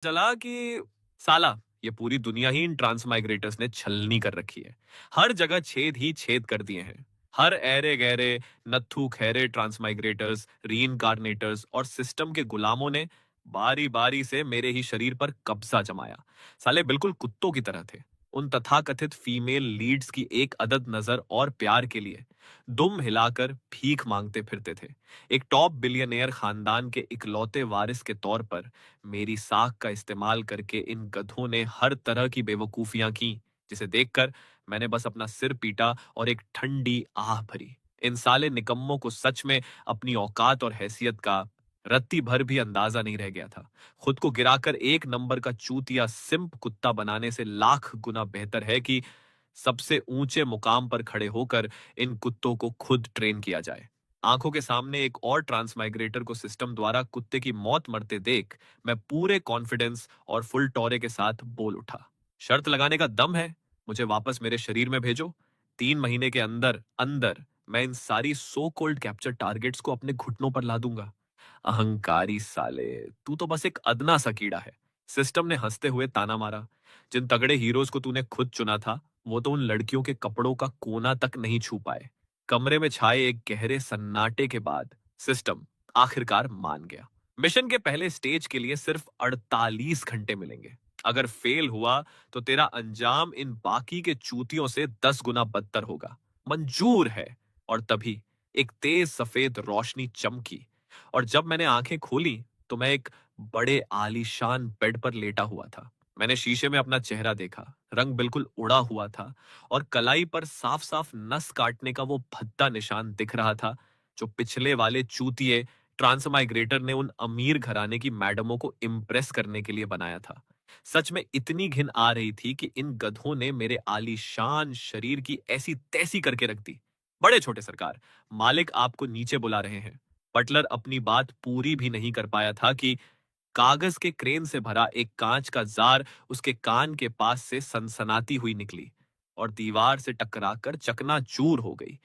चला कि साला ये पूरी दुनिया ही इन ट्रांसमाइग्रेटर्स ने छलनी कर रखी है। हर जगह छेद ही छेद कर दिए हैं। हर ऐरे गहरे नत्थु खैरे ट्रांसमाइग्रेटर्स, रीइंकार्नेटर्स और सिस्टम के गुलामों ने बारी बारी से मेरे ही शरीर पर कब्जा जमाया। साले बिल्कुल कुत्तों की तरह थे। उन तथाकथित फीमेल लीड्स की एक अदद नजर और प्यार के लिए दुम हिलाकर भीख मांगते फिरते थे। एक टॉप बिलियनेयर खानदान के इकलौते वारिस के तौर पर मेरी साख का इस्तेमाल करके इन गधों ने हर तरह की बेवकूफियां की, जिसे देखकर मैंने बस अपना सिर पीटा और एक ठंडी आह भरी। इन साले निकम्मों को सच में अपनी औकात और हैसियत का रत्ती भर भी अंदाजा नहीं रह गया था। खुद को गिराकर एक नंबर का चूतिया सिंप कुत्ता बनाने से लाख गुना बेहतर है कि सबसे ऊंचे मुकाम पर खड़े होकर इन कुत्तों को खुद ट्रेन किया जाए। आंखों के सामने एक और ट्रांसमाइग्रेटर को सिस्टम द्वारा कुत्ते की मौत मरते देख मैं पूरे कॉन्फिडेंस और फुल टॉरे के साथ बोल उठा, शर्त लगाने का दम है, मुझे वापस मेरे शरीर में भेजो। 3 महीने के अंदर अंदर मैं इन सारी सो कोल्ड कैप्चर टारगेट्स को अपने घुटनों पर ला दूंगा। अहंकारी साले, तू तो बस एक अदना सा कीड़ा है। सिस्टम ने हंसते हुए ताना मारा। जिन तगड़े हीरोज को तूने खुद चुना था वो तो उन लड़कियों के कपड़ों का कोना तक नहीं छू पाए। कमरे में छाए एक गहरे सन्नाटे के बाद सिस्टम आखिरकार मान गया। मिशन के पहले स्टेज के लिए सिर्फ 48 घंटे मिलेंगे। अगर फेल हुआ तो तेरा अंजाम इन बाकी के चूतियों से 10 गुना बदतर होगा। मंजूर है। और तभी एक तेज सफेद रोशनी चमकी और जब मैंने आंखें खोली तो मैं एक बड़े आलीशान बेड पर लेटा हुआ था। मैंने शीशे में अपना चेहरा देखा। रंग बिल्कुल उड़ा हुआ था और कलाई पर साफ साफ नस काटने का वो भद्दा निशान दिख रहा था जो पिछले वाले चूतिए ट्रांसमाइग्रेटर ने उन अमीर घराने की मैडमों को इम्प्रेस करने के लिए बनाया था। सच में इतनी घिन आ रही थी कि इन गधों ने मेरे आलीशान शरीर की ऐसी तैसी करके रख दी। बड़े छोटे सरकार, मालिक आपको नीचे बुला रहे हैं। बटलर अपनी बात पूरी भी नहीं कर पाया था कि कागज के क्रेन से भरा एक कांच का जार उसके कान के पास से सनसनाती हुई निकली और दीवार से टकराकर चकनाचूर हो गई।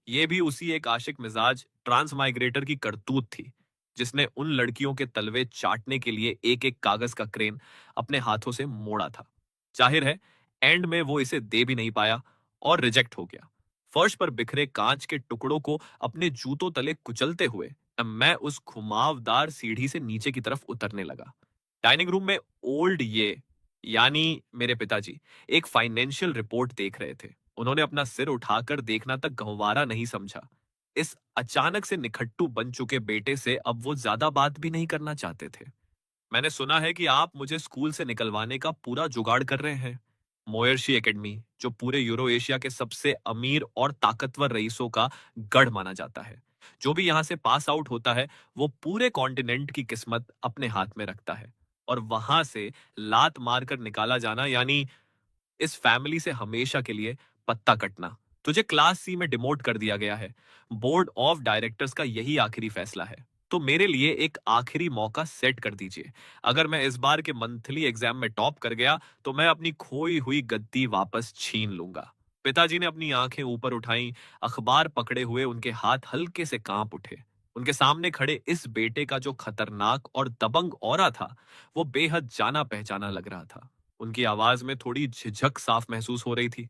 ये भी उसी एक आशिक मिजाज ट्रांसमाइग्रेटर की करतूत थी जिसने उन लड़कियों के तलवे चाटने के लिए एक एक कागज का क्रेन अपने हाथों से मोड़ा था। जाहिर है एंड में वो इसे दे भी नहीं पाया और रिजेक्ट हो गया। फर्श पर बिखरे कांच के टुकड़ों को अपने जूतों तले कुचलते हुए मैं उस घुमावदार सीढ़ी से नीचे की तरफ उतरने लगा। डाइनिंग रूम में ओल्ड ये यानी मेरे पिताजी एक फाइनेंशियल रिपोर्ट देख रहे थे। उन्होंने अपना सिर उठाकर देखना तक गंवारा नहीं समझा। इस अचानक से निखट्टू बन चुके बेटे से अब वो ज्यादा बात भी नहीं करना चाहते थे। मैंने सुना है कि आप मुझे स्कूल से निकलवाने का पूरा जुगाड़ कर रहे हैं। मोयर्शी एकेडमी, जो पूरे यूरो एशिया के सबसे अमीर और ताकतवर रईसों का गढ़ माना जाता है। जो भी यहाँ से पास आउट होता है वो पूरे कॉन्टिनेंट की किस्मत अपने हाथ में रखता है। और वहां से लात मारकर निकाला जाना यानी इस फैमिली से हमेशा के लिए पत्ता कटना। तुझे क्लास सी में डिमोट कर दिया गया है। बोर्ड ऑफ डायरेक्टर्स का यही आखिरी फैसला है। तो मेरे लिए एक आखिरी मौका सेट कर दीजिए। अगर मैं इस बार के मंथली एग्जाम में टॉप कर गया तो मैं अपनी खोई हुई गद्दी वापस छीन लूंगा। पिताजी ने अपनी आंखें ऊपर उठाई। अखबार पकड़े हुए उनके हाथ हल्के से कांप उठे। उनके सामने खड़े इस बेटे का जो खतरनाक और दबंग ऑरा था वो बेहद जाना पहचाना लग रहा था। उनकी आवाज में थोड़ी झिझक साफ महसूस हो रही थी।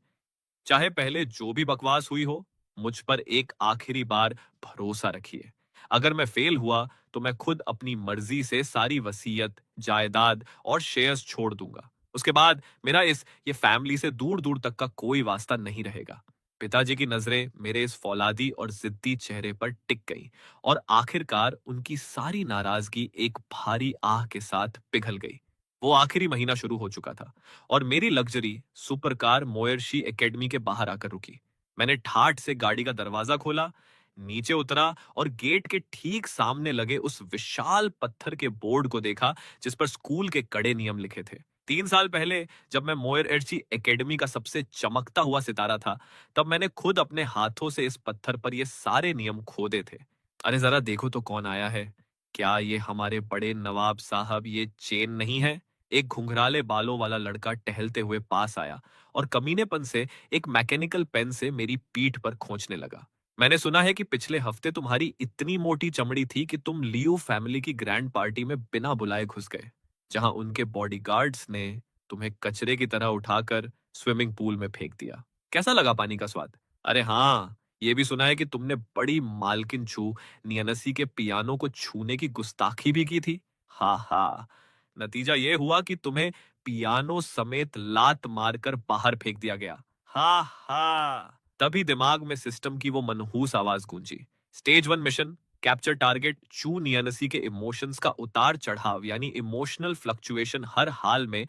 चाहे पहले जो भी बकवास हुई हो, मुझ पर एक आखिरी बार भरोसा रखिए। अगर मैं फेल हुआ तो मैं खुद अपनी मर्जी से सारी वसीयत, जायदाद और शेयर्स छोड़ दूंगा। उसके बाद मेरा इस ये फैमिली से दूर दूर तक का कोई वास्ता नहीं रहेगा। पिताजी की नजरें मेरे इस फौलादी और जिद्दी चेहरे पर टिक गई और आखिरकार उनकी सारी नाराजगी एक भारी आह के साथ पिघल गई। वो आखिरी महीना शुरू हो चुका था और मेरी लग्जरी सुपर कार मोयर्शी एकेडमी के बाहर आकर रुकी। मैंने ठाठ से गाड़ी का दरवाजा खोला, नीचे उतरा और गेट के ठीक सामने लगे उस विशाल पत्थर के बोर्ड को देखा जिस पर स्कूल के कड़े नियम लिखे थे। 3 साल पहले जब मैं मोयर्शी एकेडमी का सबसे चमकता हुआ सितारा था, तब मैंने खुद अपने हाथों से इस पत्थर पर ये सारे नियम खोदे थे। अरे जरा देखो तो कौन आया है। क्या ये हमारे बड़े नवाब साहब ये चेन नहीं है? एक घुंघराले बालों वाला लड़का टहलते हुए पास आया और कमीनेपन से एक मैकेनिकल पेन से मेरी पीठ पर खींचने लगा। मैंने सुना है कि पिछले हफ्ते तुम्हारी इतनी मोटी चमड़ी थी कि तुम लियो फैमिली की ग्रैंड पार्टी में बिना बुलाए घुस गए। जहां उनके बॉडीगार्ड्स ने तुम्हें कचरे की तरह उठाकर स्विमिंग पूल में फेंक दिया। कैसा लगा पानी का स्वाद? अरे हाँ, ये भी सुना है कि तुमने बड़ी मालकिन छू नियनसी के पियानो को छूने की गुस्ताखी भी की थी। हा हा। नतीजा ये हुआ कि तुम्हें पियानो समेत लात मारकर बाहर फेंक दिया गया। हा हा। तभी दिमाग में सिस्टम की वो मनहूस आवाज गूंजी। स्टेज 1 मिशन, कैप्चर टारगेट चू नियनसी के इमोशंस का उतार चढ़ाव यानी इमोशनल फ्लक्चुएशन हर हाल में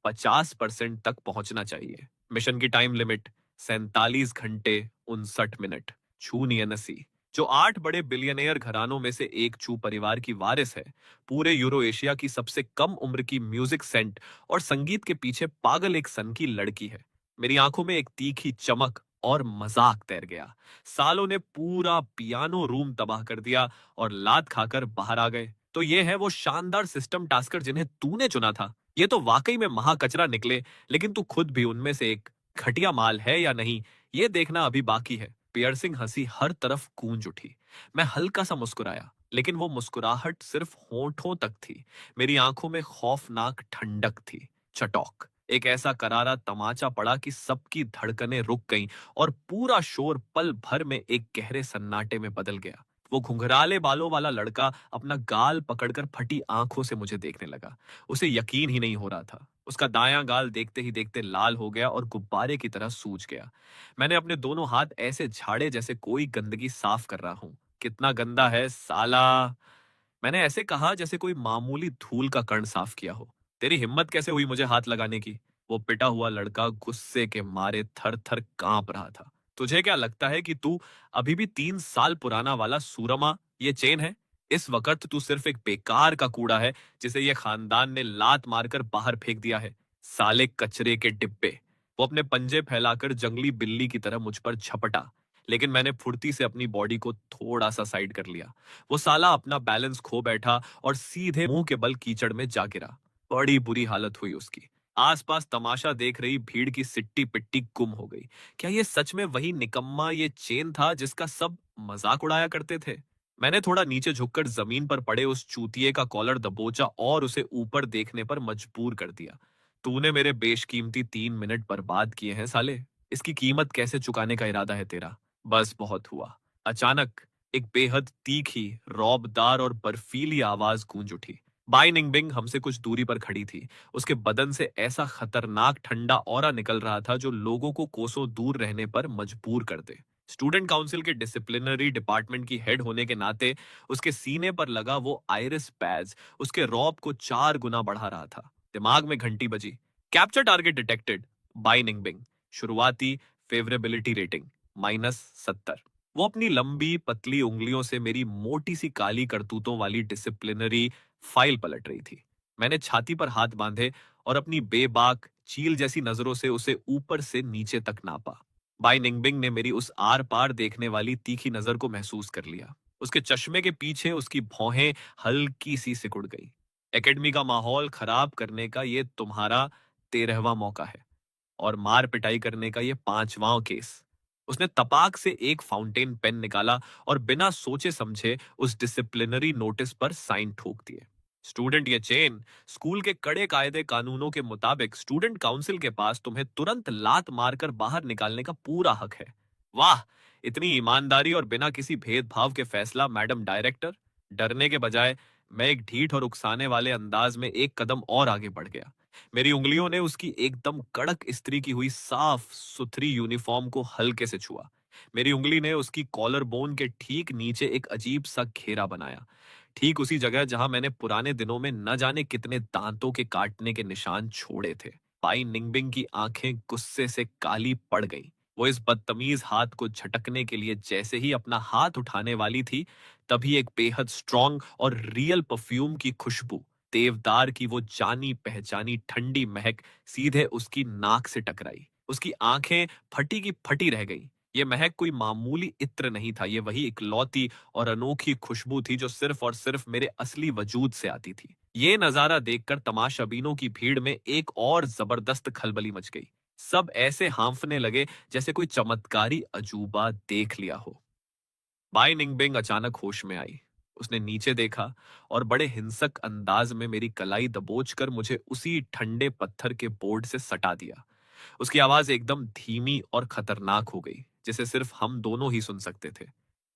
50% तक पहुंचना चाहिए। मिशन की टाइम लिमिट 47 घंटे 59 मिनट। छू नियनसी, जो 8 बड़े बिलियनेयर घरानों में से एक छू परिवार की वारिस है, पूरे यूरो एशिया की सबसे कम उम्र की म्यूजिक सेंट और संगीत के पीछे पागल एक सन की लड़की है। मेरी आंखों में एक तीखी चमक और मजाक तैर गया। सालों ने पूरा पियानो रूम तबाह कर दिया और लात खाकर बाहर आ गए। तो ये है वो शानदार सिस्टम टास्कर जिन्हें तूने चुना था। ये तो वाकई में महाकचरा निकले, लेकिन तू खुद भी उनमें से एक घटिया माल है या नहीं, ये देखना अभी बाकी है। पियर्सिंग हंसी हर तरफ गूंज उठी। मैं हल्का सा मुस्कुराया, लेकिन वो मुस्कुराहट सिर्फ होंठों तक थी। मेरी आंखों में खौफनाक ठंडक थी। चटौक, एक ऐसा करारा तमाचा पड़ा कि सबकी धड़कनें रुक गईं और पूरा शोर पल भर में एक गहरे सन्नाटे में बदल गया। वो घुंघराले बालों वाला लड़का अपना गाल पकड़कर फटी आंखों से मुझे देखने लगा। उसे यकीन ही नहीं हो रहा था। उसका दायां गाल देखते ही देखते लाल हो गया और गुब्बारे की तरह सूज गया। मैंने अपने दोनों हाथ ऐसे झाड़े जैसे कोई गंदगी साफ कर रहा हूं। कितना गंदा है साला! मैंने ऐसे कहा जैसे कोई मामूली धूल का कण साफ किया हो। तेरी हिम्मत कैसे हुई मुझे हाथ लगाने की? वो पिटा हुआ लड़का गुस्से के मारे थर थर कांप रहा था। तुझे क्या लगता है कि तू अभी भी 3 साल पुराना वाला सूरमा ये चेन है? इस वक्त तू सिर्फ एक बेकार का कूड़ा है जिसे ये खानदान ने लात मारकर बाहर फेंक दिया है। साले कचरे के डिब्बे! वो अपने पंजे फैलाकर जंगली बिल्ली की तरह मुझ पर झपटा, लेकिन मैंने फुर्ती से अपनी बॉडी को थोड़ा सा साइड कर लिया। वो साला अपना बैलेंस खो बैठा और सीधे मुंह के बल कीचड़ में जा गिरा। बड़ी बुरी हालत हुई उसकी। आसपास तमाशा देख रही भीड़ की सिट्टी पिट्टी गुम हो गई। क्या ये सच में वही निकम्मा ये चेन था जिसका सब मजाक उड़ाया करते थे? मैंने थोड़ा नीचे झुककर जमीन पर पड़े उस चूतिए का कॉलर दबोचा और उसे ऊपर देखने पर मजबूर कर दिया। तूने मेरे बेशकीमती 3 मिनट बर्बाद किए हैं साले। इसकी कीमत कैसे चुकाने का इरादा है तेरा? बस बहुत हुआ। अचानक एक बेहद तीखी, रौबदार और बर्फीली आवाज गूंज उठी। बाई निंगबिंग हमसे कुछ दूरी पर खड़ी थी। उसके बदन से ऐसा खतरनाक ठंडा ऑरा निकल रहा था जो लोगों को कोसों दूर रहने पर मजबूर कर दे। स्टूडेंट काउंसिल के डिसिप्लिनरी डिपार्टमेंट की हेड होने के नाते उसके सीने पर लगा वो आयरिस बैज उसके रौब को 4 गुना बढ़ा रहा था। दिमाग में घंटी बजी। Capture target detected. बाई निंगबिंग। शुरुआती फेवरेबिलिटी रेटिंग -70। वो अपनी लंबी पतली उंगलियों से मेरी मोटी सी काली करतूतों वाली डिसिप्लिनरी फाइल पलट रही थी। मैंने छाती पर हाथ बांधे और अपनी बेबाक चील जैसी नजरों से उसे ऊपर से नीचे तक नापा। बाई निंगबिंग ने मेरी उस आर पार देखने वाली तीखी नजर को महसूस कर लिया। उसके चश्मे के पीछे उसकी भौहें हल्की सी सिकुड़ गई। एकेडमी का माहौल खराब करने का ये तुम्हारा 13वां मौका है और मार पिटाई करने का ये 5वां केस। उसने तपाक से एक फाउंटेन पेन निकाला और बिना सोचे समझे उस डिसिप्लिनरी नोटिस पर साइन ठोक दिए। स्टूडेंट ये चेन, स्कूल के कड़े कायदे कानूनों के मुताबिक स्टूडेंट काउंसिल के पास तुम्हें तुरंत लात मारकर बाहर निकालने का पूरा हक है। वाह! इतनी ईमानदारी और बिना किसी भेदभाव के फैसला मैडम डायरेक्टर। डरने के बजाय मैं एक ढीठ और उकसाने वाले अंदाज में एक कदम और आगे बढ़ गया। मेरी उंगलियों ने उसकी एकदम कड़क इस्त्री की हुई साफ सुथरी यूनिफॉर्म को हल्के से छुआ। मेरी उंगली ने उसकी कॉलर बोन के ठीक नीचे एक अजीब सा घेरा बनाया, ठीक उसी जगह जहां मैंने पुराने दिनों में न जाने कितने दांतों के काटने के निशान छोड़े थे। पाई निंगबिंग की आंखें गुस्से से काली पड़ गईं। वो इस बदतमीज हाथ को झटकने के लिए जैसे ही अपना हाथ उठाने वाली थी, तभी एक बेहद स्ट्रॉन्ग और रियल परफ्यूम की खुशबू, देवदार की वो जानी पहचानी ठंडी महक सीधे उसकी नाक से टकराई। उसकी आंखें फटी की फटी रह गईं। ये महक कोई मामूली इत्र नहीं था, ये वही इकलौती और अनोखी खुशबू थी जो सिर्फ और सिर्फ मेरे असली वजूद से आती थी। ये नजारा देखकर तमाशाबीनों की भीड़ में एक और जबरदस्त खलबली मच गई। सब ऐसे हांफने लगे जैसे कोई चमत्कारी अजूबा देख लिया हो। बाई निंगबिंग अचानक होश में आई। उसने नीचे देखा और बड़े हिंसक अंदाज में मेरी कलाई दबोचकर मुझे उसी ठंडे पत्थर के बोर्ड से सटा दिया। उसकी आवाज एकदम धीमी और खतरनाक हो गई, जिसे सिर्फ हम दोनों ही सुन सकते थे।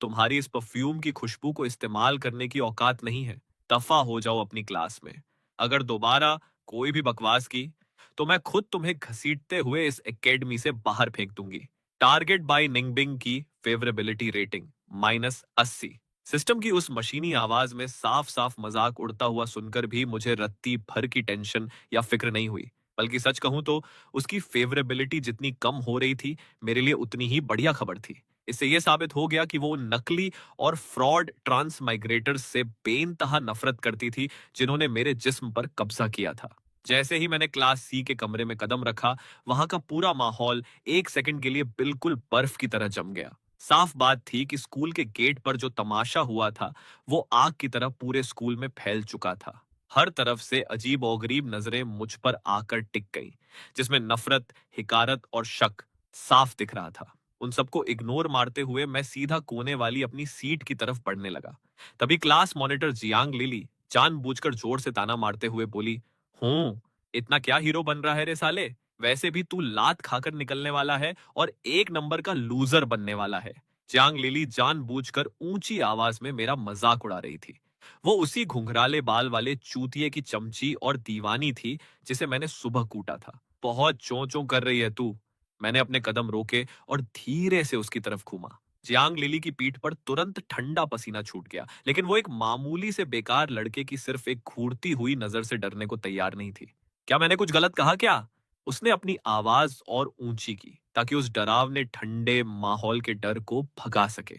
तुम्हारी इस परफ्यूम की खुशबू को इस्तेमाल करने की औकात नहीं है। दफा हो जाओ अपनी क्लास में। अगर दोबारा कोई भी बकवास की, तो मैं खुद तुम्हें घसीटते हुए इस एकेडमी से बाहर फेंक दूंगी। टारगेट बाय निंगबिंग की फेवरेबिलिटी रेटिंग -80। सिस्टम की उस मशीनी आवाज में साफ साफ मजाक उड़ता हुआ सुनकर भी मुझे रत्ती भर की टेंशन या फिक्र नहीं हुई। बल्कि सच कहूं तो उसकी फेवरेबिलिटी जितनी कम हो रही थी, मेरे लिए उतनी ही बढ़िया खबर थी। इससे यह साबित हो गया कि वो नकली और फ्रॉड ट्रांस माइग्रेटर्स से बेइंतहा नफरत करती थी, जिन्होंने मेरे जिस्म पर कब्जा किया था। जैसे ही मैंने क्लास सी के कमरे में कदम रखा, वहां का पूरा माहौल एक सेकंड के लिए बिल्कुल बर्फ की तरह जम गया। साफ बात थी कि स्कूल के गेट पर जो तमाशा हुआ था, वो आग की तरह पूरे स्कूल में फैल चुका था। हर तरफ से अजीब और गरीब नजरें मुझ पर आकर टिक गईं, जिसमें नफरत, हिकारत और शक साफ दिख रहा था। उन सबको इग्नोर मारते हुए मैं सीधा कोने वाली अपनी सीट की तरफ बढ़ने लगा। तभी क्लास मॉनिटर जियांग लिली जानबूझकर जोर से ताना मारते हुए बोली, हूँ, इतना क्या हीरो बन रहा है रे साले? वैसे भी तू लात खाकर निकलने वाला है और एक नंबर का लूजर बनने वाला है। जियांग लिली जानबूझकर ऊंची आवाज में मेरा मजाक उड़ा रही थी। वो उसी घुंघराले बाल वाले चूतिए की चमची और दीवानी थी, जिसे मैंने सुबह कूटा था। बहुत चों चों कर रही है तू। मैंने अपने कदम रोके और धीरे से उसकी तरफ घूमा। जियांग लिली की पीठ पर तुरंत ठंडा पसीना छूट गया, लेकिन वो एक मामूली से बेकार लड़के की सिर्फ एक घूरती हुई नजर से डरने को तैयार नहीं थी। क्या मैंने कुछ गलत कहा क्या? उसने अपनी आवाज और ऊंची की, ताकि उस डरावने ठंडे माहौल के डर को भगा सके।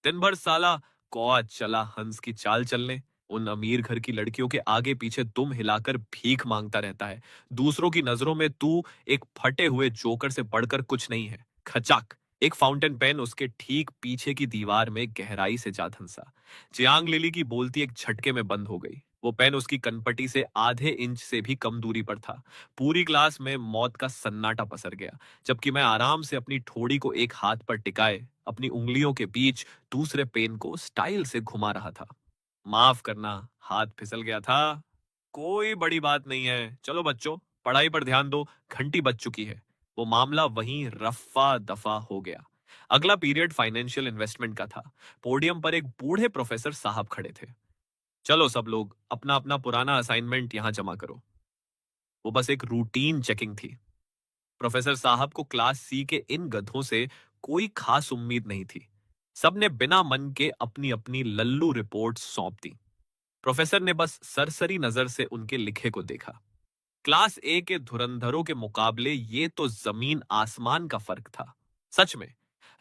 दिन भर साला कौआ चला हंस की चाल चलने, उन अमीर घर की लड़कियों के आगे पीछे दुम हिलाकर भीख मांगता रहता है। दूसरों की नजरों में तू एक फटे हुए जोकर से बढ़कर कुछ नहीं है। खचाक! एक फाउंटेन पेन उसके ठीक पीछे की दीवार में गहराई से जा धंसा। जियांग लिली की बोलती एक झटके में बंद हो गई। वो पेन उसकी कनपटी से आधे इंच से भी कम दूरी पर था। पूरी क्लास में मौत का सन्नाटा पसर गया, जबकि मैं आराम से अपनी ठोड़ी को एक हाथ पर टिकाए अपनी उंगलियों के बीच दूसरे पेन को स्टाइल से घुमा रहा था। माफ करना, हाथ फिसल गया था। कोई बड़ी बात नहीं है। चलो बच्चों, पढ़ाई पर ध्यान दो, घंटी बज चुकी है। वो मामला वहीं रफ्फा दफा हो गया। अगला पीरियड फाइनेंशियल इन्वेस्टमेंट का था। पोडियम पर एक बूढ़े प्रोफेसर साहब खड़े थे। चलो सब लोग अपना अपना पुराना असाइनमेंट यहां जमा करो। वो बस एक रूटीन चेकिंग थी। प्रोफेसर साहब को क्लास सी के इन गधों से कोई खास उम्मीद नहीं थी। सबने बिना मन के अपनी अपनी लल्लू रिपोर्ट सौंप दी। प्रोफेसर ने बस सरसरी नजर से उनके लिखे को देखा। क्लास ए के धुरंधरों के मुकाबले ये तो जमीन आसमान का फर्क था। सच में,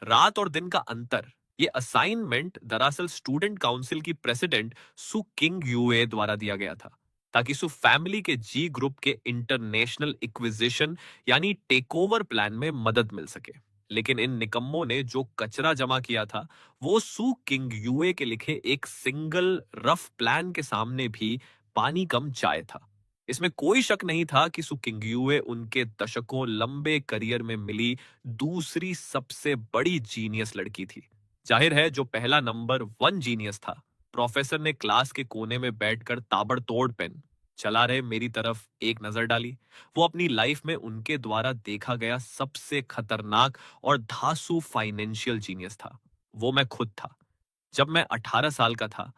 रात और दिन का अंतर। ये असाइनमेंट दरअसल स्टूडेंट काउंसिल की प्रेसिडेंट सु किंग यूए द्वारा दिया गया था, ताकि सु फैमिली के जी ग्रुप के इंटरनेशनल इक्विजिशन यानी टेकओवर प्लान में मदद मिल सके। लेकिन इन निकम्मों ने जो कचरा जमा किया था, वो सु किंग यूए के लिखे एक सिंगल रफ प्लान के सामने भी पानी कम चाय था। इसमें कोई शक नहीं था कि सु किंगयुए उनके दशकों लंबे करियर में मिली दूसरी सबसे बड़ी जीनियस लड़की थी। जाहिर है, जो पहला नंबर वन जीनियस था। प्रोफेसर ने क्लास के कोने में बैठकर ताबड़तोड़ पेन चला रहे मेरी तरफ एक नजर डाली। वो अपनी लाइफ में उनके द्वारा देखा गया सबसे खतरनाक और धांसू फाइनेंशियल जीनियस था। वो मैं खुद था, जब मैं 18 साल का था,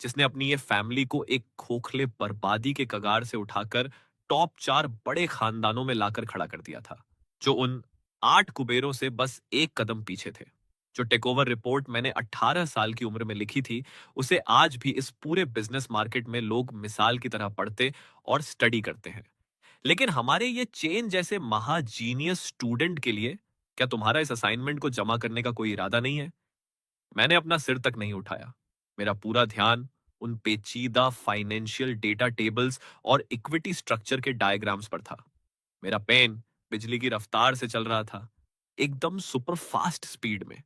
जिसने अपनी ये फैमिली को एक खोखले बर्बादी के कगार से उठाकर टॉप 4 बड़े खानदानों में लाकर खड़ा कर दिया था, जो उन 8 कुबेरों से बस एक कदम पीछे थे। जो टेकओवर रिपोर्ट मैंने 18 साल की उम्र में लिखी थी, उसे आज भी इस पूरे बिजनेस मार्केट में लोग मिसाल की तरह पढ़ते और स्टडी करते हैं। लेकिन हमारे ये चेन जैसे महाजीनियस स्टूडेंट के लिए, क्या तुम्हारा इस असाइनमेंट को जमा करने का कोई इरादा नहीं है? मैंने अपना सिर तक नहीं उठाया। मेरा पूरा ध्यान उन पेचीदा फाइनेंशियल डेटा टेबल्स और इक्विटी स्ट्रक्चर के डायग्राम्स पर था। मेरा पेन बिजली की रफ्तार से चल रहा था, एकदम सुपर फास्ट स्पीड में।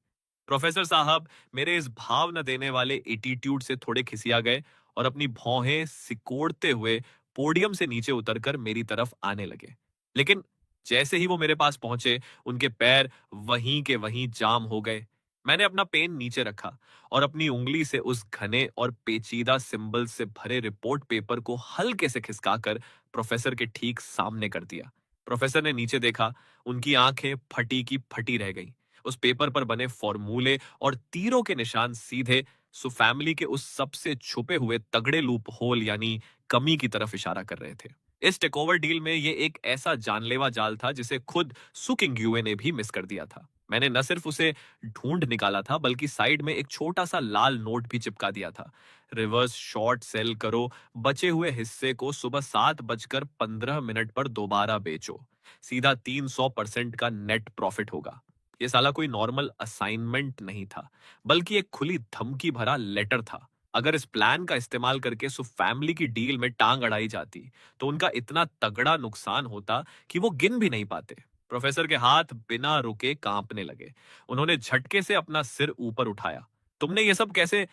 प्रोफेसर साहब मेरे इस भाव न देने वाले एटीट्यूड से थोड़े खिसिया गए और अपनी भौहें सिकोड़ते हुए पोडियम से नीचे उतरकर मेरी तरफ आने लगे। लेकिन जैसे ही वो मेरे पास पहुंचे, उनके पैर वहीं के वहीं जाम हो गए। मैंने अपना पेन नीचे रखा और अपनी उंगली से उस घने और पेचीदा सिंबल से भरे रिपोर्ट पेपर को हल्के से खिसकाकर प्रोफेसर के ठीक सामने कर दिया। प्रोफेसर ने नीचे देखा, उनकी आंखें फटी की फटी रह गईं। उस पेपर पर बने फॉर्मूले और तीरों के निशान सीधे फैमिली के उस सबसे छुपे हुए तगड़े लूप होल यानी कमी की तरफ इशारा कर रहे थे। इस टेकओवर डील में ये एक ऐसा जानलेवा जाल था जिसे खुद सुकिंग यूए ने भी मिस कर दिया था। मैंने न सिर्फ उसे ढूंढ निकाला था बल्कि साइड में एक छोटा सा लाल नोट भी चिपका दिया था। रिवर्स शॉर्ट सेल करो, बचे हुए हिस्से को सुबह 7:15 पर दोबारा बेचो, सीधा 300% का नेट प्रॉफिट होगा। ये साला कोई नॉर्मल असाइनमेंट नहीं था, बल्कि एक खुली धमकी भरा लेटर था। अगर इस प्लान का इस्तेमाल करके फैमिली की डील में टांग अड़ाई जाती तो उनका इतना तगड़ा नुकसान होता कि वो गिन भी नहीं पाते। प्रोफेसर के हाथ बिना रुके कांपने लगे। उन्होंने झटके से अपना सिर ऊपर उठाया। तुमने ये सब कैसे?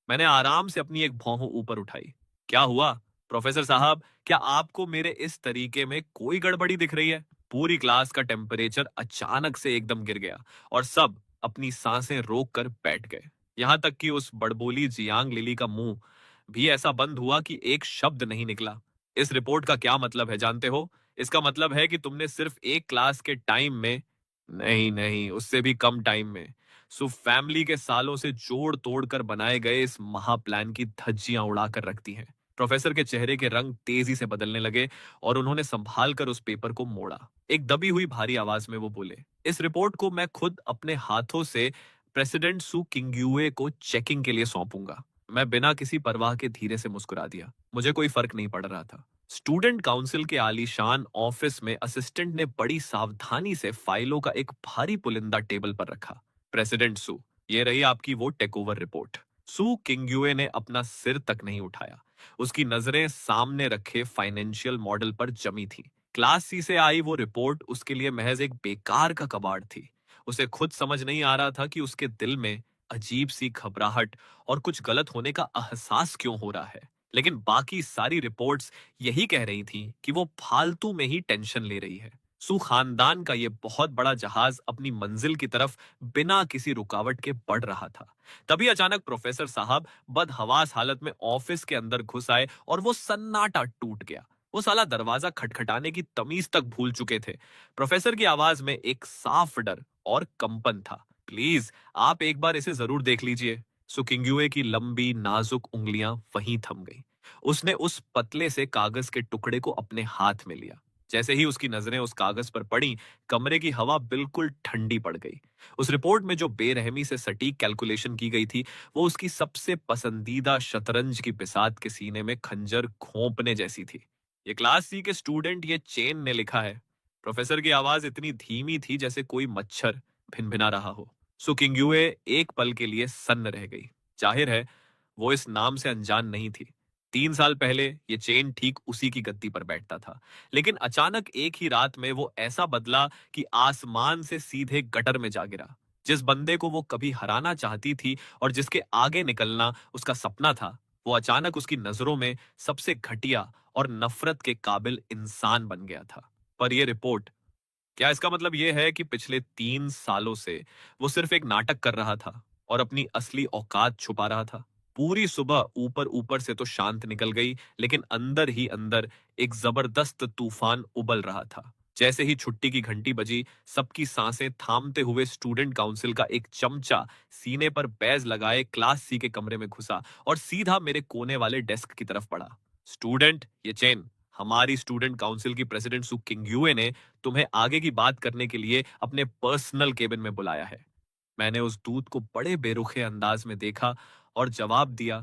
मैंने आराम से अपनी एक भौहों ऊपर उठाई। क्या हुआ प्रोफेसर साहब, क्या आपको मेरे इस तरीके में कोई गड़बड़ी दिख रही है? पूरी क्लास का टेम्परेचर अचानक से एकदम गिर गया और सब अपनी सांसें रोक कर बैठ गए। यहां तक कि उस बड़बोली जियांग लिली का मुंह भी ऐसा बंद हुआ कि एक शब्द नहीं निकला। इस रिपोर्ट का क्या मतलब है जानते हो? इसका मतलब है कि तुमने सिर्फ एक क्लास के टाइम में, नहीं नहीं, उससे भी कम टाइम में, फैमिली के सालों से जोड़ तोड़ कर बनाए गए इस महाप्लान की धज्जियां उड़ाकर रख दी हैं। प्रोफेसर के चेहरे के रंग तेजी से बदलने लगे और उन्होंने संभाल कर उस पेपर को मोड़ा। एक दबी हुई भारी आवाज में वो बोले, इस रिपोर्ट को मैं खुद अपने हाथों से प्रेसिडेंट सू किंगयूए को चेकिंग के लिए सौंपूंगा। मैं बिना किसी परवाह के धीरे से मुस्कुरा दिया। मुझे कोई फर्क नहीं पड़ रहा था। स्टूडेंट काउंसिल के आलीशान ऑफिस में असिस्टेंट ने बड़ी सावधानी से फाइलों का एक भारी पुलिंदा टेबल पर रखा। प्रेसिडेंट सू, ये रही आपकी वो टेक ओवर रिपोर्ट। सू किंगयूए ने अपना सिर तक नहीं उठाया। उसकी नजरें सामने रखे फाइनेंशियल मॉडल पर जमी थी। क्लास सी से आई वो रिपोर्ट उसके लिए महज एक बेकार का कबाड़ थी। उसे खुद समझ नहीं आ रहा था कि उसके दिल में अजीब सी घबराहट और कुछ गलत होने का एहसास क्यों हो रहा है। लेकिन बाकी सारी रिपोर्ट्स यही कह रही थी कि वो फालतू में ही टेंशन ले रही है। सू खानदान का ये बहुत बड़ा जहाज अपनी मंजिल की तरफ बिना किसी रुकावट के बढ़ रहा था। तभी अचानक प्रोफेसर साहब बदहवास हालत में ऑफिस के अंदर घुस आए और वो सन्नाटा टूट गया। वो साला दरवाजा खटखटाने की तमीज तक भूल चुके थे। प्रोफेसर की आवाज में एक साफ डर और कंपन था। प्लीज, आप एक बार इसे जरूर देख लीजिए। सुकिंग्युए की लंबी नाजुक उंगलियां वहीं थम गईं। उसने उस पतले से कागज के टुकड़े को अपने हाथ में लिया। जैसे ही उसकी नजरें उस कागज पर पड़ी, कमरे की हवा बिल्कुल ठंडी पड़ गई। उस रिपोर्ट में जो बेरहमी से सटीक कैलकुलेशन की गई थी, वो उसकी सबसे पसंदीदा शतरंज की बिसात के सीने में खंजर घोंपने जैसी थी। ये क्लास सी के स्टूडेंट ये चेन ने लिखा है। प्रोफेसर की आवाज इतनी धीमी थी जैसे कोई मच्छर भिनभिना रहा हो। सुकिंग्युए एक पल के लिए सन्न रह गई। जाहिर है वो इस नाम से अनजान नहीं थी। 3 साल पहले ये चेन ठीक उसी की गद्दी पर बैठता था। लेकिन अचानक एक ही रात में वो ऐसा बदला कि आसमान से सीधे गटर में जा गिरा। जिस बंदे को वो कभी हराना चाहती थी और जिसके आगे निकलना उसका सपना था, वो अचानक उसकी नजरों में सबसे घटिया और नफरत के काबिल इंसान बन गया था। पर यह रिपोर्ट, क्या इसका मतलब यह है कि पिछले 3 सालों से वो सिर्फ एक नाटक कर रहा था और अपनी असली औकात छुपा रहा था? पूरी सुबह ऊपर ऊपर से तो शांत निकल गई, लेकिन अंदर ही अंदर एक जबरदस्त तूफान उबल रहा था। जैसे ही छुट्टी की घंटी बजी, सबकी सांसें थामते हुए स्टूडेंट काउंसिल का एक चमचा सीने पर बैज लगाए क्लास सी के कमरे में घुसा और सीधा मेरे कोने वाले डेस्क की तरफ बढ़ा। स्टूडेंट, ये चेन, हमारी स्टूडेंट काउंसिल की प्रेसिडेंट सु किंगयूए ने तुम्हें आगे की बात करने के लिए अपने पर्सनल केबिन में बुलाया है। मैंने उस दूत को बड़े बेरुखे अंदाज में देखा और जवाब दिया,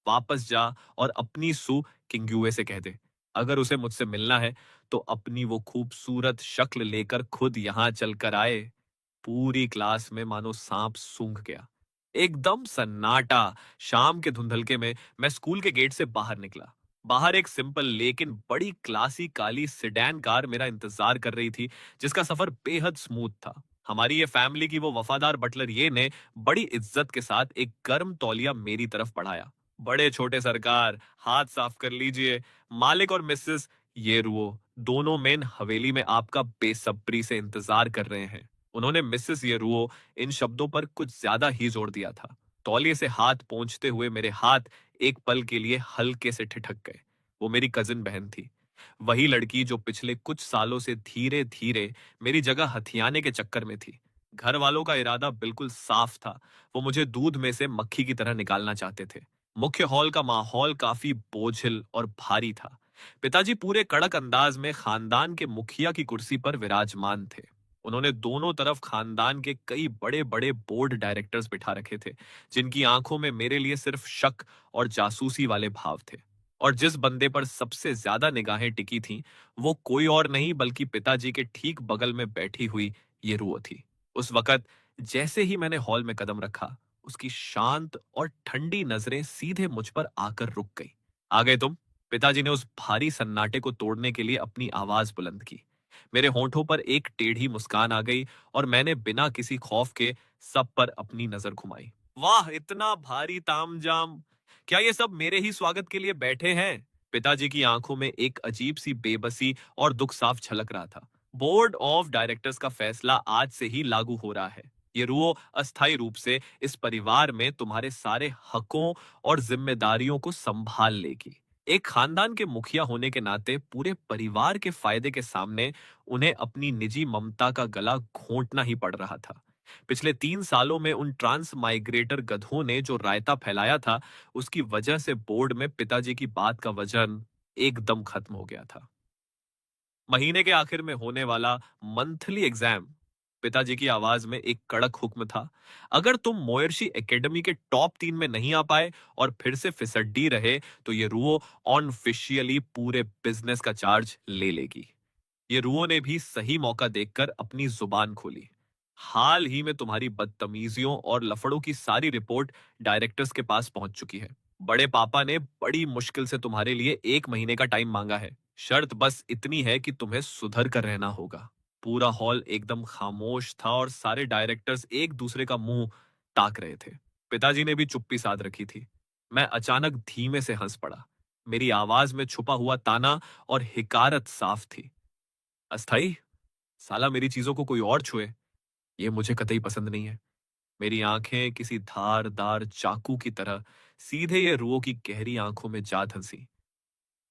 वापस जा और अपनी सु किंगयूए से कह दे, अगर उसे मुझसे मिलना है तो अपनी वो खूबसूरत शक्ल लेकर खुद यहां चलकर आए। पूरी क्लास में मानो सांप सूंघ गया। एकदम सन्नाटा। शाम के धुंधलके में मैं स्कूल के गेट से बाहर निकला। बाहर एक सिंपल लेकिन बड़ी क्लासी काली सेडान कार मेरा इंतजार कर रही थी, जिसका सफर बेहद स्मूथ था। हमारी ये फैमिली की वो वफादार बटलर ये ने बड़ी इज्जत के साथ एक गर्म तौलिया मेरी तरफ बढ़ाया। बड़े छोटे सरकार, हाथ साफ कर लीजिए। मालिक और मिसेस ये रुओ, दोनों मेन हवेली में आपका बेसब्री से इंतजार कर रहे हैं। उन्होंने मिसेस येरुओ इन शब्दों पर कुछ ज्यादा ही जोर दिया था। तौलिए से हाथ पोंछते हुए मेरे हाथ एक पल के लिए हल्के से ठिठक गए। वो मेरी कजिन बहन थी, वही लड़की जो पिछले कुछ सालों से धीरे धीरे मेरी जगह हथियाने के चक्कर में थी। घर वालों का इरादा बिल्कुल साफ था, वो मुझे दूध में से मक्खी की तरह निकालना चाहते थे। मुख्य हॉल का माहौल काफी बोझिल और भारी था। पिताजी पूरे कड़क अंदाज में खानदान के मुखिया की कुर्सी पर विराजमान थे। उन्होंने दोनों तरफ खानदान के कई बड़े बड़े बोर्ड डायरेक्टर्स बिठा रखे थे, जिनकी आंखों में मेरे लिए सिर्फ शक और जासूसी वाले भाव थे। और जिस बंदे पर सबसे ज्यादा निगाहें टिकी थीं, वो कोई और नहीं बल्कि पिताजी के ठीक बगल में बैठी हुई ये रूह थी। उस वक्त जैसे ही मैंने हॉल में कदम रखा, उसकी शांत और ठंडी नजरें सीधे मुझ पर आकर रुक गई। आ गए तुम? पिताजी ने उस भारी सन्नाटे को तोड़ने के लिए अपनी आवाज बुलंद की। मेरे होंठों पर एक टेढ़ी मुस्कान आ गई और मैंने बिना किसी खौफ के सब पर अपनी नजर घुमाई। वाह, इतना भारी तामझाम! क्या ये सब मेरे ही स्वागत के लिए बैठे हैं? पिताजी की आंखों में एक अजीब सी बेबसी और दुख साफ झलक रहा था। बोर्ड ऑफ डायरेक्टर्स का फैसला आज से ही लागू हो रहा है। ये रूह अस्थायी रूप से इस परिवार में तुम्हारे सारे हकों और जिम्मेदारियों को संभाल लेगी। एक खानदान के मुखिया होने के नाते पूरे परिवार के फायदे के सामने उन्हें अपनी निजी ममता का गला घोंटना ही पड़ रहा था। पिछले 3 सालों में उन ट्रांस माइग्रेटर गधों ने जो रायता फैलाया था, उसकी वजह से बोर्ड में पिताजी की बात का वजन एकदम खत्म हो गया था। महीने के आखिर में होने वाला मंथली एग्जाम, पिताजी की आवाज में एक कड़क हुक्म था। अगर तुम मोयर्शी एकेडमी के टॉप 3 में नहीं आ पाए और फिर से फिसड्डी रहे, तो ये रुओ ऑनफिशियली पूरे बिजनेस का चार्ज ले लेगी। ये रुओ ने भी सही मौका देखकर अपनी जुबान खोली। हाल ही में तुम्हारी बदतमीजियों और लफड़ों की सारी रिपोर्ट डायरेक्टर्स के पास पहुंच चुकी है। बड़े पापा ने बड़ी मुश्किल से तुम्हारे लिए 1 महीने का टाइम मांगा है। शर्त बस इतनी है कि तुम्हें सुधर कर रहना होगा। पूरा हॉल एकदम खामोश था और सारे डायरेक्टर्स एक दूसरे का मुंह ताक रहे थे। पिताजी ने भी चुप्पी साध रखी थी। मैं अचानक धीमे से हंस पड़ा। मेरी आवाज में छुपा हुआ ताना और हिकारत साफ थी। अस्थाई, साला मेरी चीजों को कोई और छुए, ये मुझे कतई पसंद नहीं है। मेरी आंखें किसी धारदार चाकू की तरह सीधे ये रूह की गहरी आंखों में जा धंसी।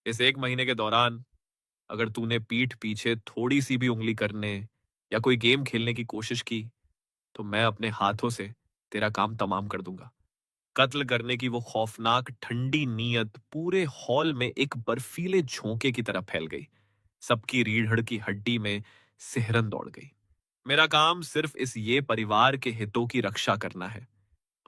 इस 1 महीने के दौरान अगर तूने पीठ पीछे थोड़ी सी भी उंगली करने या कोई गेम खेलने की कोशिश की, तो मैं अपने हाथों से तेरा काम तमाम कर दूंगा। कत्ल करने की वो खौफनाक ठंडी नीयत पूरे हॉल में एक बर्फीले झोंके की तरह फैल गई। सबकी रीढ़ की हड्डी में सिहरन दौड़ गई। मेरा काम सिर्फ इस ये परिवार के हितों की रक्षा करना है,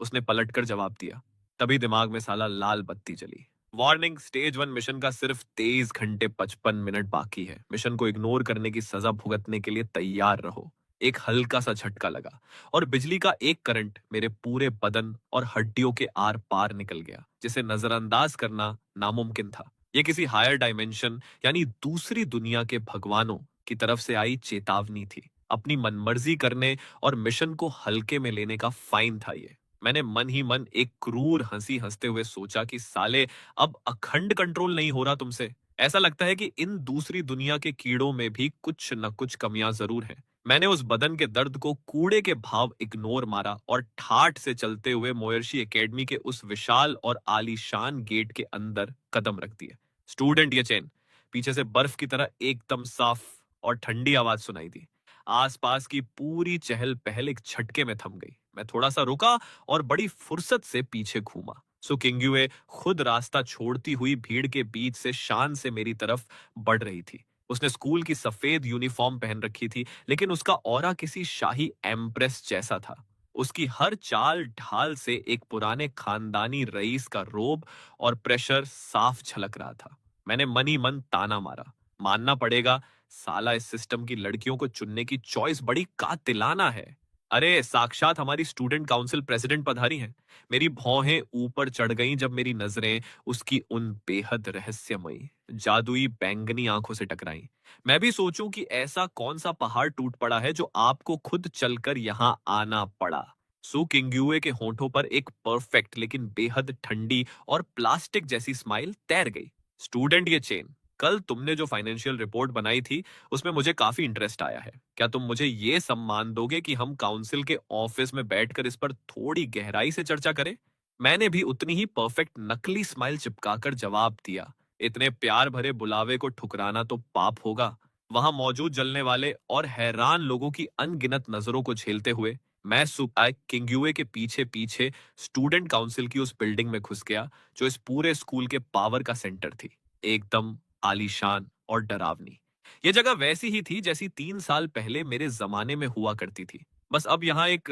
उसने पलटकर जवाब दिया। तभी दिमाग में साला लाल बत्ती जली। वार्निंग, स्टेज 1 मिशन का सिर्फ 23 घंटे 55 मिनट बाकी है। मिशन को इग्नोर करने की सजा भुगतने के लिए तैयार रहो। एक हल्का सा झटका लगा और बिजली का एक करंट मेरे पूरे बदन और हड्डियों के आर पार निकल गया, जिसे नजरअंदाज करना नामुमकिन था। यह किसी हायर डायमेंशन यानी दूसरी दुनिया के भगवानों की तरफ से आई चेतावनी थी। अपनी मनमर्जी करने और मिशन को हल्के में लेने का फाइन था ये। मैंने मन ही मन एक क्रूर हंसी हंसते हुए सोचा कि साले, अब अखंड कंट्रोल नहीं हो रहा तुमसे। ऐसा लगता है कि इन दूसरी दुनिया के कीड़ों में भी कुछ न कुछ कमियां जरूर हैं। मैंने उस बदन के दर्द को कूड़े के भाव इग्नोर मारा और ठाठ से चलते हुए मोयर्शी एकेडमी के उस विशाल और आलीशान गेट के अंदर कदम रख दिया। स्टूडेंट ये चेन, पीछे से बर्फ की तरह एकदम साफ और ठंडी आवाज सुनाई दी। आसपास की पूरी चहल पहल एक झटके में थम गई। मैं थोड़ा सा रुका और बड़ी फुर्सत से पीछे घूमा। सो किंग्युए खुद रास्ता छोड़ती हुई भीड़ के बीच से शान से मेरी तरफ बढ़ रही थी। उसने स्कूल की सफेद यूनिफॉर्म पहन रखी थी, लेकिन उसका ऑरा किसी शाही एम्प्रेस जैसा था। उसकी हर चाल ढाल से एक पुराने खानदानी रईस का रोब और प्रेशर साफ झलक रहा था। मैंने मन ही मन ताना मारा। मानना पड़ेगा, साला इस सिस्टम की लड़कियों को चुनने की चॉइस बड़ी कातिलाना है। अरे साक्षात हमारी स्टूडेंट काउंसिल प्रेसिडेंट पधारी हैं। मेरी भौहें ऊपर चढ़ गईं जब मेरी नजरें उसकी उन बेहद रहस्यमयी जादुई बैंगनी आंखों से टकराईं। मैं भी सोचूं कि ऐसा कौन सा पहाड़ टूट पड़ा है जो आपको खुद चलकर यहां आना पड़ा। सु किंग्युए के होंठों पर एक परफेक्ट लेकिन बेहद ठंडी और प्लास्टिक जैसी स्माइल तैर गई। स्टूडेंट ये चेन, कल तुमने जो फाइनेंशियल रिपोर्ट बनाई थी, उसमें मुझे काफी इंटरेस्ट आया है। क्या तुम मुझे ये सम्मान दोगे कि हम काउंसिल के ऑफिस में बैठकर इस पर थोड़ी गहराई से चर्चा करें? मैंने भी उतनी ही परफेक्ट नकली स्माइल चिपकाकर जवाब दिया। इतने प्यार भरे बुलावे को ठुकराना तो पाप होगा। वहां मौजूद जलने वाले और हैरान लोगों की अनगिनत नजरों को झेलते हुए मैं सुकाई किंग्युए के पीछे पीछे स्टूडेंट काउंसिल की उस बिल्डिंग में घुस गया, जो इस पूरे स्कूल के पावर का सेंटर थी। एकदम आलीशान और डरावनी। ये जगह वैसी ही थी जैसी 3 साल पहले मेरे जमाने में हुआ करती थी। बस अब यहाँ एक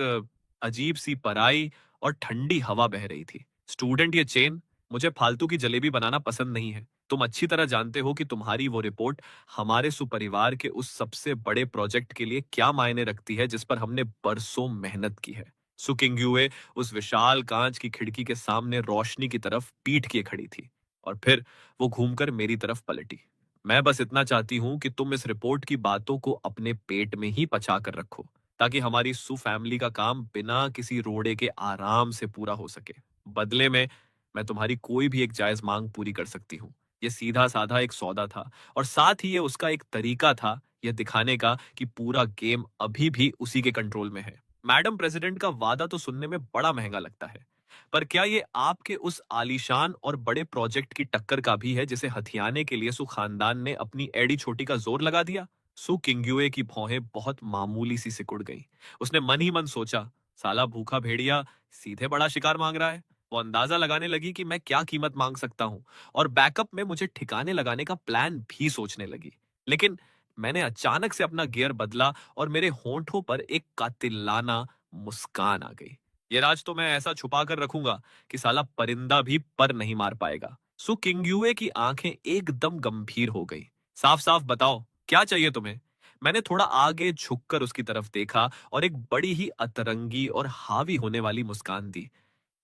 अजीब सी पराई और ठंडी हवा बह रही थी। स्टूडेंट ये चेन, मुझे फालतू की जलेबी बनाना पसंद नहीं है। तुम अच्छी तरह जानते हो कि तुम्हारी वो रिपोर्ट हमारे सुपरिवार के उस सबसे बड़े प्रोजेक्ट के लिए क्या मायने रखती है जिस पर हमने बरसों मेहनत की है। सुकिंग्युए उस विशाल कांच की खिड़की के सामने रोशनी की तरफ पीठ किए खड़ी थी और फिर वो घूमकर मेरी तरफ पलटी। मैं बस इतना चाहती हूं कि तुम इस रिपोर्ट की बातों को अपने पेट में ही पचा कर रखो, ताकि हमारी सु फैमिली का काम बिना किसी रोड़े के आराम से पूरा हो सके। बदले में मैं तुम्हारी कोई भी एक जायज मांग पूरी कर सकती हूँ। ये सीधा साधा एक सौदा था और साथ ही ये उसका एक तरीका था यह दिखाने का कि पूरा गेम अभी भी उसी के कंट्रोल में है। मैडम प्रेसिडेंट का वादा तो सुनने में बड़ा महंगा लगता है, पर क्या ये आपके उस आलीशान और बड़े प्रोजेक्ट की टक्कर का भी है जिसे हथियाने के लिए सु खानदान ने अपनी एड़ी छोटी का जोर लगा दिया? सु किंग्युए की भौहें बहुत मामूली सी सिकुड़ गईं। उसने मन ही मन सोचा, साला भूखा भेड़िया सीधे बड़ा शिकार मांग रहा है। वो अंदाजा लगाने लगी कि मैं क्या कीमत मांग सकता हूँ और बैकअप में मुझे ठिकाने लगाने का प्लान भी सोचने लगी। लेकिन मैंने अचानक से अपना गियर बदला और मेरे होंठों पर एक कातिलाना मुस्कान आ गई। ये राज तो मैं ऐसा छुपा कर रखूंगा कि साला परिंदा भी पर नहीं मार पाएगा। सो किंग्युए की आंखें एकदम गंभीर हो गई। साफ साफ बताओ, क्या चाहिए तुम्हें? मैंने थोड़ा आगे झुककर उसकी तरफ देखा और एक बड़ी ही अतरंगी और हावी होने वाली मुस्कान दी।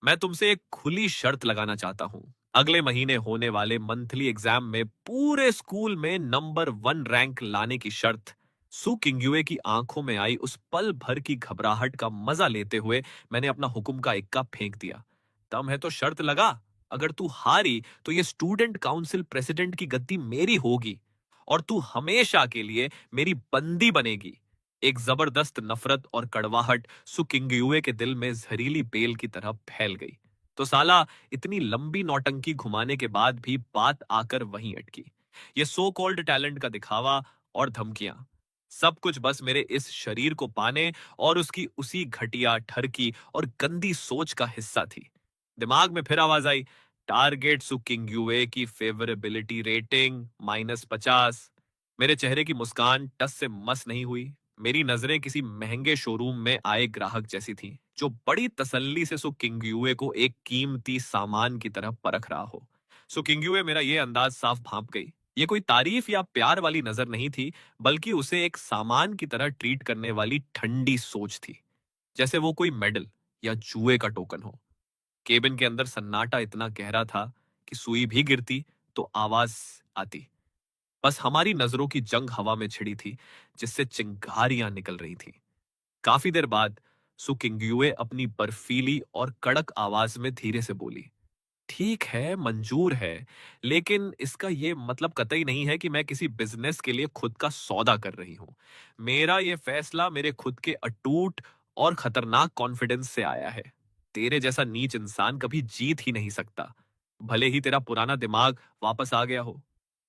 मैं तुमसे एक खुली शर्त लगाना चाहता हूँ। अगले महीने होने वाले मंथली एग्जाम में पूरे स्कूल में नंबर 1 रैंक लाने की शर्त। सु किंग्युए की आंखों में आई उस पल भर की घबराहट का मजा लेते हुए मैंने अपना हुक्म का इक्का फेंक दिया। दम है तो शर्त लगा। अगर तू हारी तो ये स्टूडेंट काउंसिल प्रेसिडेंट की गद्दी मेरी होगी और तू हमेशा के लिए मेरी बंदी बनेगी। एक जबरदस्त नफरत और कड़वाहट सुकिंग्युए के दिल में जहरीली बेल की तरह फैल गई। तो साला इतनी लंबी नौटंकी घुमाने के बाद भी बात आकर वहीं अटकी। ये सो कॉल्ड टैलेंट का दिखावा और धमकियां, सब कुछ बस मेरे इस शरीर को पाने और उसकी उसी घटिया ठरकी और गंदी सोच का हिस्सा थी। दिमाग में फिर आवाज आई, टारगेट सुकिंग्युए की फेवरेबिलिटी रेटिंग -50। मेरे चेहरे की मुस्कान टस से मस नहीं हुई। मेरी नजरें किसी महंगे शोरूम में आए ग्राहक जैसी थीं, जो बड़ी तसल्ली से सुकिंग्युए को एक कीमती सामान की तरह परख रहा हो। सुकिंग्युए मेरा ये अंदाज साफ भांप गई। ये कोई तारीफ या प्यार वाली नजर नहीं थी, बल्कि उसे एक सामान की तरह ट्रीट करने वाली ठंडी सोच थी, जैसे वो कोई मेडल या जुए का टोकन हो। केबिन के अंदर सन्नाटा इतना गहरा था कि सुई भी गिरती तो आवाज आती। बस हमारी नजरों की जंग हवा में छिड़ी थी, जिससे चिंगारियां निकल रही थीं। काफी देर बाद सुकिंग्युए अपनी बर्फीली और कड़क आवाज में धीरे से बोली, ठीक है, मंजूर है, लेकिन इसका ये मतलब कतई नहीं है कि मैं किसी बिजनेस के लिए खुद का सौदा कर रही हूं। मेरा ये फैसला मेरे खुद के अटूट और खतरनाक कॉन्फिडेंस से आया है। तेरे जैसा नीच इंसान कभी जीत ही नहीं सकता, भले ही तेरा पुराना दिमाग वापस आ गया हो।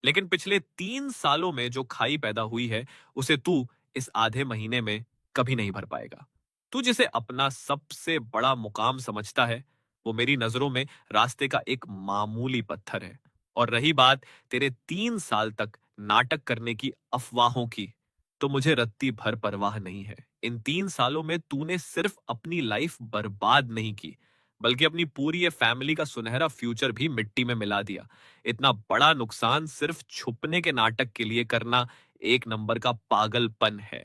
लेकिन पिछले 3 सालों में जो खाई पैदा हुई है, उसे तू इस आधे महीने में कभी नहीं भर पाएगा। तू जिसे अपना सबसे बड़ा मुकाम समझता है, वो मेरी नजरों में रास्ते का एक मामूली पत्थर है। और रही बात तेरे 3 साल तक नाटक करने की अफवाहों की, तो मुझे रत्ती भर परवाह नहीं है। इन 3 सालों में तूने सिर्फ अपनी लाइफ बर्बाद नहीं की, बल्कि अपनी पूरी ये फैमिली का सुनहरा फ्यूचर भी मिट्टी में मिला दिया। इतना बड़ा नुकसान सिर्फ छुपने के नाटक के लिए करना एक नंबर का पागलपन है।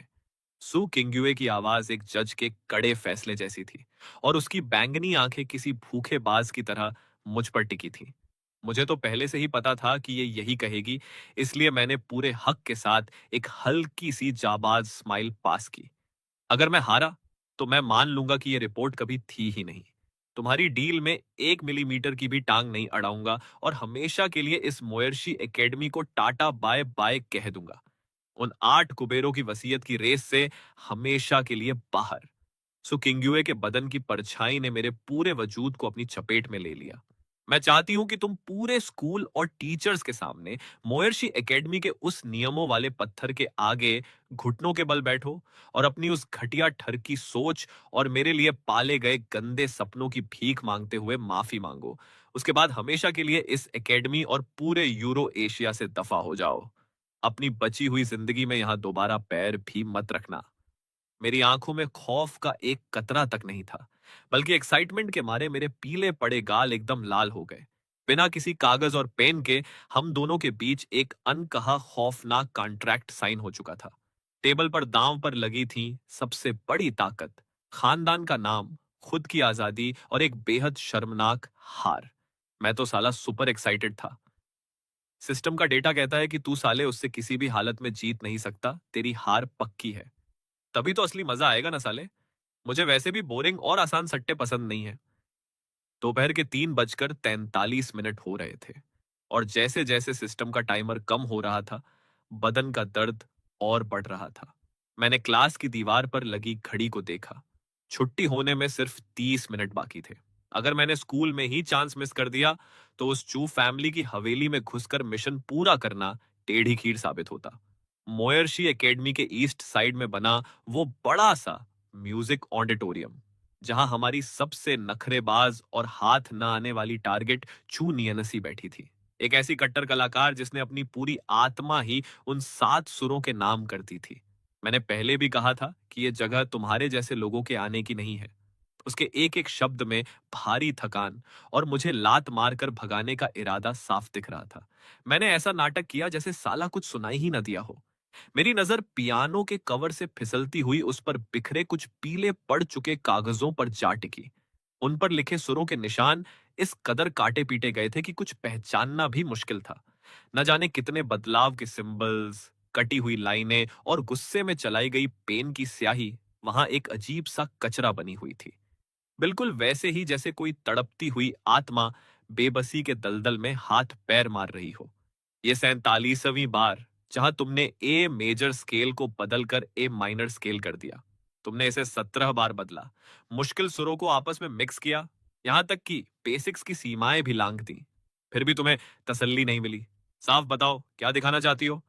सु किंग्युए की आवाज एक जज के कड़े फैसले जैसी थी और उसकी बैंगनी आंखें किसी भूखे बाज की तरह मुझ पर टिकी थीं। मुझे तो पहले से ही पता था कि ये यही कहेगी, इसलिए मैंने पूरे हक के साथ एक हल्की सी जाबाज स्माइल पास की। अगर मैं हारा तो मैं मान लूंगा कि ये रिपोर्ट कभी थी ही नहीं। तुम्हारी डील में 1 मिलीमीटर की भी टांग नहीं अड़ाऊंगा और हमेशा के लिए इस मोयर्शी एकेडमी को टाटा बाय बाय कह दूंगा। उन 8 कुबेरों की वसीयत की रेस से हमेशा के लिए बाहर। सो किंग्युए के बदन की परछाई ने मेरे पूरे वजूद को अपनी चपेट में ले लिया। मैं चाहती हूं कि तुम पूरे स्कूल और टीचर्स के सामने मोयर्शी एकेडमी के उस नियमों वाले पत्थर के आगे घुटनों के बल बैठो और अपनी उस घटिया ठरकी सोच और मेरे लिए पाले गए गंदे सपनों की भीख मांगते हुए माफी मांगो। उसके बाद हमेशा के लिए इस एकेडमी और पूरे यूरो एशिया से दफा हो जाओ। अपनी बची हुई जिंदगी में यहां दोबारा पैर भी मत रखना। मेरी आंखों में खौफ का एक कतरा तक नहीं था, बल्कि एक्साइटमेंट के मारे मेरे पीले पड़े गाल एकदम लाल हो गए। बिना किसी कागज और पेन के हम दोनों के बीच एक अनकहा खौफनाक कॉन्ट्रैक्ट साइन हो चुका था। टेबल पर दांव पर लगी थी सबसे बड़ी ताकत, खानदान का नाम, खुद की आजादी और एक बेहद शर्मनाक हार। मैं तो साला सुपर एक्साइटेड था। सिस्टम का डेटा कहता है कि तू साले उससे किसी भी हालत में जीत नहीं सकता, तेरी हार पक्की है। तभी तो असली मजा आएगा ना साले। मुझे वैसे भी बोरिंग और आसान सट्टे पसंद नहीं है। दोपहर के 3:43 हो रहे थे और जैसे जैसे सिस्टम का टाइमर कम हो रहा था, बदन का दर्द और बढ़ रहा था। मैंने क्लास की दीवार पर लगी घड़ी को देखा। छुट्टी होने में सिर्फ 30 मिनट बाकी थे। अगर मैंने स्कूल में ही चांस मिस कर दिया तो उस चू फैमिली की हवेली में घुसकर मिशन पूरा करना टेढ़ी खीर साबित होता। मोयर्शी एकेडमी के ईस्ट साइड में बना वो बड़ा सा म्यूजिक ऑडिटोरियम, जहां हमारी सबसे नखरेबाज और हाथ न आने वाली टारगेट चू नियनसी बैठी थी। एक ऐसी कट्टर कलाकार जिसने अपनी पूरी आत्मा ही उन 7 सुरों के नाम कर दी थी। मैंने पहले भी कहा था कि यह जगह तुम्हारे जैसे लोगों के आने की नहीं है। उसके एक एक शब्द में भारी थकान और मुझे लात मारकर भगाने का इरादा साफ दिख रहा था। मैंने ऐसा नाटक किया जैसे साला कुछ सुनाई ही न दिया हो। मेरी नजर पियानो के कवर से फिसलती हुई उस पर बिखरे कुछ पीले पड़ चुके कागजों पर जा टिकी। उन पर लिखे सुरों के निशान इस कदर काटे पीटे गए थे कि कुछ पहचानना भी मुश्किल था। न जाने कितने बदलाव के सिंबल्स, कटी हुई लाइनें और गुस्से में चलाई गई पेन की स्याही वहां एक अजीब सा कचरा बनी हुई थी। बिल्कुल वैसे ही जैसे कोई तड़पती हुई आत्मा बेबसी के दलदल में हाथ पैर मार रही हो। ये 47वीं बार जहां तुमने ए मेजर स्केल को बदलकर ए माइनर स्केल कर दिया। तुमने इसे 17 बार बदला, मुश्किल सुरों को आपस में मिक्स किया, यहां तक कि बेसिक्स की सीमाएं भी लांघ दी। फिर भी तुम्हें तसल्ली नहीं मिली। साफ बताओ क्या दिखाना चाहती हो।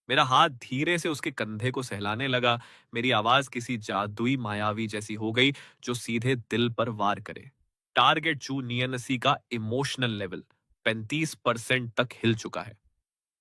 मेरा हाथ धीरे से उसके कंधे को सहलाने लगा। मेरी आवाज किसी जादुई मायावी जैसी हो गई जो सीधे दिल पर वार करे। टारगेट चू नियनसी का इमोशनल लेवल 35% तक हिल चुका है।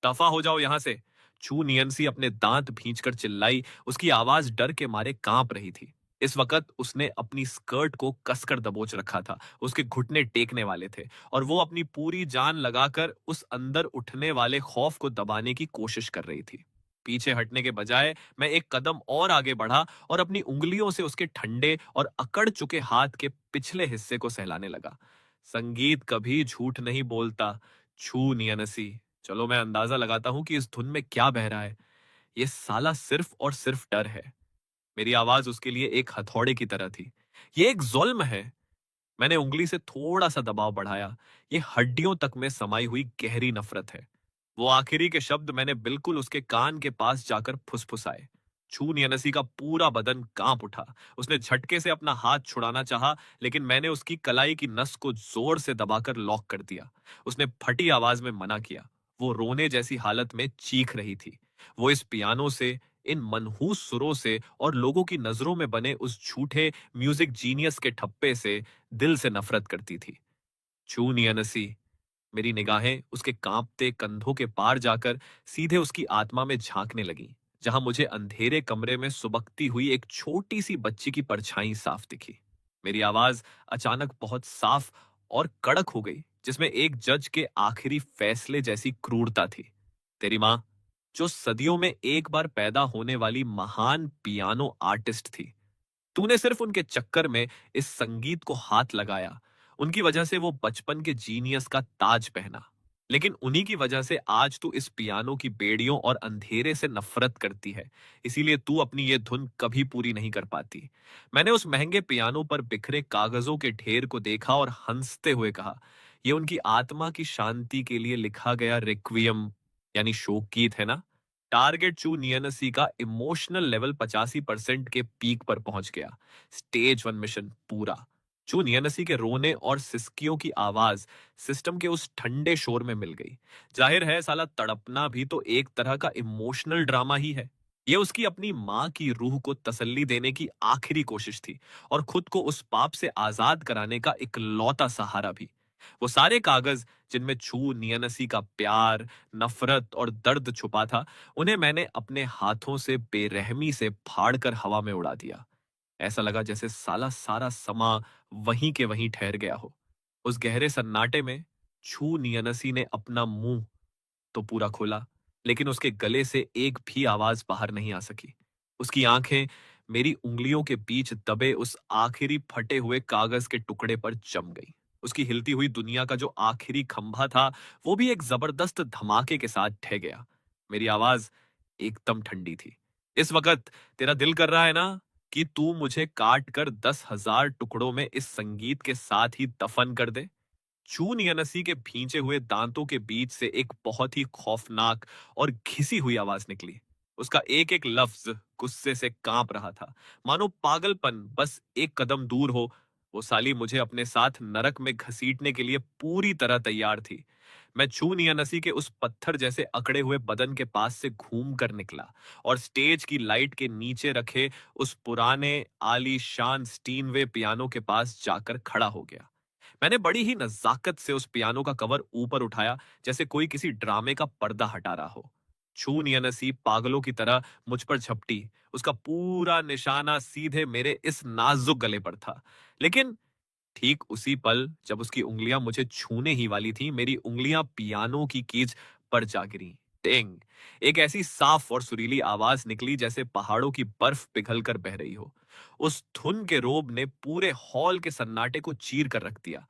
दफा हो जाओ यहां से। चू नियंसी अपने दांत भींचकर चिल्लाई। उसकी आवाज डर के मारे कांप रही थी। इस वक्त उसने अपनी स्कर्ट को कसकर दबोच रखा था। उसके घुटने टेकने वाले थे और वो अपनी पूरी जान लगाकर उस अंदर उठने वाले खौफ को दबाने की कोशिश कर रही थी। पीछे हटने के बजाय मैं एक कदम और आगे बढ़ा और अपनी उंगलियों से उसके ठंडे और अकड़ चुके हाथ के पिछले हिस्से को सहलाने लगा। संगीत कभी झूठ नहीं बोलता, छू नियनसी। चलो मैं अंदाजा लगाता हूं कि इस धुन में क्या बह रहा है। ये साला सिर्फ और सिर्फ डर है। मेरी आवाज उसके लिए एक हथौड़े की तरह थी। ये एक जुल्म है। मैंने उंगली से थोड़ा सा दबाव बढ़ाया। ये हड्डियों तक में समाई हुई गहरी नफरत है। वो आखिरी के शब्द मैंने बिल्कुल उसके कान के पास जाकर फुसफुसाए। छून यनसी का पूरा बदन कांप उठा। उसने झटके से अपना हाथ छुड़ाना चाहा, लेकिन मैंने उसकी कलाई की नस को जोर से दबाकर लॉक कर दिया। उसने फटी आवाज में मना किया। वो रोने जैसी हालत में चीख रही थी। वो इस पियानो से, इन मनहूस सुरों से और लोगों की नजरों में बने उस झूठे म्यूजिक जीनियस के ठप्पे से दिल से नफरत करती थी। छून यनसी। मेरी निगाहें उसके कांपते कंधों के पार जाकर सीधे उसकी आत्मा में झांकने लगी, जहां मुझे अंधेरे कमरे में सुबकती हुई एक छोटी सी बच्ची की परछाई साफ दिखी। मेरी आवाज अचानक बहुत साफ और कड़क हो गई, जिसमें एक जज के आखिरी फैसले जैसी क्रूरता थी। तेरी मां, जो सदियों में एक बार पैदा होने वाली महान पियानो आर्टिस्ट थी, तूने सिर्फ उनके चक्कर में इस संगीत को हाथ लगाया। उनकी वजह से वो बचपन के जीनियस का ताज पहना। लेकिन उन्हीं की वजह से आज तू इस पियानो की बेड़ियों और अंधेरे से नफरत करती है। इसीलिए तू अपनी ये धुन कभी पूरी नहीं कर पाती। मैंने उस महंगे पियानो पर बिखरे कागजों के ढेर को देखा और हंसते हुए कहा, ये उनकी आत्मा की शांति के लिए लिखा गया रिक्वियम यानी शोक गीत है ना। टारगेट चू नियनसी का इमोशनल लेवल 85% के पीक पर पहुंच गया। स्टेज 1 मिशन पूरा। चू नियनसी के रोने और सिसकियों की आवाज सिस्टम के उस ठंडे शोर में मिल गई। जाहिर है साला तड़पना भी तो एक तरह का इमोशनल ड्रामा ही है। ये उसकी अपनी माँ की रूह को तसल्ली देने की आखिरी कोशिश थी और खुद को उस पाप से आजाद कराने का इकलौता सहारा भी। वो सारे कागज जिनमें छू नियनसी का प्यार, नफरत और दर्द छुपा था, उन्हें मैंने अपने हाथों से बेरहमी से फाड़कर हवा में उड़ा दिया। ऐसा लगा जैसे साला सारा समा वहीं के वहीं ठहर गया हो। उस गहरे सन्नाटे में छू नियनसी ने अपना मुंह तो पूरा खोला, लेकिन उसके गले से एक भी आवाज बाहर नहीं आ सकी। उसकी आंखें मेरी उंगलियों के बीच दबे उस आखिरी फटे हुए कागज के टुकड़े पर जम गई। उसकी हिलती हुई दुनिया का जो आखिरी खंभा था, वो भी एक जबरदस्त धमाके के साथ ढह गया। मेरी आवाज एकदम ठंडी थी। इस वक्त तेरा दिल कर रहा है ना कि तू मुझे काट कर 10,000 टुकड़ों में इस संगीत के साथ ही दफन कर दे। चून या नसी के भींचे हुए दांतों के बीच से एक बहुत ही खौफनाक और घिसी हुई आवाज निकली। उसका एक एक लफ्ज गुस्से से कांप रहा था, मानो पागलपन बस एक कदम दूर हो। वो साली मुझे अपने साथ नरक में घसीटने के लिए पूरी तरह तैयार थी। मैं चून या नसी के उस पत्थर जैसे अकड़े हुए बदन के पास से घूम कर निकला और स्टेज की लाइट के नीचे रखे उस पुराने आलीशान स्टीनवे पियानो के पास जाकर खड़ा हो गया। मैंने बड़ी ही नजाकत से उस पियानो का कवर ऊपर उठाया, जैसे कोई किसी ड्रामे का पर्दा हटा रहा हो। छून या नसीब पागलों की तरह मुझ पर झपटी। उसका पूरा निशाना सीधे मेरे इस नाजुक गले पर था। लेकिन ठीक उसी पल जब उसकी उंगलियां मुझे छूने ही वाली थी, मेरी उंगलियां पियानो की कीज पर जा गिरी। टिंग! एक ऐसी साफ और सुरीली आवाज निकली जैसे पहाड़ों की बर्फ पिघल कर बह रही हो। उस धुन के रोब ने पूरे हॉल के सन्नाटे को चीर कर रख दिया।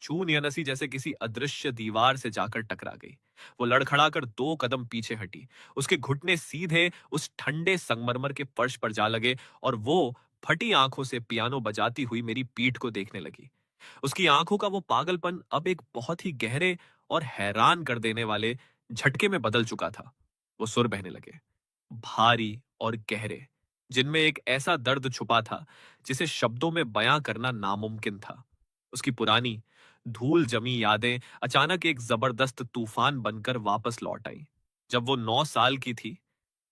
चून या नसी जैसे किसी अदृश्य दीवार से जाकर टकरा गई। वो लड़खड़ाकर 2 कदम पीछे हटी। उसके घुटने सीधे उस ठंडे संगमरमर के फर्श पर जा लगे और वो फटी आंखों से पियानो बजाती हुई मेरी पीठ को देखने लगी। उसकी आंखों का वो पागलपन अब एक बहुत ही गहरे और हैरान कर देने वाले झटके में बदल चुका था। वो सुर बहने लगे, भारी और गहरे, जिनमें एक ऐसा दर्द छुपा था जिसे शब्दों में बयां करना नामुमकिन था। उसकी पुरानी धूल जमी यादें अचानक एक जबरदस्त तूफान बनकर वापस लौट आई। जब वो 9 साल की थी,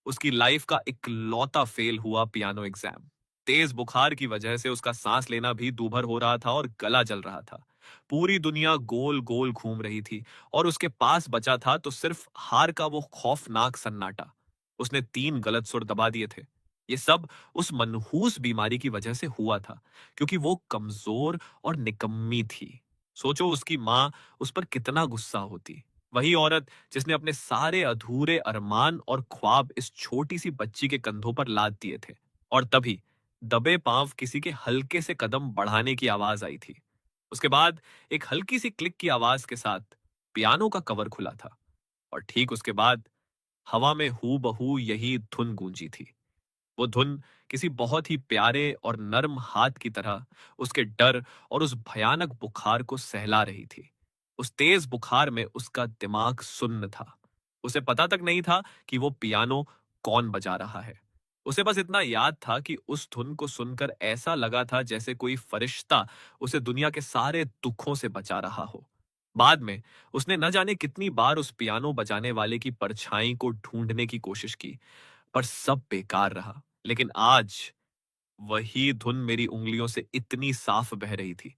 उसकी लाइफ का इकलौता फेल हुआ पियानो एग्जाम। तेज बुखार की वजह से उसका सांस लेना भी दूभर हो रहा था और गला जल रहा था। पूरी दुनिया गोल गोल घूम रही थी और उसके पास बचा था तो सिर्फ हार का वो खौफनाक सन्नाटा। उसने 3 गलत सुर दबा दिए थे। ये सब उस मनहूस बीमारी की वजह से हुआ था, क्योंकि वो कमजोर और निकम्मी थी। सोचो उसकी माँ उस पर कितना गुस्सा होती। वही औरत जिसने अपने सारे अधूरे अरमान और ख्वाब इस छोटी सी बच्ची के कंधों पर लाद दिए थे। और तभी दबे पांव किसी के हल्के से कदम बढ़ाने की आवाज आई थी। उसके बाद एक हल्की सी क्लिक की आवाज के साथ पियानो का कवर खुला था और ठीक उसके बाद हवा में हूबहू यही धुन गूंजी थी। वो धुन किसी बहुत ही प्यारे और नर्म हाथ की तरह उसके डर और उस भयानक बुखार को सहला रही थी। उस तेज बुखार में उसका दिमाग सुन्न था। उसे पता तक नहीं था कि वो पियानो कौन बजा रहा है। उसे बस इतना याद था कि उस धुन को सुनकर ऐसा लगा था जैसे कोई फरिश्ता उसे दुनिया के सारे दुखों से बचा रहा हो। बाद में उसने न जाने कितनी बार उस पियानो बजाने वाले की परछाई को ढूंढने की कोशिश की, पर सब बेकार रहा। लेकिन आज वही धुन मेरी उंगलियों से इतनी साफ बह रही थी,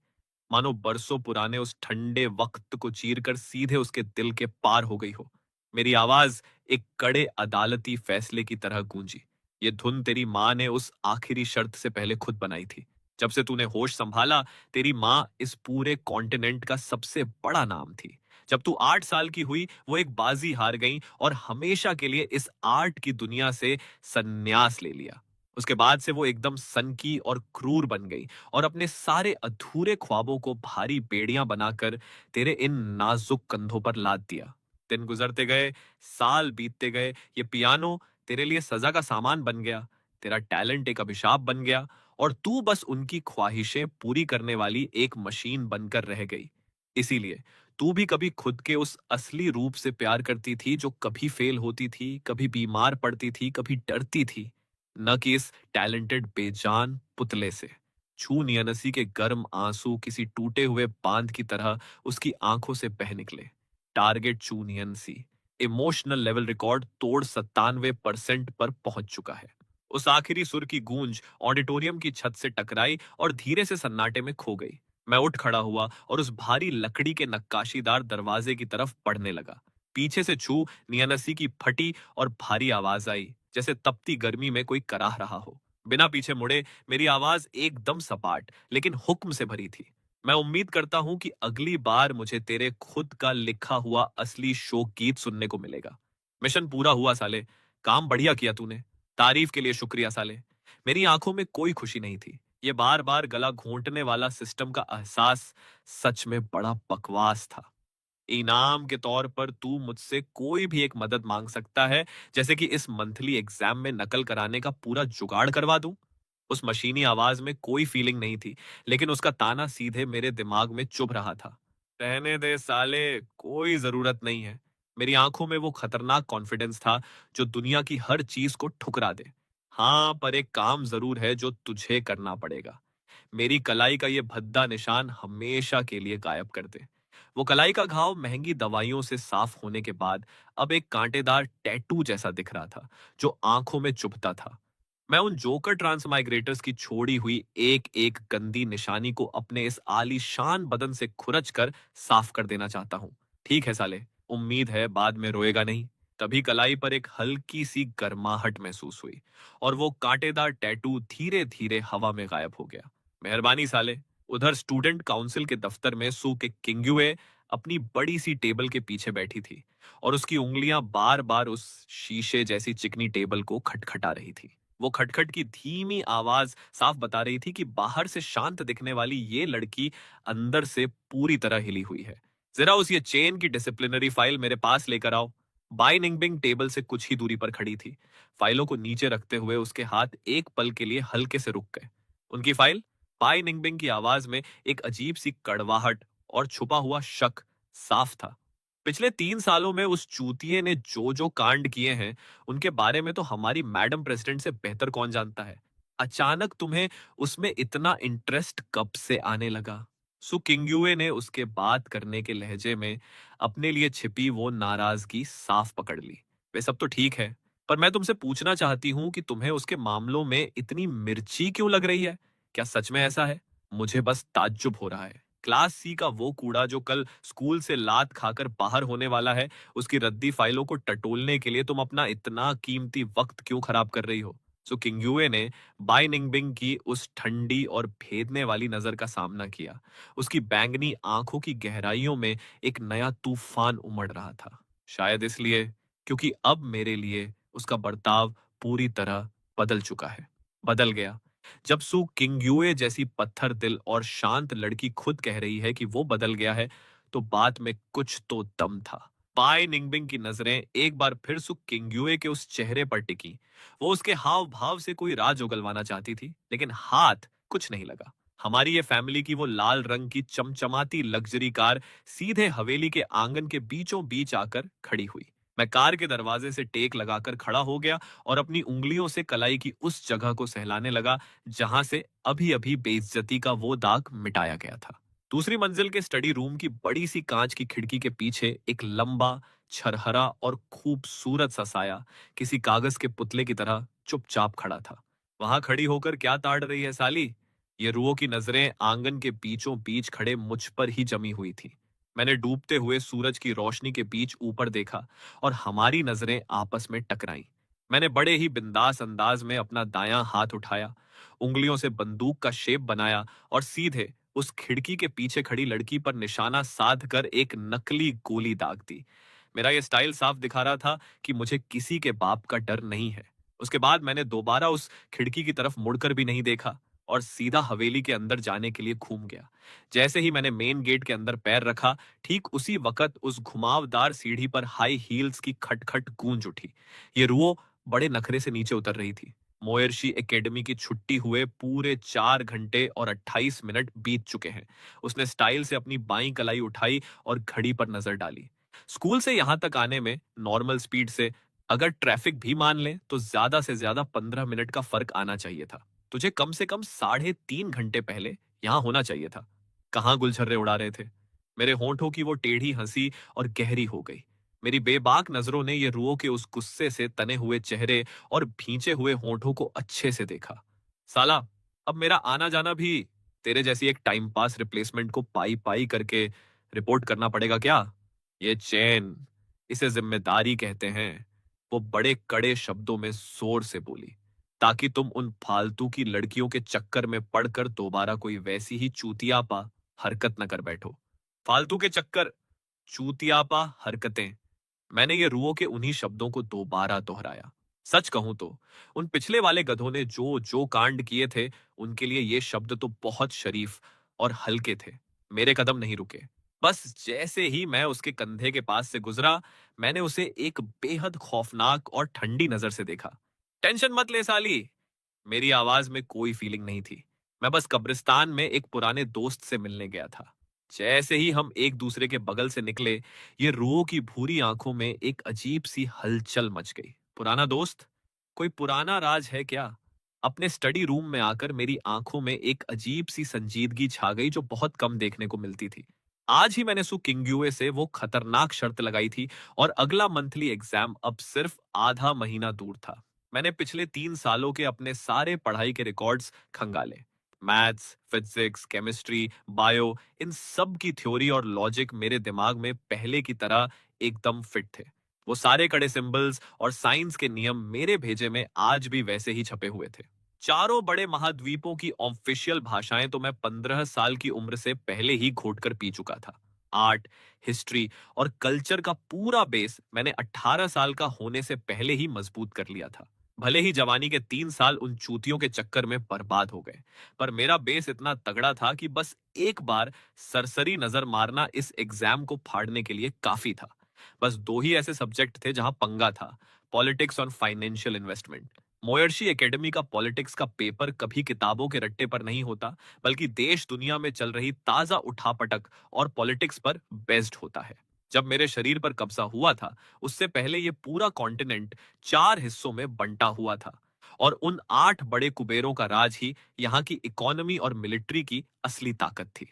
मानो बरसों पुराने उस ठंडे वक्त को चीरकर सीधे उसके दिल के पार हो गई हो। मेरी आवाज एक कड़े अदालती फैसले की तरह गूंजी। ये धुन तेरी माँ ने उस आखिरी शर्त से पहले खुद बनाई थी। जब से तूने होश संभाला, तेरी माँ इस पूरे कॉन्टिनेंट का सबसे बड़ा नाम थी। जब तू 8 साल की हुई, वो एक बाजी हार गई और हमेशा के लिए इस आर्ट की दुनिया से संन्यास ले लिया। उसके बाद से वो एकदम सनकी और क्रूर बन गई और अपने सारे अधूरे ख्वाबों को भारी बेड़ियां बनाकर तेरे इन नाजुक कंधों पर लाद दिया। दिन गुजरते गए, साल बीतते गए, ये पियानो तेरे लिए सजा का सामान बन गया, तेरा टैलेंट एक अभिशाप बन गया और तू बस उनकी ख्वाहिशें पूरी करने वाली एक मशीन बनकर रह गई। इसीलिए तू भी कभी खुद के उस असली रूप से प्यार करती थी जो कभी फेल होती थी, कभी बीमार पड़ती थी, कभी डरती थी, न कि इस टैलेंटेड बेजान पुतले से। छू नियनसी के गर्म आंसू किसी टूटे हुए बांध की तरह उसकी आंखों से बह निकले। टारगेट छू नियनसी इमोशनल लेवल रिकॉर्ड तोड़ 97% पर पहुंच चुका है। उस आखिरी सुर की गूंज ऑडिटोरियम की छत से टकराई और धीरे से सन्नाटे में खो गई। मैं उठ खड़ा हुआ और उस भारी लकड़ी के नक्काशीदार दरवाजे की तरफ बढ़ने लगा। पीछे से छू नियनसी की फटी और भारी आवाज आई, जैसे तपती गर्मी में कोई कराह रहा हो। बिना पीछे मुड़े मेरी आवाज एकदम सपाट लेकिन हुक्म से भरी थी। मैं उम्मीद करता हूं कि अगली बार मुझे तेरे खुद का लिखा हुआ असली शोक गीत सुनने को मिलेगा। मिशन पूरा हुआ साले। काम बढ़िया किया तूने। तारीफ के लिए शुक्रिया साले। मेरी आंखों में कोई खुशी नहीं थी। ये बार बार गला घोंटने वाला सिस्टम का एहसास सच में बड़ा बकवास था। इनाम के तौर पर तू मुझसे कोई भी एक मदद मांग सकता है, जैसे कि इस मंथली एग्जाम में नकल कराने का पूरा जुगाड़ करवा दूं। उस मशीनी आवाज में कोई फीलिंग नहीं थी, लेकिन उसका ताना सीधे मेरे दिमाग में चुभ रहा था। रहने दे साले, कोई जरूरत नहीं है। मेरी आंखों में वो खतरनाक कॉन्फिडेंस था जो दुनिया की हर चीज को ठुकरा दे। हाँ, पर एक काम जरूर है जो तुझे करना पड़ेगा। मेरी कलाई का ये भद्दा निशान हमेशा के लिए गायब कर दे। वो कलाई का घाव महंगी दवाइयों से साफ होने के बाद अब एक कांटेदार टैटू जैसा दिख रहा था, जो आंखों में चुभता था। मैं उन जोकर ट्रांसमाइग्रेटर्स की छोड़ी हुई एक एक गंदी निशानी को अपने इस आलीशान बदन से खुरच कर साफ कर देना चाहता हूँ। ठीक है साले, उम्मीद है बाद में रोएगा नहीं। तभी कलाई पर एक हल्की सी गर्माहट महसूस हुई और वो कांटेदार टैटू धीरे धीरे हवा में गायब हो गया। मेहरबानी साले। उधर स्टूडेंट काउंसिल के दफ्तर में सू के किंगुए अपनी बड़ी सी टेबल के पीछे बैठी थी और उसकी उंगलियां बार बार उस शीशे जैसी चिकनी टेबल को खटखटा रही थी। वो खटखट की धीमी आवाज साफ बता रही थी कि बाहर से शांत दिखने वाली ये लड़की अंदर से पूरी तरह हिली हुई है। जरा उस ये चेन की डिसिप्लिनरी फाइल मेरे पास लेकर आओ। बाई निंगबिंग टेबल से कुछ ही दूरी पर खड़ी थी। फाइलों को नीचे रखते हुए उसके हाथ एक पल के लिए हल्के से रुक गए। उनकी फाइल? पाई निंगबिंग की आवाज में एक अजीब सी कड़वाहट और छुपा हुआ शक साफ था। पिछले 3 सालों में उस चूतिए ने जो जो कांड किए हैं, उनके बारे में तो हमारी मैडम प्रेसिडेंट से बेहतर कौन जानता है। अचानक तुम्हें उसमें इतना इंटरेस्ट कब से आने लगा? सु किंग्युए ने उसके बात करने के लहजे में अपने लिए छिपी वो नाराजगी साफ पकड़ ली। वे सब तो ठीक है, पर मैं तुमसे पूछना चाहती हूँ कि तुम्हें उसके मामलों में इतनी मिर्ची क्यों लग रही है? क्या सच में ऐसा है? मुझे बस ताज्जुब हो रहा है। क्लास सी का वो कूड़ा जो कल स्कूल से लात खाकर बाहर होने वाला है, उसकी रद्दी फाइलों को टटोलने के लिए तुम अपना इतना कीमती वक्त क्यों खराब कर रही हो? सो किंग्युए ने बाई निंगबिंग की उस ठंडी और भेदने वाली नजर का सामना किया। उसकी बैंगनी आंखों की गहराइयों में एक नया तूफान उमड़ रहा था। शायद इसलिए क्योंकि अब मेरे लिए उसका बर्ताव पूरी तरह बदल चुका है। बदल गया। जब सू किंग्युए जैसी पत्थर दिल और शांत लड़की खुद कह रही है कि वो बदल गया है, तो बात में कुछ तो दम था। पाई निंगबिंग की नजरें एक बार फिर सू किंग्युए के उस चेहरे पर टिकी। वो उसके हाव भाव से कोई राज उगलवाना चाहती थी, लेकिन हाथ कुछ नहीं लगा। हमारी ये फैमिली की वो लाल रंग की चमचमाती लग्जरी कार सीधे हवेली के आंगन के बीचों बीच आकर खड़ी हुई। मैं कार के दरवाजे से टेक लगाकर खड़ा हो गया और अपनी उंगलियों से कलाई की उस जगह को सहलाने लगा जहां से अभी अभी बेइज्जती का वो दाग मिटाया गया था। दूसरी मंजिल के स्टडी रूम की बड़ी सी कांच की खिड़की के पीछे एक लंबा, छरहरा और खूबसूरत सा साया किसी कागज के पुतले की तरह चुपचाप खड़ा था। वहां खड़ी होकर क्या ताड़ रही है साली? ये रुओं की नजरें आंगन के बीचों बीच खड़े मुझ पर ही जमी हुई थी। मैंने डूबते हुए सूरज की रोशनी के बीच ऊपर देखा और हमारी नजरें आपस में टकराईं। मैंने बड़े ही बिंदास अंदाज में अपना दायां हाथ उठाया, उंगलियों से बंदूक का शेप बनाया और सीधे उस खिड़की के पीछे खड़ी लड़की पर निशाना साध कर एक नकली गोली दाग दी। मेरा यह स्टाइल साफ दिखा रहा था कि मुझे किसी के बाप का डर नहीं है। उसके बाद मैंने दोबारा उस खिड़की की तरफ मुड़कर भी नहीं देखा और सीधा हवेली के अंदर जाने के लिए घूम गया। जैसे ही मैंने मेन गेट के अंदर पैर रखा, ठीक उसी वक्त उस घुमावदार सीढ़ी पर हाई हील्स की खटखट गूंज उठी। ये रुओ बड़े नखरे से नीचे उतर रही थी। मोयर्शी एकेडमी की छुट्टी हुए पूरे 4 घंटे और 28 मिनट बीत चुके हैं। उसने स्टाइल से अपनी बाईं कलाई उठाई और घड़ी पर नजर डाली। स्कूल से यहां तक आने में नॉर्मल स्पीड से अगर ट्रैफिक भी मान लें तो ज्यादा से ज्यादा 15 मिनट का फर्क आना चाहिए था। तुझे कम से कम 3.5 घंटे पहले यहां होना चाहिए था। कहां गुलछर्रे उड़ा रहे थे? मेरे होंठों की वो टेढ़ी हंसी और गहरी हो गई। मेरी बेबाक नजरों ने ये रुओ के उस गुस्से से तने हुए चेहरे और भींचे हुए होंठों को अच्छे से देखा। साला, अब मेरा आना जाना भी तेरे जैसी एक टाइम पास रिप्लेसमेंट को पाई पाई करके रिपोर्ट करना पड़ेगा क्या? ये चैन, इसे जिम्मेदारी कहते हैं। वो बड़े कड़े शब्दों में जोर से बोली, ताकि तुम उन फालतू की लड़कियों के चक्कर में पड़कर दोबारा कोई वैसी ही चूतियापा हरकत न कर बैठो। फालतू के चक्कर, चूतियापा हरकतें। मैंने ये रुओ के उन्हीं शब्दों को दोबारा दोहराया। सच कहूं तो उन पिछले वाले गधों ने जो जो कांड किए थे, उनके लिए ये शब्द तो बहुत शरीफ और हल्के थे। मेरे कदम नहीं रुके। बस जैसे ही मैं उसके कंधे के पास से गुजरा, मैंने उसे एक बेहद खौफनाक और ठंडी नजर से देखा। टेंशन मत ले साली। मेरी आवाज में कोई फीलिंग नहीं थी। मैं बस कब्रिस्तान में एक पुराने दोस्त से मिलने गया था। जैसे ही हम एक दूसरे के बगल से निकले, ये रूह की भूरी आंखों में एक अजीब सी हलचल मच गई। पुराना दोस्त? कोई पुराना राज है क्या? अपने स्टडी रूम में आकर मेरी आंखों में एक अजीब सी संजीदगी छा गई जो बहुत कम देखने को मिलती थी। आज ही मैंने सु किंग्युए से वो खतरनाक शर्त लगाई थी और अगला मंथली एग्जाम अब सिर्फ आधा महीना दूर था। मैंने पिछले 3 सालों के अपने सारे पढ़ाई के रिकॉर्ड्स खंगाले। मैथ्स, फिजिक्स, केमिस्ट्री, बायो, इन सब की थ्योरी और लॉजिक मेरे दिमाग में पहले की तरह एकदम फिट थे। वो सारे कड़े सिंबल्स और साइंस के नियम मेरे भेजे में आज भी वैसे ही छपे हुए थे। चारों बड़े महाद्वीपों की ऑफिशियल भाषाएं तो मैं 15 साल की उम्र से पहले ही घोट कर पी चुका था। आर्ट, हिस्ट्री और कल्चर का पूरा बेस मैंने 18 साल का होने से पहले ही मजबूत कर लिया था। भले ही जवानी के 3 साल उन चूतियों के चक्कर में बर्बाद हो गए, पर मेरा बेस इतना तगड़ा था कि बस एक बार सरसरी नजर मारना इस एग्जाम को फाड़ने के लिए काफी था। बस दो ही ऐसे सब्जेक्ट थे जहां पंगा था, पॉलिटिक्स और फाइनेंशियल इन्वेस्टमेंट। मोयर्शी एकेडमी का पॉलिटिक्स का पेपर कभी किताबों के रट्टे पर नहीं होता, बल्कि देश दुनिया में चल रही ताजा उठापटक और पॉलिटिक्स पर बेस्ड होता है। जब मेरे शरीर पर कब्जा हुआ था, उससे पहले ये पूरा कॉन्टिनेंट 4 हिस्सों में बंटा हुआ था और उन 8 बड़े कुबेरों का राज ही यहाँ की इकोनॉमी और मिलिट्री की असली ताकत थी।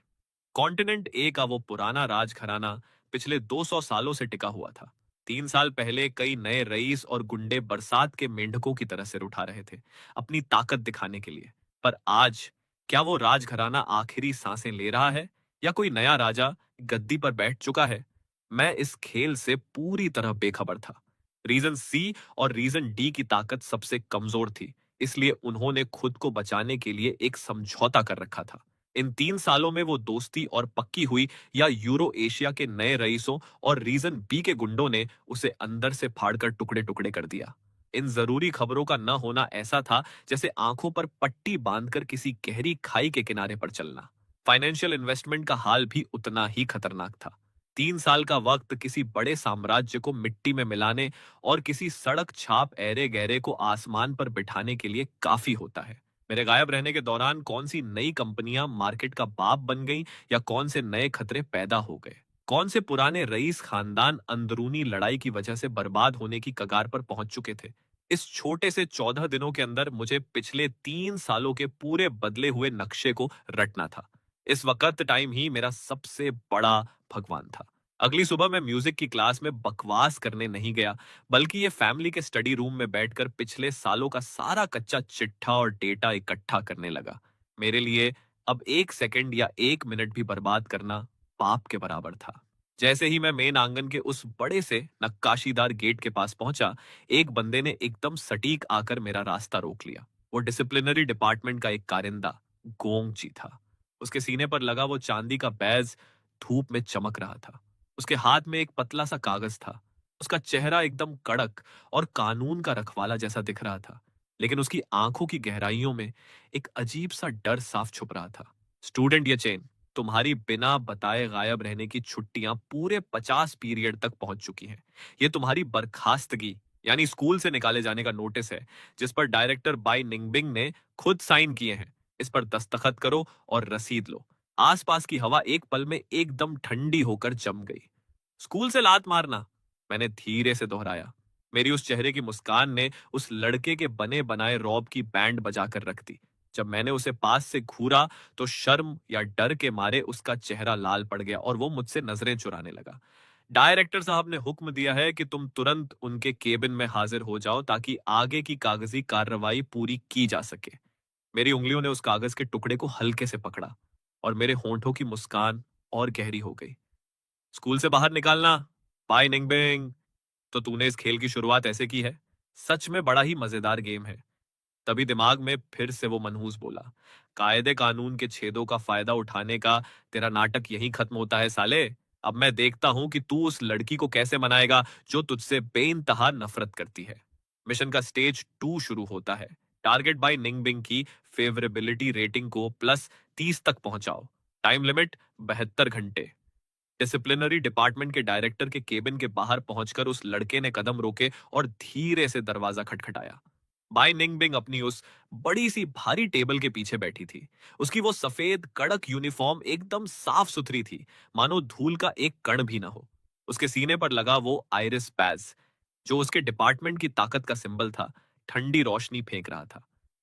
कॉन्टिनेंट ए का वो पुराना राजघराना पिछले 200 सालों से टिका हुआ था। 3 साल पहले कई नए रईस और गुंडे बरसात के मेंढकों की तरह सिर उठा रहे थे, अपनी ताकत दिखाने के लिए। पर आज क्या वो राजघराना आखिरी सांसें ले रहा है या कोई नया राजा गद्दी पर बैठ चुका है? मैं इस खेल से पूरी तरह बेखबर था। रीजन सी और रीजन डी की ताकत सबसे कमजोर थी, इसलिए उन्होंने खुद को बचाने के लिए एक समझौता कर रखा था। इन 3 सालों में वो दोस्ती और पक्की हुई या यूरो एशिया के नए रईसों और रीजन बी के गुंडों ने उसे अंदर से फाड़कर टुकड़े टुकड़े कर दिया। इन जरूरी खबरों का न होना ऐसा था जैसे आंखों पर पट्टी बांधकर किसी गहरी खाई के किनारे पर चलना। फाइनेंशियल इन्वेस्टमेंट का हाल भी उतना ही खतरनाक था। 3 साल का वक्त किसी बड़े साम्राज्य को मिट्टी में मिलाने और किसी सड़क छाप ऐरे गहरे को आसमान पर बिठाने के लिए काफी होता है। मेरे गायब रहने के दौरान कौन सी नई कंपनियां मार्केट का बाप बन गईं या कौन से नए खतरे पैदा हो गए, कौन से पुराने रईस खानदान अंदरूनी लड़ाई की वजह से बर्बाद होने की कगार पर पहुंच चुके थे। इस छोटे से 14 दिनों के अंदर मुझे पिछले 3 सालों के पूरे बदले हुए नक्शे को रटना था। इस वक्त टाइम ही मेरा सबसे बड़ा भगवान था। अगली सुबह मैं म्यूजिक की क्लास में बकवास करने नहीं गया, बल्कि ये फैमिली के स्टडी रूम में बैठकर पिछले सालों का सारा कच्चा चिट्ठा और डेटा इकट्ठा करने लगा। मेरे लिए अब 1 सेकंड या 1 मिनट भी बर्बाद करना पाप के बराबर था। जैसे ही मैं मेन आंगन के उस बड़े से नक्काशीदार गेट के पास पहुंचा, एक बंदे ने एकदम सटीक आकर मेरा रास्ता रोक लिया। वो डिसिप्लिनरी डिपार्टमेंट का एक कारिंदा गोंग जी था। उसके सीने पर लगा वो चांदी का बैज धूप में चमक रहा था। उसके हाथ में एक पतला सा कागज था। उसका चेहरा एकदम कड़क और कानून का रखवाला जैसा दिख रहा था, लेकिन उसकी आंखों की गहराइयों में एक अजीब सा डर साफ छुप रहा था। स्टूडेंट ये चेन, तुम्हारी बिना बताए गायब रहने की छुट्टियां पूरे 50 पीरियड तक पहुंच चुकी हैं। ये तुम्हारी बर्खास्तगी यानी स्कूल से निकाले जाने का नोटिस है, जिस पर डायरेक्टर बाई निंगबिंग ने खुद साइन किए हैं। इस पर दस्तखत करो और रसीद लो। आसपास की हवा एक पल में एकदम ठंडी होकर जम गई। स्कूल से लात मारना, मैंने धीरे से दोहराया। मेरी उस चेहरे की मुस्कान ने उस लड़के के बने बनाए रौब की बैंड बजाकर रख दी। जब मैंने उसे पास से घूरा तो शर्म या डर के मारे उसका चेहरा लाल पड़ गया और वो मुझसे नजरें चुराने लगा। डायरेक्टर साहब ने हुक्म दिया है कि तुम तुरंत उनके केबिन में हाजिर हो जाओ ताकि आगे की कागजी कार्रवाई पूरी की जा सके। मेरी उंगलियों ने उस कागज के टुकड़े को हल्के से पकड़ा और मेरे होंठों की मुस्कान और गहरी हो गई। स्कूल से बाहर निकालना, बाय निंगबिंग। तो तूने इस खेल की शुरुआत ऐसे की है। सच में बड़ा ही मजेदार गेम है। तभी दिमाग में फिर से वो मनहूस बोला, कायदे कानून के छेदों का फायदा उठाने का तेरा नाटक यहीं खत्म होता है साले। अब मैं देखता हूं कि तू उस लड़की को कैसे मनाएगा जो तुझसे बेइंतहा नफरत करती है। मिशन का स्टेज 2 शुरू होता है। टारगेट बाय निंगबिंग की फेवरेबिलिटी रेटिंग को +30 तक पहुंचाओ। टाइम लिमिट 72 घंटे। डिसिप्लिनरी डिपार्टमेंट के डायरेक्टर के केबिन के बाहर पहुंचकर उस लड़के ने कदम रोके और धीरे से दरवाजा खटखटाया। बाई निंगबिंग अपनी उस बड़ी सी भारी टेबल के पीछे बैठी थी। उसकी वो सफेद कड़क यूनिफॉर्म एकदम साफ सुथरी थी, मानो धूल का एक कण भी ना हो। उसके सीने पर लगा वो आयरिस पैच, जो उसके डिपार्टमेंट की ताकत का सिंबल था, ठंडी रोशनी फेंक रहा था।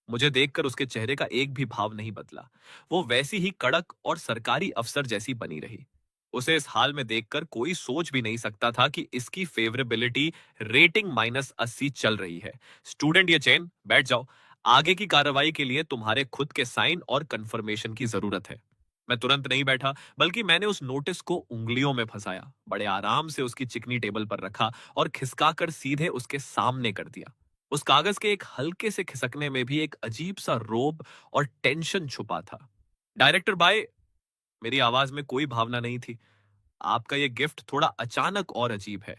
मुझे देखकर उसके चेहरे का एक भी भाव नहीं बदला। वो वैसी ही कड़क और सरकारी अफसर जैसी बनी रही। उसे इस हाल में देखकर कोई सोच भी नहीं सकता था कि इसकी फेवरेबिलिटी रेटिंग -80 चल रही है। स्टूडेंट ये चेन, बैठ जाओ। आगे की कार्रवाई के लिए तुम्हारे खुद के साइन और कंफर्मेशन की जरूरत है। मैं तुरंत नहीं बैठा, बल्कि मैंने उस नोटिस को उंगलियों में फंसाया, बड़े आराम से उसकी चिकनी टेबल पर रखा और खिसकाकर सीधे उसके सामने कर दिया। उस कागज के एक हल्के से खिसकने में भी एक अजीब सा रोब और टेंशन छुपा था। डायरेक्टर बाय, मेरी आवाज में कोई भावना नहीं थी। आपका ये गिफ्ट थोड़ा अचानक और अजीब है।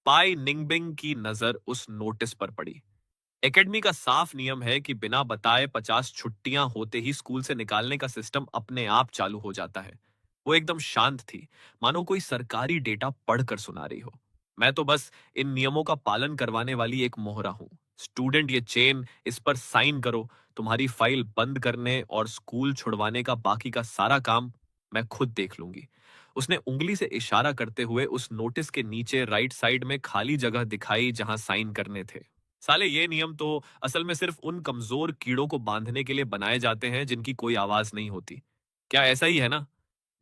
पाई निंगबिंग की नजर उस नोटिस पर पड़ी। एकेडमी का साफ नियम है कि बिना बताए 50 छुट्टियां होते ही स्कूल से निकालने का सिस्टम अपने आप चालू हो जाता है। वो एकदम शांत थी, मानो कोई सरकारी डेटा पढ़कर सुना रही हो। मैं तो बस इन नियमों का पालन करवाने वाली एक मोहरा हूं। स्टूडेंट ये चेन, इस पर साइन करो। तुम्हारी फाइल बंद करने और स्कूल छुड़वाने का बाकी का सारा काम मैं खुद देख लूंगी। उसने उंगली से इशारा करते हुए उस नोटिस के नीचे राइट साइड में खाली जगह दिखाई जहां साइन करने थे। साले ये नियम तो असल में सिर्फ उन कमजोर कीड़ों को बांधने के लिए बनाए जाते हैं जिनकी कोई आवाज नहीं होती। क्या ऐसा ही है ना?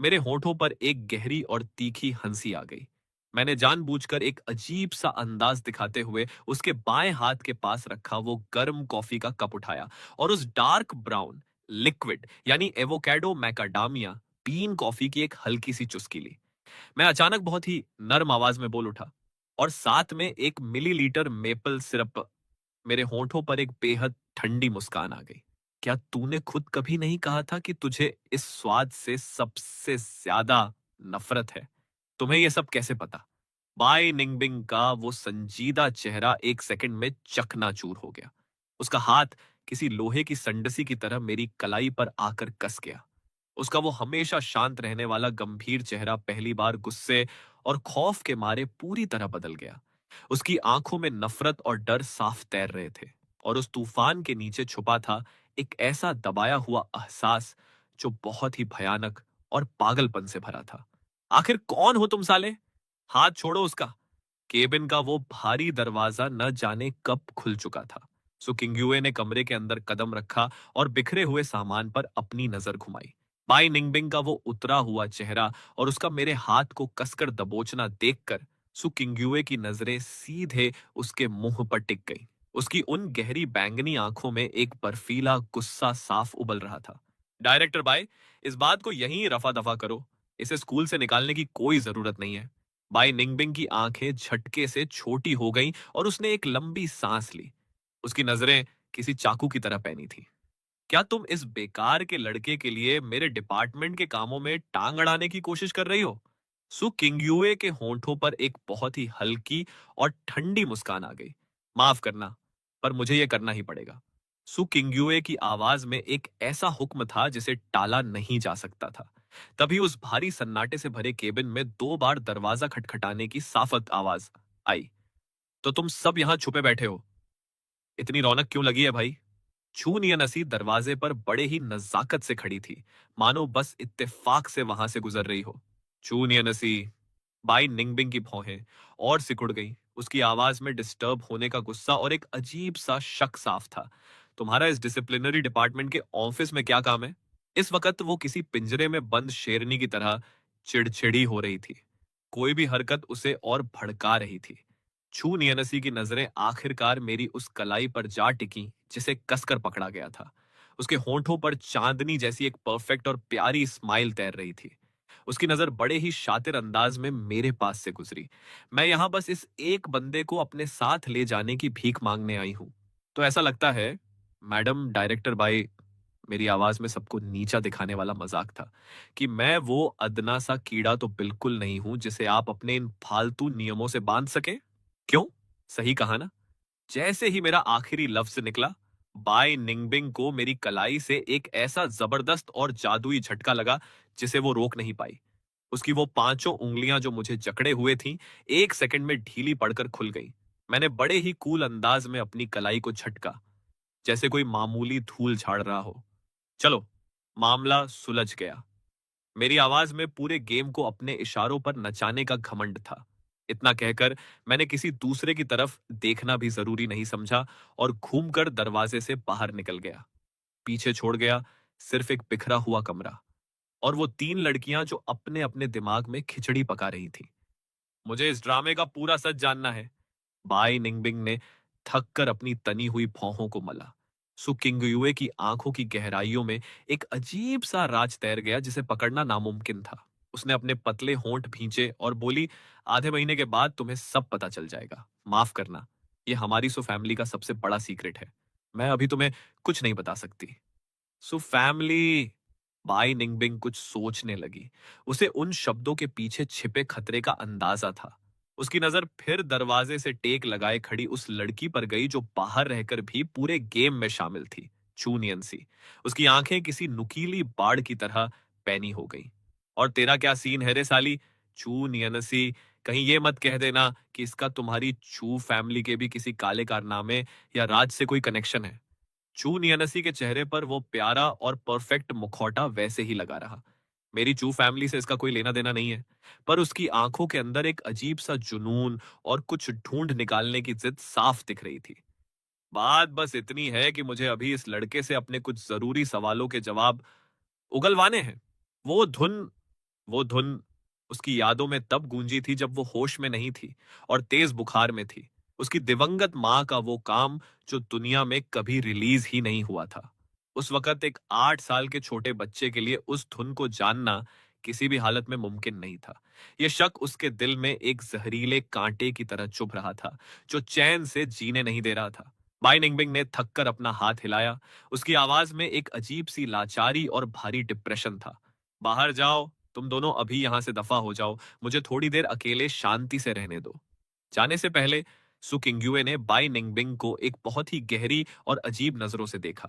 मेरे होठों पर एक गहरी और तीखी हंसी आ गई। मैंने जानबूझकर एक अजीब सा अंदाज दिखाते हुए उसके बाएं हाथ के पास रखा वो गर्म कॉफी का कप उठाया और उस डार्क ब्राउन लिक्विड यानी एवोकाडो मैकाडामिया बीन कॉफी की एक हल्की सी चुस्की ली। मैं अचानक बहुत ही नर्म आवाज में बोल उठा, और साथ में 1 मिलीलीटर मेपल सिरप। मेरे होंठों पर एक बेहद ठंडी मुस्कान आ गई। क्या तूने खुद कभी नहीं कहा था कि तुझे इस स्वाद से सबसे ज्यादा नफरत है? तुम्हें यह सब कैसे पता? बाय निंगबिंग का वो संजीदा चेहरा एक सेकंड में चकनाचूर हो गया। उसका हाथ किसी लोहे की संडसी की तरह मेरी कलाई पर आकर कस गया। उसका वो हमेशा शांत रहने वाला गंभीर चेहरा पहली बार गुस्से और खौफ के मारे पूरी तरह बदल गया। उसकी आंखों में नफरत और डर साफ तैर रहे थे, और उस तूफान के नीचे छुपा था एक ऐसा दबाया हुआ एहसास जो बहुत ही भयानक और पागलपन से भरा था। आखिर कौन हो तुम साले? हाथ छोड़ो उसका। केबिन का वो भारी दरवाजा न जाने कब खुल चुका था। सुकिंग्युए ने कमरे के अंदर कदम रखा और बिखरे हुए सामान पर अपनी नजर घुमाई। बाई निंगबिंग का वो उतरा हुआ चेहरा और उसका मेरे हाथ को कसकर दबोचना देखकर सुकिंग्युए की नजरें सीधे उसके मुंह पर टिक गईं। उसकी उन गहरी बैंगनी आंखों में एक बर्फीला गुस्सा साफ उबल रहा था। डायरेक्टर बाय, इस बात को यहीं रफा दफा करो। इसे स्कूल से निकालने की कोई जरूरत नहीं है। बाई निंगबिंग की आंखें झटके से छोटी हो गईं और उसने एक लंबी सांस ली। उसकी नजरें किसी चाकू की तरह पैनी थी। क्या तुम इस बेकार के लड़के के लिए मेरे डिपार्टमेंट के कामों में टांग अड़ाने की कोशिश कर रही हो? सु किंगयुए के होंठों पर एक बहुत ही हल्की और ठंडी मुस्कान आ गई। माफ करना, पर मुझे यह करना ही पड़ेगा। सु किंगयुए की आवाज में एक ऐसा हुक्म था जिसे टाला नहीं जा सकता था। तभी उस भारी सन्नाटे से भरे केबिन में 2 बार दरवाजा खटखटाने की साफत आवाज आई। तो तुम सब यहां छुपे बैठे हो? इतनी रौनक क्यों लगी है भाई? छू नियनसी दरवाजे पर बड़े ही नजाकत से खड़ी थी, मानो बस इत्तेफाक से वहां से गुजर रही हो। छू नियनसी, बाई निंगबिंग की भौहें और सिकुड़ गई। उसकी आवाज में डिस्टर्ब होने का गुस्सा और एक अजीब सा शक साफ था। तुम्हारा इस डिसिप्लिनरी डिपार्टमेंट के ऑफिस में क्या काम है? इस वक्त वो किसी पिंजरे में बंद शेरनी की तरह चिड़चिड़ी हो रही थी। कोई भी हरकत उसे और भड़का रही थी। छू नियनसी की नजरें आखिरकार मेरी उस कलाई पर जा टिकी जिसे कसकर पकड़ा गया था। उसके होंठों पर चांदनी जैसी एक परफेक्ट और प्यारी स्माइल तैर रही थी। उसकी नजर बड़े ही शातिर अंदाज में मेरे पास से गुजरी। मैं यहां बस इस एक बंदे को अपने साथ ले जाने की भीख मांगने आई हूं। तो ऐसा लगता है, मैडम डायरेक्टर भाई, मेरी आवाज में सबको नीचा दिखाने वाला मजाक था, कि मैं वो अदना सा कीड़ा तो बिल्कुल नहीं हूं जिसे आप अपने इन फालतू नियमों से बांध सके। क्यों? सही कहा ना? जैसे ही मेरा आखिरी लफ्ज निकला, बाय निंगबिंग को मेरी कलाई से एक ऐसा जबरदस्त और जादुई झटका लगा जिसे वो रोक नहीं पाई। उसकी वो पांचों उंगलियां जो मुझे जकड़े हुए थीं, एक सेकंड में ढीली पड़कर खुल गईं। मैंने बड़े ही कूल अंदाज में अपनी कलाई को झटका, जैसे कोई मामूली धूल झाड़ रहा हो। चलो, मामला सुलझ गया। मेरी आवाज में पूरे गेम को अपने इशारों पर नचाने का घमंड था। इतना कहकर मैंने किसी दूसरे की तरफ देखना भी जरूरी नहीं समझा और घूमकर दरवाजे से बाहर निकल गया। पीछे छोड़ गया सिर्फ एक बिखरा हुआ कमरा और वो 3 लड़कियां जो अपने अपने दिमाग में खिचड़ी पका रही थीं। मुझे इस ड्रामे का पूरा सच जानना है। बाई निंगबिंग ने थक कर अपनी तनी हुई भौहों को मला। सु किंगयुए की आंखों की गहराइयों में एक अजीब सा राज तैर गया जिसे पकड़ना नामुमकिन था। उसने अपने पतले होंठ भींचे और बोली, आधे महीने के बाद तुम्हें सब पता चल जाएगा। माफ करना, ये हमारी सो फैमिली का सबसे बड़ा सीक्रेट है। मैं अभी तुम्हें कुछ नहीं बता सकती। So family. बाई निंगबिंग कुछ सोचने लगी। उसे उन शब्दों के पीछे छिपे खतरे का अंदाजा था। उसकी नजर फिर दरवाजे से टेक लगाए खड़ी उस लड़की पर गई जो बाहर रहकर भी पूरे गेम में शामिल थी, चूनियंसी। उसकी आंखें किसी नुकीली बाड़ की तरह पैनी हो गई। और तेरा क्या सीन है रे साली? चूनियनसी, कहीं ये मत कह देना कि इसका तुम्हारी चू फैमिली के भी किसी काले कारनामे या राज से कोई कनेक्शन है। चू नियनसी के चेहरे पर वो प्यारा और परफेक्ट मुखौटा वैसे ही लगा रहा। मेरी चू फैमिली से इसका कोई लेना देना नहीं है, पर उसकी आंखों के अंदर एक अजीब सा जुनून और कुछ ढूंढ निकालने की जिद साफ दिख रही थी। बात बस इतनी है कि मुझे अभी इस लड़के से अपने कुछ जरूरी सवालों के जवाब उगलवाने हैं। वो धुन वो धुन उसकी यादों में तब गूंजी थी जब वो होश में नहीं थी और तेज बुखार में थी। उसकी दिवंगत मां का वो काम जो दुनिया में कभी रिलीज ही नहीं हुआ था। उस वक्त एक 8 साल के छोटे बच्चे के लिए उस धुन को जानना किसी भी हालत में मुमकिन नहीं था। यह शक उसके दिल में एक जहरीले कांटे की तरह चुभ रहा था, जो चैन से जीने नहीं दे रहा था। बाई निंगबिंग ने थककर अपना हाथ हिलाया। उसकी आवाज में एक अजीब सी लाचारी और भारी डिप्रेशन था। बाहर जाओ, तुम दोनों अभी यहां से दफा हो जाओ। मुझे थोड़ी देर अकेले शांति से रहने दो। जाने से पहले सु किंगयुए ने बाई निंगबिंग को एक बहुत ही गहरी और अजीब नजरों से देखा।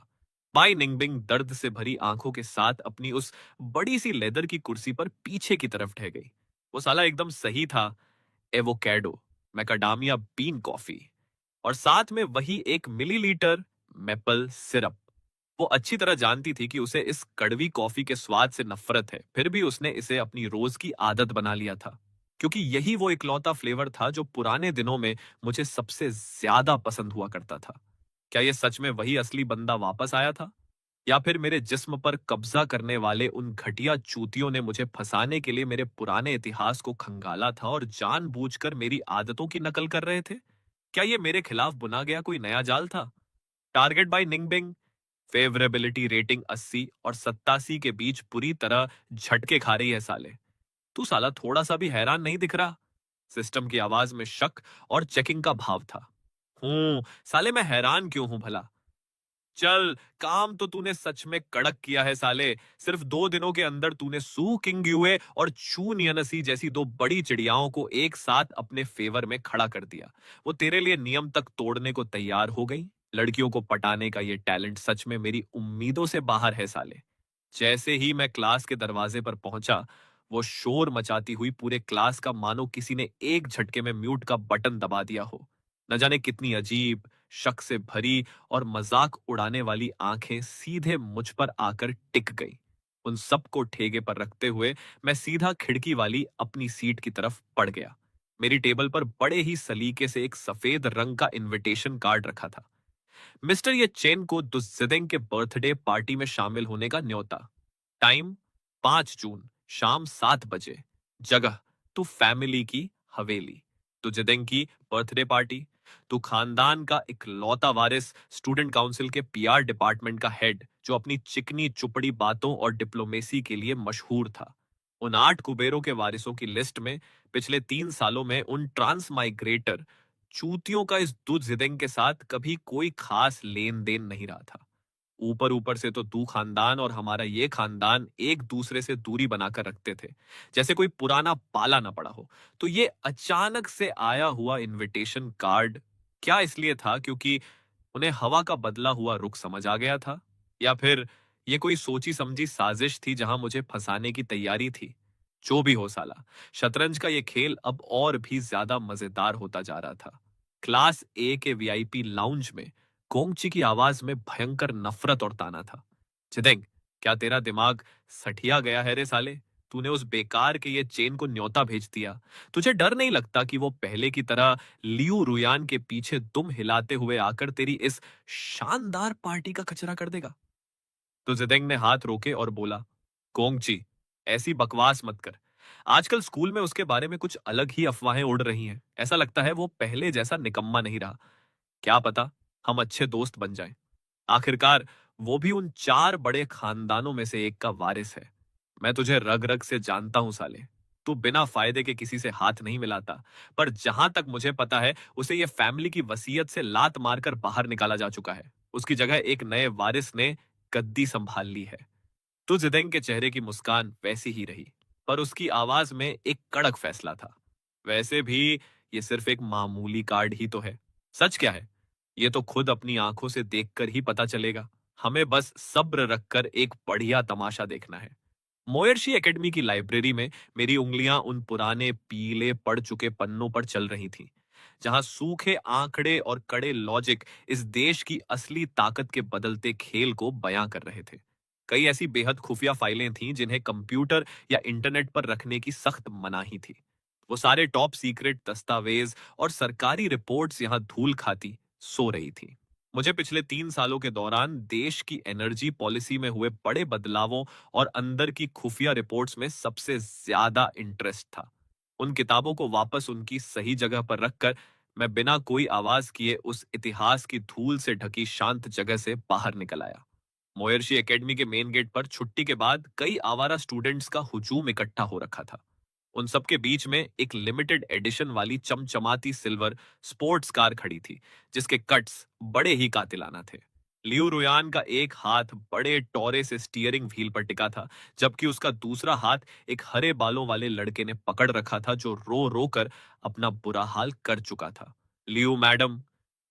बाई निंगबिंग दर्द से भरी आंखों के साथ अपनी उस बड़ी सी लेदर की कुर्सी पर पीछे की तरफ ढह गई। वो साला एकदम सही था। एवोकैडो, मैकाडामिया बीन कॉफी और साथ में वही 1 मिलीलीटर मेपल सिरप। वो अच्छी तरह जानती थी कि उसे इस कड़वी कॉफी के स्वाद से नफरत है, फिर भी उसने इसे अपनी रोज की आदत बना लिया था, क्योंकि यही वो इकलौता फ्लेवर था जो पुराने दिनों में मुझे सबसे ज्यादा पसंद हुआ करता था। क्या ये सच में वही असली बंदा वापस आया था, या फिर मेरे जिस्म पर कब्जा करने वाले उन घटिया चूतियों ने मुझे फंसाने के लिए मेरे पुराने इतिहास को खंगाला था और जानबूझकर मेरी आदतों की नकल कर रहे थे? क्या ये मेरे खिलाफ बुना गया कोई नया जाल था? टारगेट बाय निंगबिंग। फेवरेबिलिटी रेटिंग 80 और 87 के बीच पूरी तरह झटके खा रही है साले। तू साला थोड़ा सा भी हैरान नहीं दिख रहा? सिस्टम की आवाज में शक और चेकिंग का भाव था। साले मैं हैरान क्यों हूं भला? चल, काम तो तूने सच में कड़क किया है साले। सिर्फ 2 दिनों के अंदर तूने सू किंग्युए और चू नियनसी जैसी दो बड़ी चिड़ियाओं को एक साथ अपने फेवर में खड़ा कर दिया। वो तेरे लिए नियम तक तोड़ने को तैयार हो गई। लड़कियों को पटाने का ये टैलेंट सच में मेरी उम्मीदों से बाहर है साले। जैसे ही मैं क्लास के दरवाजे पर पहुंचा, वो शोर मचाती हुई पूरे क्लास का मानो किसी ने एक झटके में म्यूट का बटन दबा दिया हो। न जाने कितनी अजीब, शक से भरी और मजाक उड़ाने वाली आंखें सीधे मुझ पर आकर टिक गई। उन सबको ठेगे पर रखते हुए मैं सीधा खिड़की वाली अपनी सीट की तरफ बढ़ गया। मेरी टेबल पर बड़े ही सलीके से एक सफेद रंग का इनविटेशन कार्ड रखा था। मिस्टर ये चेन को दुस्जिदेंग के बर्थडे पार्टी में शामिल होने का न्योता। टाइम 5 जून शाम 7 बजे। जगह तू फैमिली की हवेली। तू जिदेंग की बर्थडे पार्टी। तू खानदान का इकलौता वारिस, स्टूडेंट काउंसिल के पीआर डिपार्टमेंट का हेड जो अपनी चिकनी चुपड़ी बातों और डिप्लोमेसी के लिए मशहूर था। उन 8 कुबेरों के वारिसों की लिस्ट में पिछले 3 सालों में उन ट्रांस माइग्रेटर चूतियों का इस दूध जिदेंग के साथ कभी कोई खास लेन देन नहीं रहा था। ऊपर ऊपर से तो तू खानदान और हमारा ये खानदान एक दूसरे से दूरी बनाकर रखते थे, जैसे कोई पुराना पाला ना पड़ा हो। तो ये अचानक से आया हुआ इनविटेशन कार्ड क्या इसलिए था क्योंकि उन्हें हवा का बदला हुआ रुख समझ आ गया था, या फिर ये कोई सोची समझी साजिश थी जहां मुझे फंसाने की तैयारी थी? जो भी हो साला, शतरंज का ये खेल अब और भी ज्यादा मजेदार होता जा रहा था। क्लास ए के वीआईपी लाउंज में गोंगची की आवाज में भयंकर नफरत और ताना था। चिदेंग, क्या तेरा दिमाग सठिया गया है रे साले? तूने उस बेकार के ये चेन को न्योता भेज दिया। तुझे डर नहीं लगता कि वो पहले की तरह लियू रुयान के पीछे दुम हिलाते हुए आकर तेरी इस शानदार पार्टी का कचरा कर देगा? तो जिदेंग ने हाथ रोके और बोला, गोंगची, ऐसी बकवास मत कर। आजकल स्कूल में उसके बारे में कुछ अलग ही अफवाहें उड़ रही हैं। ऐसा लगता है वो पहले जैसा निकम्मा नहीं रहा। क्या पता हम अच्छे दोस्त बन जाएं। आखिरकार वो भी उन 4 बड़े खानदानों में से एक का वारिस है। मैं तुझे रग रग से जानता हूं साले। तू बिना फायदे के किसी से हाथ नहीं मिलाता। पर जहां तक मुझे पता है उसे ये फैमिली की वसीयत से लात मारकर बाहर निकाला जा चुका है। उसकी जगह एक नए वारिस ने गद्दी संभाल ली है। तो जिदेंग के चेहरे की मुस्कान वैसी ही रही, पर उसकी आवाज में एक कड़क फैसला था। वैसे भी ये सिर्फ एक मामूली कार्ड ही तो है। सच क्या है ये तो खुद अपनी आंखों से देखकर ही पता चलेगा। हमें बस सब्र रखकर एक बढ़िया तमाशा देखना है। मोयर्शी एकेडमी की लाइब्रेरी में मेरी उंगलियां उन पुराने पीले पड़ चुके पन्नों पर चल रही थीं, जहां सूखे आंकड़े और कड़े लॉजिक इस देश की असली ताकत के बदलते खेल को बयां कर रहे थे। कई ऐसी बेहद खुफिया फाइलें थीं जिन्हें कंप्यूटर या इंटरनेट पर रखने की सख्त मनाही थी। वो सारे टॉप सीक्रेट दस्तावेज और सरकारी रिपोर्ट्स यहां धूल खाती सो रही थी। मुझे पिछले 3 सालों के दौरान देश की एनर्जी पॉलिसी में हुए बड़े बदलावों और अंदर की खुफिया रिपोर्ट्स में सबसे ज्यादा इंटरेस्ट था। उन किताबों को वापस उनकी सही जगह पर रखकर मैं बिना कोई आवाज किए उस इतिहास की धूल से ढकी शांत जगह से बाहर निकल आया। मोयर्शी एकेडमी के मेन गेट पर छुट्टी के बाद कई आवारा स्टूडेंट्स का हुजूम इकट्ठा हो रखा था। उन सबके बीच में एक लिमिटेड एडिशन वाली चमचमाती सिल्वर स्पोर्ट्स कार खड़ी थी, जिसके कट्स बड़े ही कातिलाना थे। लियू रुयान का एक हाथ बड़े टौरे से स्टीयरिंग व्हील पर टिका था, जबकि उसका दूसरा हाथ एक हरे बालों वाले लड़के ने पकड़ रखा था जो रो रो कर अपना बुरा हाल कर चुका था। लियू मैडम,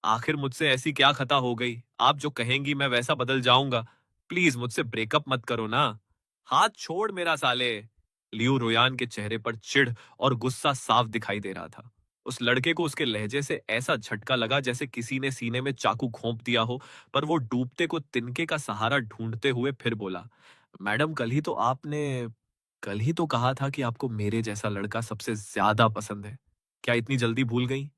आखिर मुझसे ऐसी क्या खता हो गई? आप जो कहेंगी मैं वैसा बदल जाऊंगा। प्लीज मुझसे ब्रेकअप मत करो ना। हाथ छोड़ मेरा साले। लियू रोयान के चेहरे पर चिढ़ और गुस्सा साफ दिखाई दे रहा था। उस लड़के को उसके लहजे से ऐसा झटका लगा जैसे किसी ने सीने में चाकू घोंप दिया हो, पर वो डूबते को तिनके का सहारा ढूंढते हुए फिर बोला, मैडम कल ही तो कहा था कि आपको मेरे जैसा लड़का सबसे ज्यादा पसंद है। क्या इतनी जल्दी भूल गई?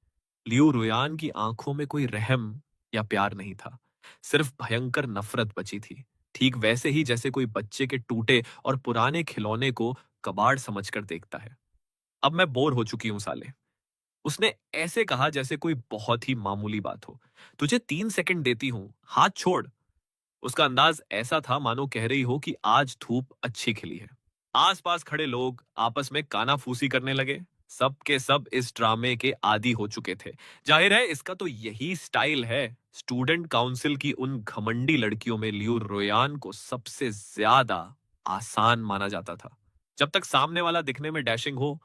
लियू रुयान की आंखों में कोई रहम या प्यार नहीं था, सिर्फ भयंकर नफरत बची थी। ठीक वैसे ही जैसे कोई बच्चे के टूटे और पुराने खिलौने को कबाड़ समझकर देखता है। अब मैं बोर हो चुकी हूं साले। उसने ऐसे कहा जैसे कोई बहुत ही मामूली बात हो। तुझे 3 सेकंड देती हूं, हाथ छोड़। उसका अंदाज ऐसा था मानो कह रही हो कि आज धूप अच्छी खिली है। आसपास खड़े लोग आपस में कानाफूसी करने लगे। सब के सब इस ड्रामे के आदी हो चुके थे। जाहिर है इसका तो यही स्टाइल है। स्टूडेंट काउंसिल की उन घमंडी लड़कियों में लियू रोयान को सबसे ज्यादा आसान माना जाता था। जब तक सामने वाला दिखने में डैशिंग हो,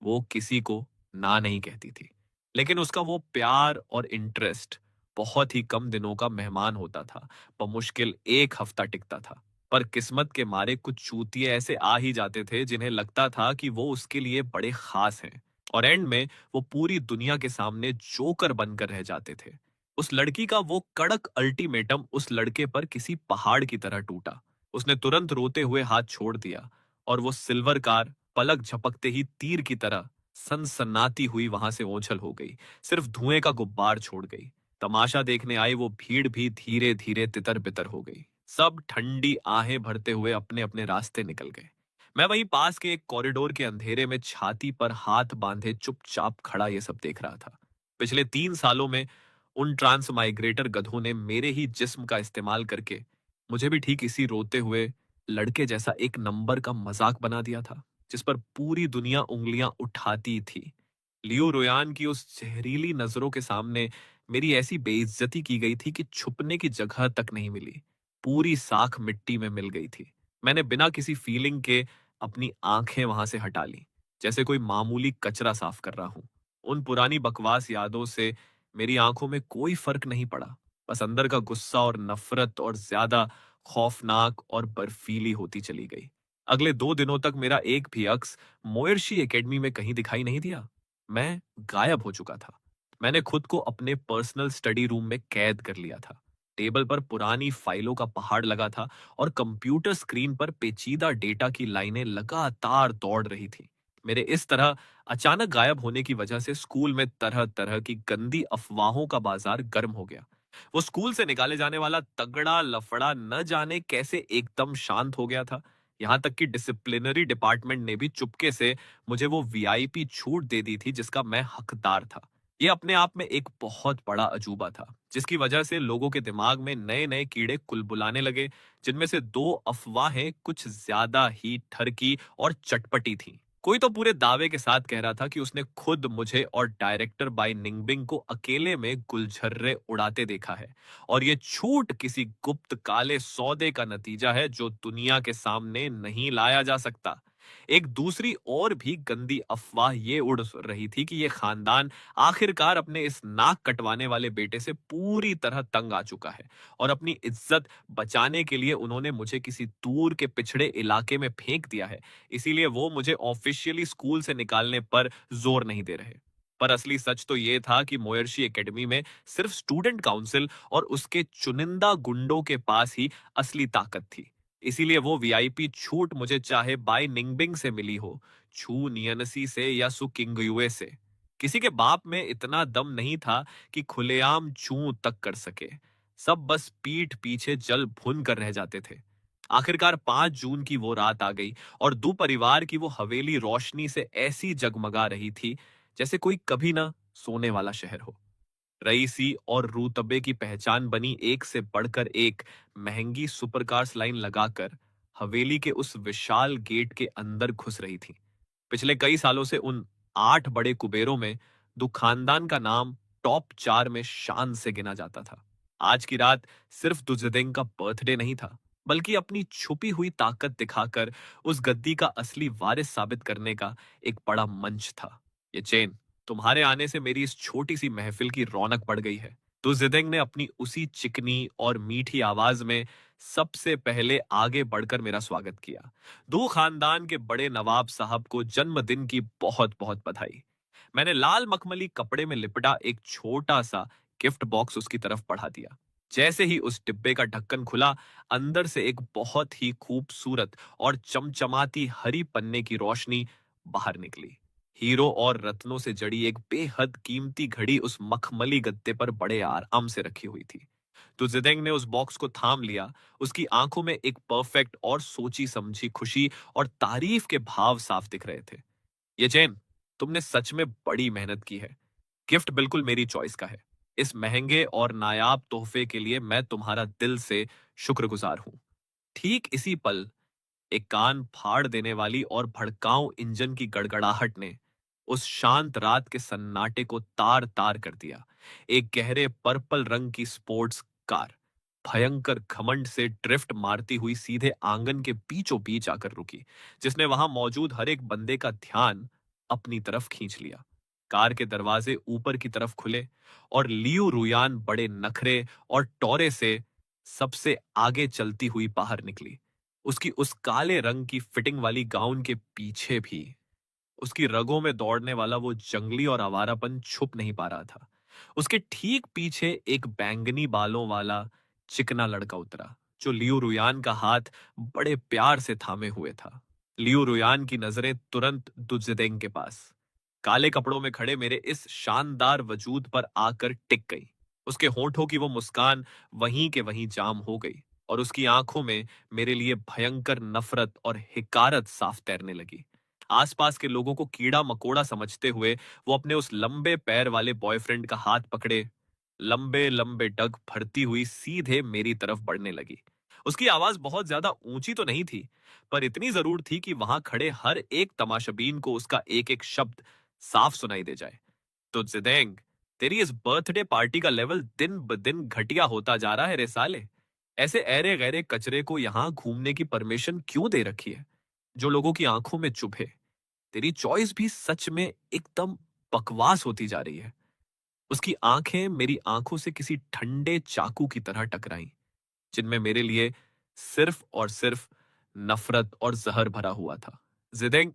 वो किसी को ना नहीं कहती थी। लेकिन उसका वो प्यार और इंटरेस्ट बहुत ही कम दिनों का मेहमान होता था। बमुश्किल एक हफ्ता टिकता था। पर किस्मत के मारे कुछ चूतिए ऐसे आ ही जाते थे जिन्हें लगता था कि वो उसके लिए बड़े खास हैं, और एंड में वो पूरी दुनिया के सामने जोकर बनकर रह जाते थे। उस लड़की का वो कड़क अल्टीमेटम उस लड़के पर किसी पहाड़ की तरह टूटा। उसने तुरंत रोते हुए हाथ छोड़ दिया, और वो सिल्वर कार पलक झपकते ही तीर की तरह सनसनाती हुई वहां से ओझल हो गई, सिर्फ धुएं का गुब्बार छोड़ गई। तमाशा देखने आई वो भीड़ भी धीरे धीरे तितर बितर हो गई। सब ठंडी आहें भरते हुए अपने अपने रास्ते निकल गए। मैं वहीं पास के एक कॉरिडोर के अंधेरे में छाती पर हाथ बांधे चुपचाप खड़ा ये सब देख रहा था। पिछले 3 सालों में उन ट्रांस माइग्रेटर गधों ने मेरे ही जिस्म का इस्तेमाल करके मुझे भी ठीक इसी रोते हुए लड़के जैसा एक नंबर का मजाक बना दिया था, जिस पर पूरी दुनिया उंगलियां उठाती थी। लियो रोयान की उस जहरीली नजरों के सामने मेरी ऐसी बेइज्जती की गई थी कि छुपने की जगह तक नहीं मिली। पूरी साख मिट्टी में मिल गई थी। मैंने बिना किसी फीलिंग के अपनी आंखें वहां से हटा ली, जैसे कोई मामूली कचरा साफ कर रहा हूं। उन पुरानी बकवास यादों से मेरी आंखों में कोई फर्क नहीं पड़ा। बस अंदर का गुस्सा और नफरत और ज्यादा खौफनाक और बर्फीली होती चली गई। अगले 2 दिनों तक मेरा एक भी अक्स मोयर्शी एकेडमी में कहीं दिखाई नहीं दिया। मैं गायब हो चुका था। मैंने खुद को अपने पर्सनल स्टडी रूम में कैद कर लिया था। टेबल पर पुरानी फाइलों का पहाड़ लगा था, और कंप्यूटर स्क्रीन पर पेचीदा डेटा की लाइनें लगातार दौड़ रही थी। मेरे इस तरह अचानक गायब होने की वजह से स्कूल में तरह तरह की गंदी अफवाहों का बाजार गर्म हो गया। वो स्कूल से निकाले जाने वाला तगड़ा लफड़ा न जाने कैसे एकदम शांत हो गया था। यहां तक कि डिसिप्लिनरी डिपार्टमेंट ने भी चुपके से मुझे वो वीआईपी छूट दे दी थी जिसका मैं हकदार था। ये अपने आप में एक बहुत बड़ा अजूबा था, जिसकी वजह से लोगों के दिमाग में नए नए कीड़े कुलबुलाने लगे, जिनमें से 2 अफवाहें कुछ ज्यादा ही ठरकी और चटपटी थीं। कोई तो पूरे दावे के साथ कह रहा था कि उसने खुद मुझे और डायरेक्टर बाई निंगबिंग को अकेले में गुलछर्रे उड़ाते देखा है, और ये छूट किसी गुप्त काले सौदे का नतीजा है जो दुनिया के सामने नहीं लाया जा सकता। एक दूसरी और भी गंदी अफवाह ये उड़ रही थी कि ये खानदान आखिरकार अपने इस नाक कटवाने वाले बेटे से पूरी तरह तंग आ चुका है, और अपनी इज्जत बचाने के लिए उन्होंने मुझे किसी दूर के पिछड़े इलाके में फेंक दिया है। इसीलिए वो मुझे ऑफिशियली स्कूल से निकालने पर जोर नहीं दे रहे। पर असली सच तो ये था कि मोयर्शी एकेडमी में सिर्फ स्टूडेंट काउंसिल और उसके चुनिंदा गुंडों के पास ही असली ताकत थी। इसीलिए वो वीआईपी छूट मुझे चाहे बाय निंगबिंग से मिली हो, छू नियनसी से या सु किंगयुए से, किसी के बाप में इतना दम नहीं था कि खुलेआम छू तक कर सके। सब बस पीठ पीछे जल भुन कर रह जाते थे। आखिरकार 5 जून की वो रात आ गई, और दो परिवार की वो हवेली रोशनी से ऐसी जगमगा रही थी जैसे कोई कभी ना सोने वाला शहर हो। रईसी और रूतबे की पहचान बनी एक से बढ़कर एक महंगी सुपरकार्स लाइन लगाकर हवेली के उस विशाल गेट के अंदर घुस रही थी। पिछले कई सालों से उन 8 बड़े कुबेरों में दो खानदान का नाम टॉप 4 में शान से गिना जाता था। आज की रात सिर्फ दुजदेंग का बर्थडे नहीं था, बल्कि अपनी छुपी हुई ताकत दिखाकर उस गद्दी का असली वारिस साबित करने का एक बड़ा मंच था। ये चेन, तुम्हारे आने से मेरी इस छोटी सी महफिल की रौनक बढ़ गई है। तो जिदेंग ने अपनी उसी चिकनी और मीठी आवाज में सबसे पहले आगे बढ़कर मेरा स्वागत किया। दो खानदान के बड़े नवाब साहब को जन्मदिन की बहुत बहुत बधाई। मैंने लाल मखमली कपड़े में लिपटा एक छोटा सा गिफ्ट बॉक्स उसकी तरफ बढ़ा दिया। जैसे ही उस डिब्बे का ढक्कन खुला, अंदर से एक बहुत ही खूबसूरत और चमचमाती हरी पन्ने की रोशनी बाहर निकली। हीरो और रत्नों से जड़ी एक बेहद कीमती घड़ी उस मखमली गद्दे पर बड़े आराम से रखी हुई थी। तो जिदेंग ने उस बॉक्स को थाम लिया। उसकी आंखों में एक परफेक्ट और सोची समझी खुशी और तारीफ के भाव साफ दिख रहे थे। ये चैन, तुमने सच में बड़ी मेहनत की है। गिफ्ट बिल्कुल मेरी चॉइस का है। इस महंगे और नायाब तोहफे के लिए मैं तुम्हारा दिल से शुक्रगुजार हूं। ठीक इसी पल एक कान फाड़ देने वाली और भड़काऊ इंजन की गड़गड़ाहट ने उस शांत रात के सन्नाटे को तार तार कर दिया। एक गहरे पर्पल रंग की स्पोर्ट्स कार भयंकर घमंड से ड्रिफ्ट मारती हुई सीधे आंगन के बीचों बीच आकर रुकी, जिसने वहां मौजूद हर एक बंदे का ध्यान अपनी तरफ खींच लिया। कार के दरवाजे ऊपर की तरफ खुले और लियू रुयान बड़े नखरे और टौरे से सबसे आगे चलती हुई बाहर निकली। उसकी उस काले रंग की फिटिंग वाली गाउन के पीछे भी उसकी रगों में दौड़ने वाला वो जंगली और आवारापन छुप नहीं पा रहा था। उसके ठीक पीछे एक बैंगनी बालों वाला चिकना लड़का उतरा, जो लियो रुयान का हाथ बड़े प्यार से थामे हुए था। लियो रुयान की नजरें तुरंत दुजदेंग के पास काले कपड़ों में खड़े मेरे इस शानदार वजूद पर आकर टिक गई। उसके होठों की वो मुस्कान वहीं के वहीं जाम हो गई और उसकी आंखों में मेरे लिए भयंकर नफरत और हिकारत साफ तैरने लगी। आसपास के लोगों को कीड़ा मकोड़ा समझते हुए वो अपने उस लंबे पैर वाले बॉयफ्रेंड का हाथ पकड़े लंबे लंबे डग भरती हुई सीधे मेरी तरफ बढ़ने लगी। उसकी आवाज बहुत ज्यादा ऊंची तो नहीं थी, पर इतनी जरूर थी कि वहां खड़े हर एक तमाशबीन को उसका एक एक शब्द साफ सुनाई दे जाए। तो जिदेंग, तेरी इस बर्थडे पार्टी का लेवल दिन ब दिन घटिया होता जा रहा है रे साले। ऐसे ऐरे गैरे कचरे को यहां घूमने की परमिशन क्यों दे रखी है, जो लोगों की आंखों में चुभे। तेरी चॉइस भी सच में एकदम बकवास होती जा रही है। उसकी आंखें मेरी आंखों से किसी ठंडे चाकू की तरह टकराईं, जिनमें मेरे लिए सिर्फ और सिर्फ नफरत और जहर भरा हुआ था। जिदेंग,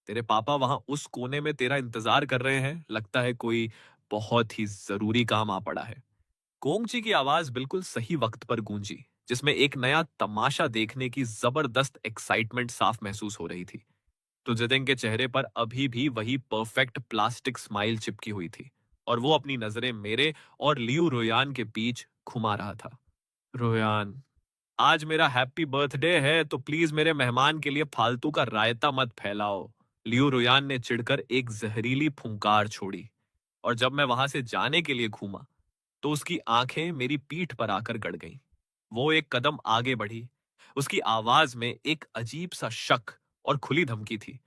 तेरे पापा वहां उस कोने में तेरा इंतजार कर रहे हैं। लगता है कोई बहुत ही जरूरी काम आ पड़ा है। कोंगची की आवाज बिल्कुल सही वक्त पर गूंजी, जिसमें एक नया तमाशा देखने की जबरदस्त एक्साइटमेंट साफ महसूस हो रही थी। तो जितेंग के चेहरे पर अभी भी वही परफेक्ट प्लास्टिक स्माइल चिपकी हुई थी और वो अपनी नजरें मेरे और लियू रोयान के बीच घुमा रहा था। रोयान, आज मेरा हैप्पी बर्थडे है, तो प्लीज मेरे मेहमान के लिए फालतू का रायता मत फैलाओ। लियू रोयान ने चिढ़कर एक जहरीली फुंकार छोड़ी और जब मैं वहां से जाने के लिए घूमा तो उसकी आंखें मेरी पीठ पर आकर गड़ गईं। वो एक कदम आगे बढ़ी। उसकी आवाज में एक अजीब सा शक और खुली धमकी थी।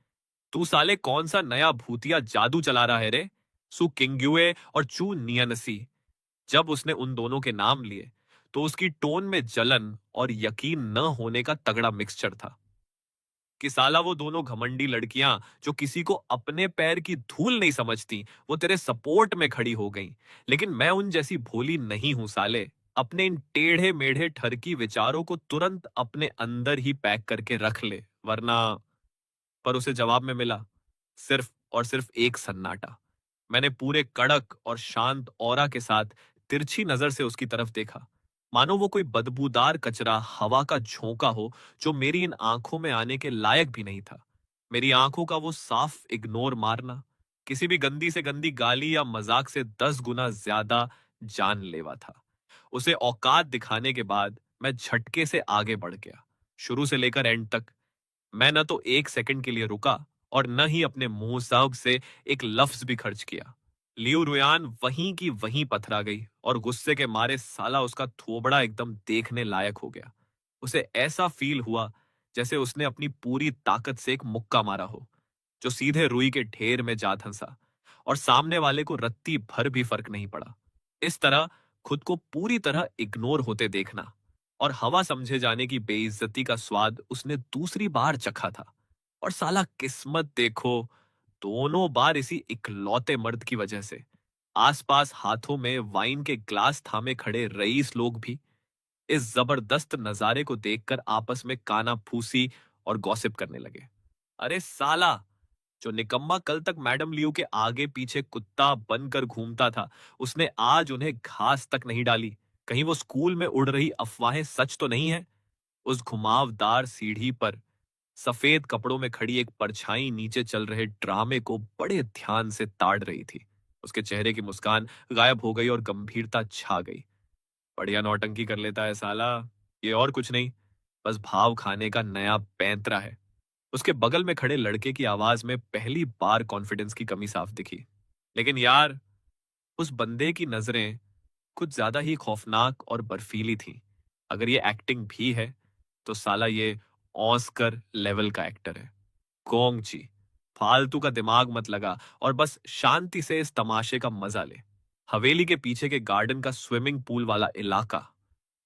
तू साले कौन सा नया भूतिया जादू चला रहा है रे? सु किंग्युए और चू नियनसी। जब उसने उन दोनों के नाम लिए तो उसकी टोन में जलन और यकीन न होने का तगड़ा मिक्सचर था कि साला वो दोनों घमंडी लड़कियां जो किसी को अपने पैर की धूल नहीं समझती, वो तेरे सपोर्ट में खड़ी हो गईं। लेकिन मैं उन जैसी भोली नहीं हूं साले। अपने इन टेढ़े मेढ़े ठरकी विचारों को तुरंत अपने अंदर ही पैक करके रख ले, वरना। पर उसे जवाब में मिला सिर्फ और सिर्फ एक सन्नाटा। मैंने पूरे कड़क और शांत ऑरा के साथ तिरछी नजर से उसकी तरफ देखा, मानो वो कोई बदबूदार कचरा हवा का झोंका हो जो मेरी इन आंखों में आने के लायक भी नहीं था। मेरी आंखों का वो साफ इग्नोर मारना किसी भी गंदी से गंदी गाली या मजाक से 10 गुना ज्यादा जानलेवा था। उसे औकात दिखाने के बाद मैं झटके से आगे बढ़ गया, शुरू से लेकर एंड तक। मैं न तो एक सेकंड के लिए रुका और न ही अपने मुंह साहब से एक लफ्ज भी खर्च किया। लियू रुयान वहीं की वहीं पथरा गई और गुस्से के मारे साला उसका थोबड़ा एकदम देखने लायक हो गया। उसे ऐसा फील हुआ जैसे उसने अपनी पूरी ताकत से एक मुक्का मारा हो, जो सीधे रुई के ढेर में जा धंसा और सामने वाले को रत्ती भर भी फर्क नहीं पड़ा। इस तरह खुद को पूरी तरह इग्नोर होते देखना और हवा समझे जाने की बेइज्जती का स्वाद उसने दूसरी बार चखा था। और साला किस्मत देखो, दोनों बार इसी इकलौते मर्द की वजह से आसपास हाथों में वाइन के ग्लास थामे खड़े रईस लोग भी इस जबरदस्त नजारे को देखकर आपस में काना फूसी और गॉसिप करने लगे। अरे साला, जो निकम्मा कल तक मैडम लियू के आगे पीछे कुत्ता बनकर घूमता था, उसने आज उन्हें घास तक नहीं डाली। कहीं वो स्कूल में उड़ रही अफवाहें सच तो नहीं है? उस घुमावदार सीढ़ी पर सफेद कपड़ों में खड़ी एक परछाई नीचे चल रहे ड्रामे को बड़े ध्यान से ताड़ रही थी। उसके चेहरे की मुस्कान गायब हो गई और गंभीरता छा गई। बढ़िया नौटंकी कर लेता है साला, ये और कुछ नहीं, बस भाव खाने का नया पैंतरा है। उसके बगल में खड़े लड़के की आवाज में पहली बार कॉन्फिडेंस की कमी साफ दिखी। लेकिन यार, उस बंदे की नजरें कुछ ज्यादा ही खौफनाक और बर्फीली थीं। अगर ये एक्टिंग भी है तो साला ये ऑस्कर लेवल का एक्टर है। कोंग ची, फालतू का दिमाग मत लगा और बस शांति से इस तमाशे का मजा ले। हवेली के पीछे के गार्डन का स्विमिंग पूल वाला इलाका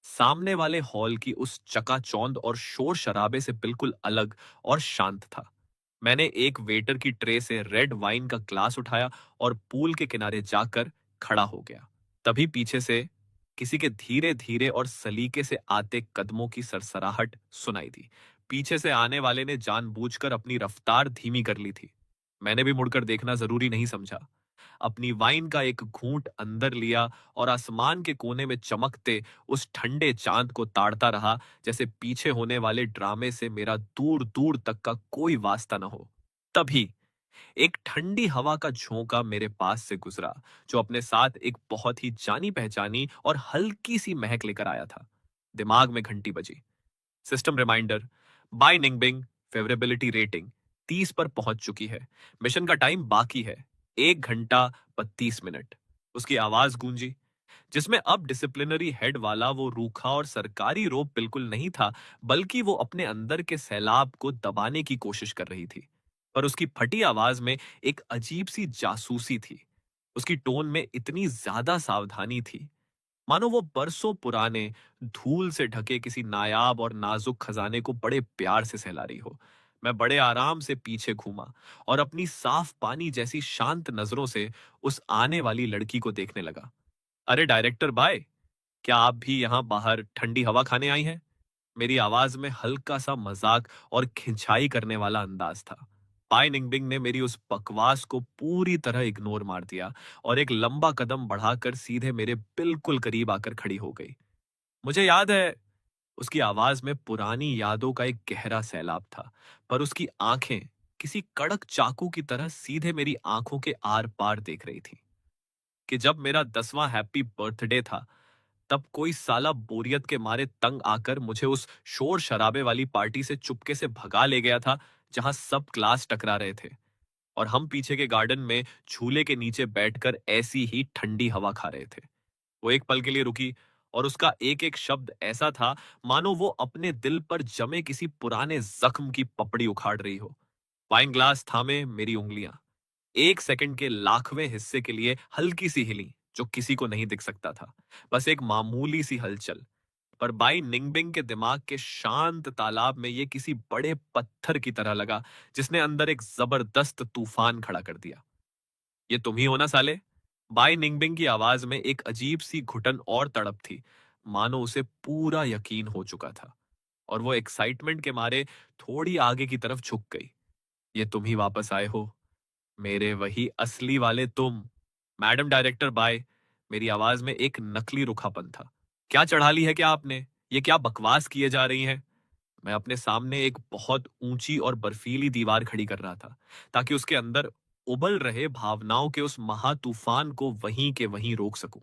सामने वाले हॉल की उस चकाचौंध और शोर शराबे से बिल्कुल अलग और शांत था। मैंने एक वेटर की ट्रे से रेड वाइन का ग्लास उठाया और पूल के किनारे जाकर खड़ा हो गया। तभी पीछे से किसी के धीरे धीरे और सलीके से आते कदमों की सरसराहट सुनाई दी। पीछे से आने वाले ने जानबूझकर अपनी रफ्तार धीमी कर ली थी। मैंने भी मुड़कर देखना जरूरी नहीं समझा। अपनी वाइन का एक घूंट अंदर लिया और आसमान के कोने में चमकते उस ठंडे चांद को ताड़ता रहा, जैसे पीछे होने वाले ड्रामे से मेरा दूर दूर तक का कोई वास्ता न हो। तभी एक ठंडी हवा का झोंका मेरे पास से गुजरा, जो अपने साथ एक बहुत ही जानी पहचानी और हल्की सी महक लेकर आया था। दिमाग में घंटी बजी। सिस्टम रिमाइंडर, बाय निंगबिंग, फेवरेबिलिटी रेटिंग 30 पर पहुंच चुकी है। मिशन का टाइम बाकी है 1 घंटा 32 मिनट। उसकी आवाज गूंजी, जिसमें अब डिसिप्लिनरी हेड वाला वो रूखा और सरकारी रोप बिल्कुल नहीं था, बल्कि वो अपने अंदर के सैलाब को दबाने की कोशिश कर रही थी। पर उसकी फटी आवाज में एक अजीब सी जासूसी थी। उसकी टोन में इतनी ज्यादा सावधानी थी, मानो वो बरसों पुराने धूल से ढके किसी नायाब और नाजुक खजाने को बड़े प्यार से सहला रही हो। मैं बड़े आराम से पीछे घूमा और अपनी साफ पानी जैसी शांत नजरों से उस आने वाली लड़की को देखने लगा। अरे डायरेक्टर भाई, क्या आप भी यहाँ बाहर ठंडी हवा खाने आई हैं? मेरी आवाज में हल्का सा मजाक और खिंचाई करने वाला अंदाज था। पाई निंगबिंग ने मेरी उस बकवास को पूरी तरह इग्नोर मार दिया और एक लंबा कदम बढ़ाकर सीधे मेरे बिल्कुल करीब आकर खड़ी हो गई। मुझे याद है, उसकी आवाज में पुरानी यादों का एक गहरा सैलाब था, पर उसकी आंखें किसी कड़क चाकू की तरह सीधे मेरी आंखों के आर पार देख रही थी। कि जब मेरा 10वां हैप्पी बर्थडे था, तब कोई साला बोरियत के मारे तंग आकर मुझे उस शोर शराबे वाली पार्टी से चुपके से भगा ले गया था, जहां सब क्लास टकरा रहे थे और हम पीछे के गार्डन में झूले के नीचे बैठकर ऐसी ही ठंडी हवा खा रहे थे। वो एक पल के लिए रुकी और उसका एक एक शब्द ऐसा था मानो वो अपने दिल पर जमे किसी पुराने जख्म की पपड़ी उखाड़ रही हो। वाइन ग्लास थामे मेरी उंगलियां 1 सेकंड के लाखवें हिस्से के लिए हल्की सी हिली, जो किसी को नहीं दिख सकता था। बस एक मामूली सी हलचल, पर बाई निंगबिंग के दिमाग के शांत तालाब में ये किसी बड़े पत्थर की तरह लगा, जिसने अंदर एक जबरदस्त तूफान खड़ा कर दिया। ये तुम ही हो ना साले? बाई निंगबिंग की आवाज में एक अजीब सी घुटन और तड़प थी, मानो उसे पूरा यकीन हो चुका था और वो एक्साइटमेंट के मारे थोड़ी आगे की तरफ झुक गई। ये तुम ही वापस आए हो, मेरे वही असली वाले तुम। Madam director by. मेरी आवाज में एक नकली रुखापन था। क्या चढ़ा ली है क्या आपने? ये क्या बकवास किए जा रही हैं? मैं अपने सामने एक बहुत ऊंची और बर्फीली दीवार खड़ी कर रहा था, ताकि उसके अंदर उबल रहे भावनाओं के उस महातूफान को वहीं के वहीं रोक सकूं।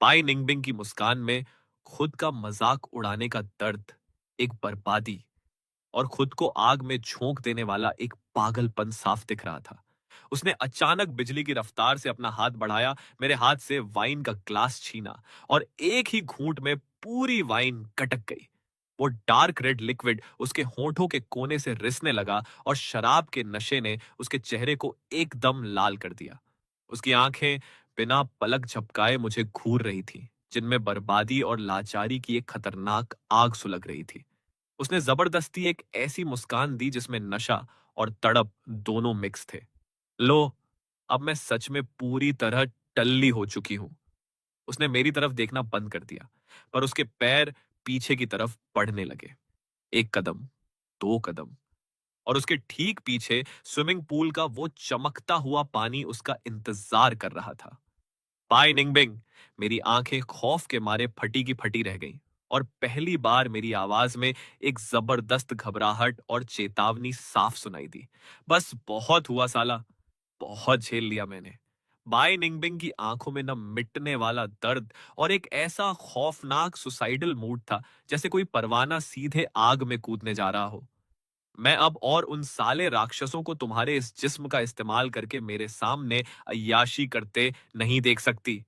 पाई निंगबिंग की मुस्कान में खुद का मजाक उड़ाने का दर्द, एक बर्बादी और खुद को आग में झोंक देने वाला एक पागलपन साफ दिख रहा था। उसने अचानक बिजली की रफ्तार से अपना हाथ बढ़ाया, मेरे हाथ से वाइन का ग्लास छीना और एक ही घूंट में पूरी वाइन कटक गई। वो डार्क रेड लिक्विड उसके होठों के कोने से रिसने लगा और शराब के नशे ने उसके चेहरे को एकदम लाल कर दिया। उसकी आंखें बिना पलक झपकाए मुझे घूर रही थीं, जिनमें बर्बादी और लाचारी की एक खतरनाक आग सुलग रही थी। उसने जबरदस्ती एक ऐसी मुस्कान दी जिसमें नशा और तड़प दोनों मिक्स थे। लो, अब मैं सच में पूरी तरह टल्ली हो चुकी हूं। उसने मेरी तरफ देखना बंद कर दिया, पर उसके पैर पीछे की तरफ बढ़ने लगे। 1 कदम, 2 कदम और उसके ठीक पीछे स्विमिंग पूल का वो चमकता हुआ पानी उसका इंतजार कर रहा था। पाई निंगबिंग। मेरी आंखें खौफ के मारे फटी की फटी रह गईं और पहली बार मेरी आवाज में एक जबरदस्त घबराहट और चेतावनी साफ सुनाई दी। बस बहुत हुआ साला, बहुत झेल लिया मैंने। बाय निंगबिंग की आंखों में न मिटने वाला दर्द और एक ऐसा खौफनाक सुसाइडल मूड था, जैसे कोई परवाना सीधे आग में कूदने जा रहा हो। मैं अब और उन साले राक्षसों को तुम्हारे इस जिस्म का इस्तेमाल करके मेरे सामने अय्याशी करते नहीं देख सकती।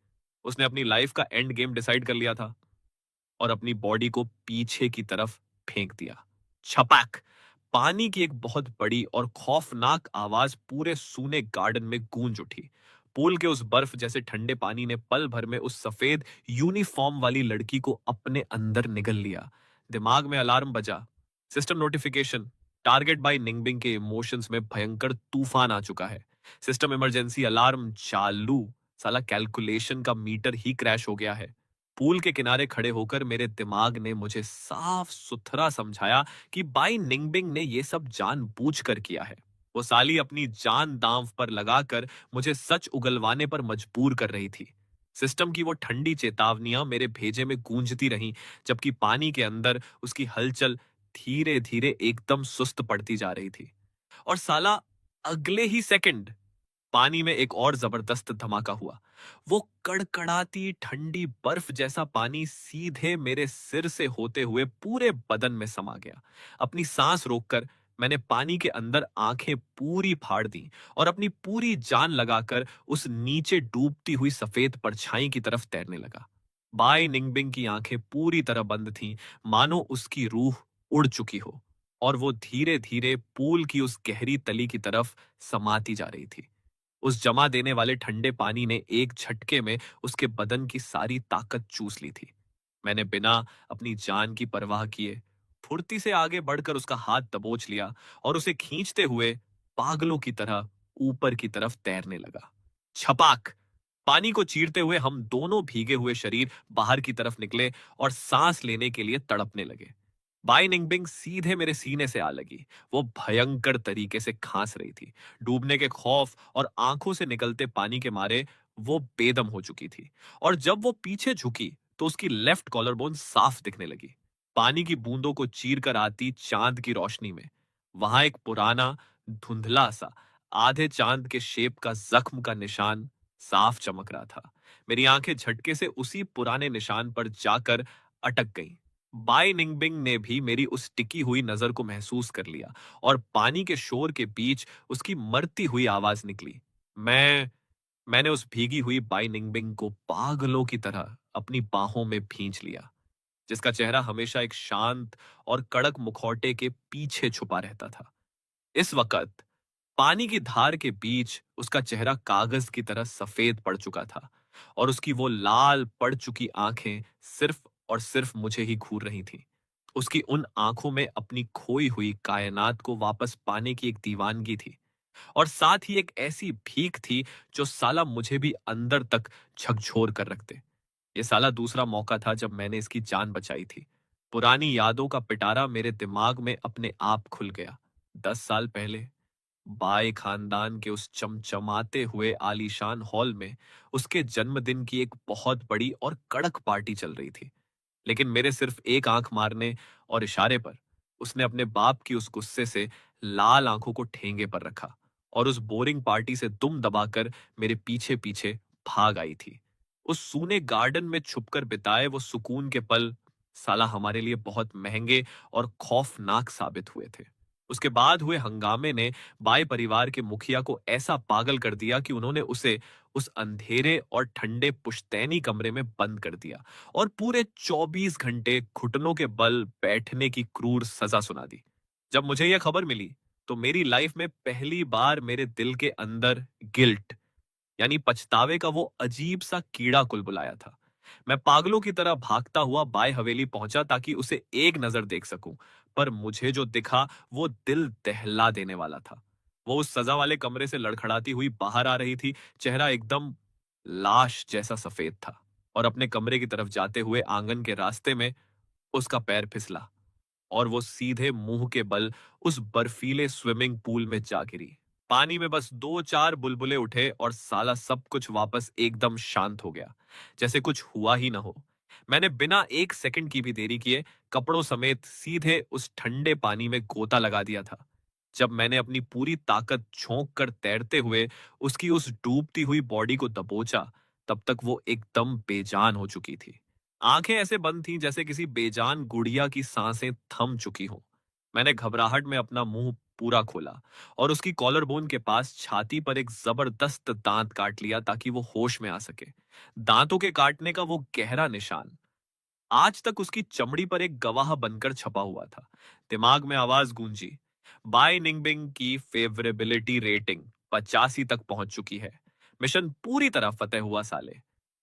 उसने अपनी लाइफ का एंड गेम डिसाइड कर लिया था और अपनी बॉडी को पीछे की तरफ फेंक दिया। छपाक। पानी की एक बहुत बड़ी और खौफनाक आवाज पूरे सूने गार्डन में गूंज उठी। पूल के उस बर्फ जैसे ठंडे पानी ने पल भर में उस सफेद यूनिफॉर्म वाली लड़की को अपने अंदर निगल लिया। दिमाग में अलार्म बजा। System notification. टारगेट बाय निंगबिंग के इमोशंस में भयंकर तूफान आ चुका है। सिस्टम इमरजेंसी अलार्म चालू। साला कैलकुलेशन का मीटर ही क्रैश हो गया है। पूल के किनारे खड़े होकर मेरे दिमाग ने मुझे साफ सुथरा समझाया कि बाई निंगबिंग ने ये सब जानबूझकर किया है। वो साली अपनी जान दांव पर लगाकर मुझे सच उगलवाने पर मजबूर कर रही थी। सिस्टम की वो ठंडी चेतावनियां मेरे भेजे में गूंजती रहीं, जबकि पानी के अंदर उसकी हलचल धीरे धीरे एकदम सुस्त पड़ती जा रही थी। और साला अगले ही सेकंड पानी में एक और जबरदस्त धमाका हुआ। वो कड़कड़ाती ठंडी बर्फ जैसा पानी सीधे मेरे सिर से होते हुए पूरे बदन में समा गया। अपनी सांस रोककर मैंने पानी के अंदर आंखें पूरी फाड़ दी और अपनी पूरी जान लगाकर उस नीचे डूबती हुई सफेद परछाई की तरफ तैरने लगा। बाय निंगबिंग की आंखें पूरी तरह बंद थीं, मानो उसकी रूह उड़ चुकी हो और वो धीरे धीरे पूल की उस गहरी तली की तरफ समाती जा रही थी। उस जमा देने वाले ठंडे पानी ने एक झटके में उसके बदन की सारी ताकत चूस ली थी। मैंने बिना अपनी जान की परवाह किए फुर्ती से आगे बढ़कर उसका हाथ दबोच लिया और उसे खींचते हुए पागलों की तरह ऊपर की तरफ तैरने लगा। छपाक! पानी को चीरते हुए हम दोनों भीगे हुए शरीर बाहर की तरफ निकले और सांस लेने के लिए तड़पने लगे। बाई निंगबिंग सीधे मेरे सीने से आ लगी। वो भयंकर तरीके से खांस रही थी। डूबने के खौफ और आंखों से निकलते पानी के मारे वो बेदम हो चुकी थी और जब वो पीछे झुकी तो उसकी लेफ्ट कॉलर बोन साफ दिखने लगी। पानी की बूंदों को चीर कर आती चांद की रोशनी में वहां एक पुराना धुंधला सा आधे चांद के शेप का जख्म का निशान साफ चमक रहा था। मेरी आंखें झटके से उसी पुराने निशान पर जाकर अटक गईं। बाय निंगबिंग ने भी मेरी उस टिकी हुई नजर को महसूस कर लिया और पानी के शोर के बीच उसकी मरती हुई आवाज निकली। मैंने उस भीगी हुई बाई निंगबिंग को पागलों की तरह अपनी बाहों में भींच लिया, जिसका चेहरा हमेशा एक शांत और कड़क मुखौटे के पीछे छुपा रहता था। इस वक्त पानी की धार के बीच उसका चेहरा कागज की तरह सफेद पड़ चुका था और उसकी वो लाल पड़ चुकी आंखें सिर्फ और सिर्फ मुझे ही घूर रही थीं। उसकी उन आंखों में अपनी खोई हुई कायनात को वापस पाने की एक दीवानगी थी और साथ ही एक ऐसी भीख थी जो साला मुझे भी अंदर तक झकझोर कर रखते। ये साला दूसरा मौका था जब मैंने इसकी जान बचाई थी। पुरानी यादों का पिटारा मेरे दिमाग में अपने आप खुल गया। 10 साल पहले बाय खानदान के उस चमचमाते हुए आलीशान हॉल में उसके जन्मदिन की एक बहुत बड़ी और कड़क पार्टी चल रही थी। लेकिन मेरे सिर्फ एक आंख मारने और इशारे पर उसने अपने बाप की उस गुस्से से लाल आंखों को ठेंगे पर रखा और उस बोरिंग पार्टी से दुम दबाकर मेरे पीछे पीछे भाग आई थी। उस सूने गार्डन में छुपकर बिताए वो सुकून के पल साला हमारे लिए बहुत महंगे और खौफनाक साबित हुए थे। उसके बाद हुए हंगामे ने बाय परिवार के मुखिया को ऐसा पागल कर दिया कि उन्होंने उसे उस अंधेरे और ठंडे पुश्तैनी कमरे में बंद कर दिया और पूरे 24 घंटे घुटनों के बल बैठने की क्रूर सजा सुना दी। जब मुझे यह खबर मिली तो मेरी लाइफ में पहली बार मेरे दिल के अंदर गिल्ट यानी पछतावे का वो अजीब सा कीड़ा कुलबुलाया था। मैं पागलों की तरह भागता हुआ बाय हवेली पहुंचा ताकि उसे एक नजर देख सकूं, पर मुझे जो दिखा वो दिल दहला देने वाला था। वो उस सजा वाले कमरे से लड़खड़ाती हुई बाहर आ रही थी। चेहरा एकदम लाश जैसा सफेद था और अपने कमरे की तरफ जाते हुए आंगन के रास्ते में उसका पैर फिसला और वो सीधे मुंह के बल उस बर्फीले स्विमिंग पूल में जा गिरी। पानी में बस दो चार बुलबुले उठे और साला सब कुछ वापस एकदम शांत हो गया, जैसे कुछ हुआ ही ना हो। मैंने बिना एक सेकंड की भी देरी किए कपड़ों समेत सीधे उस ठंडे पानी में गोता लगा दिया था। जब मैंने अपनी पूरी ताकत झोंक कर तैरते हुए उसकी उस डूबती हुई बॉडी को दबोचा, तब तक वो एकदम बेजान हो चुकी थी। आंखें ऐसे बंद थीं जैसे किसी बेजान गुड़िया की सांसें थम चुकी हों। मैंने घबराहट में अपना मुंह पूरा खोला और उसकी कॉलर बोन के पास छाती पर एक जबरदस्त दांत काट लिया ताकि वो होश में आ सके। दांतों के काटने का वो गहरा निशान आज तक उसकी चमड़ी पर एक गवाह बनकर छपा हुआ था। दिमाग में आवाज गूंजी, बाय निंगबिंग की फेवरेबिलिटी रेटिंग 85 तक पहुंच चुकी है। मिशन पूरी तरह फतेह हुआ साले।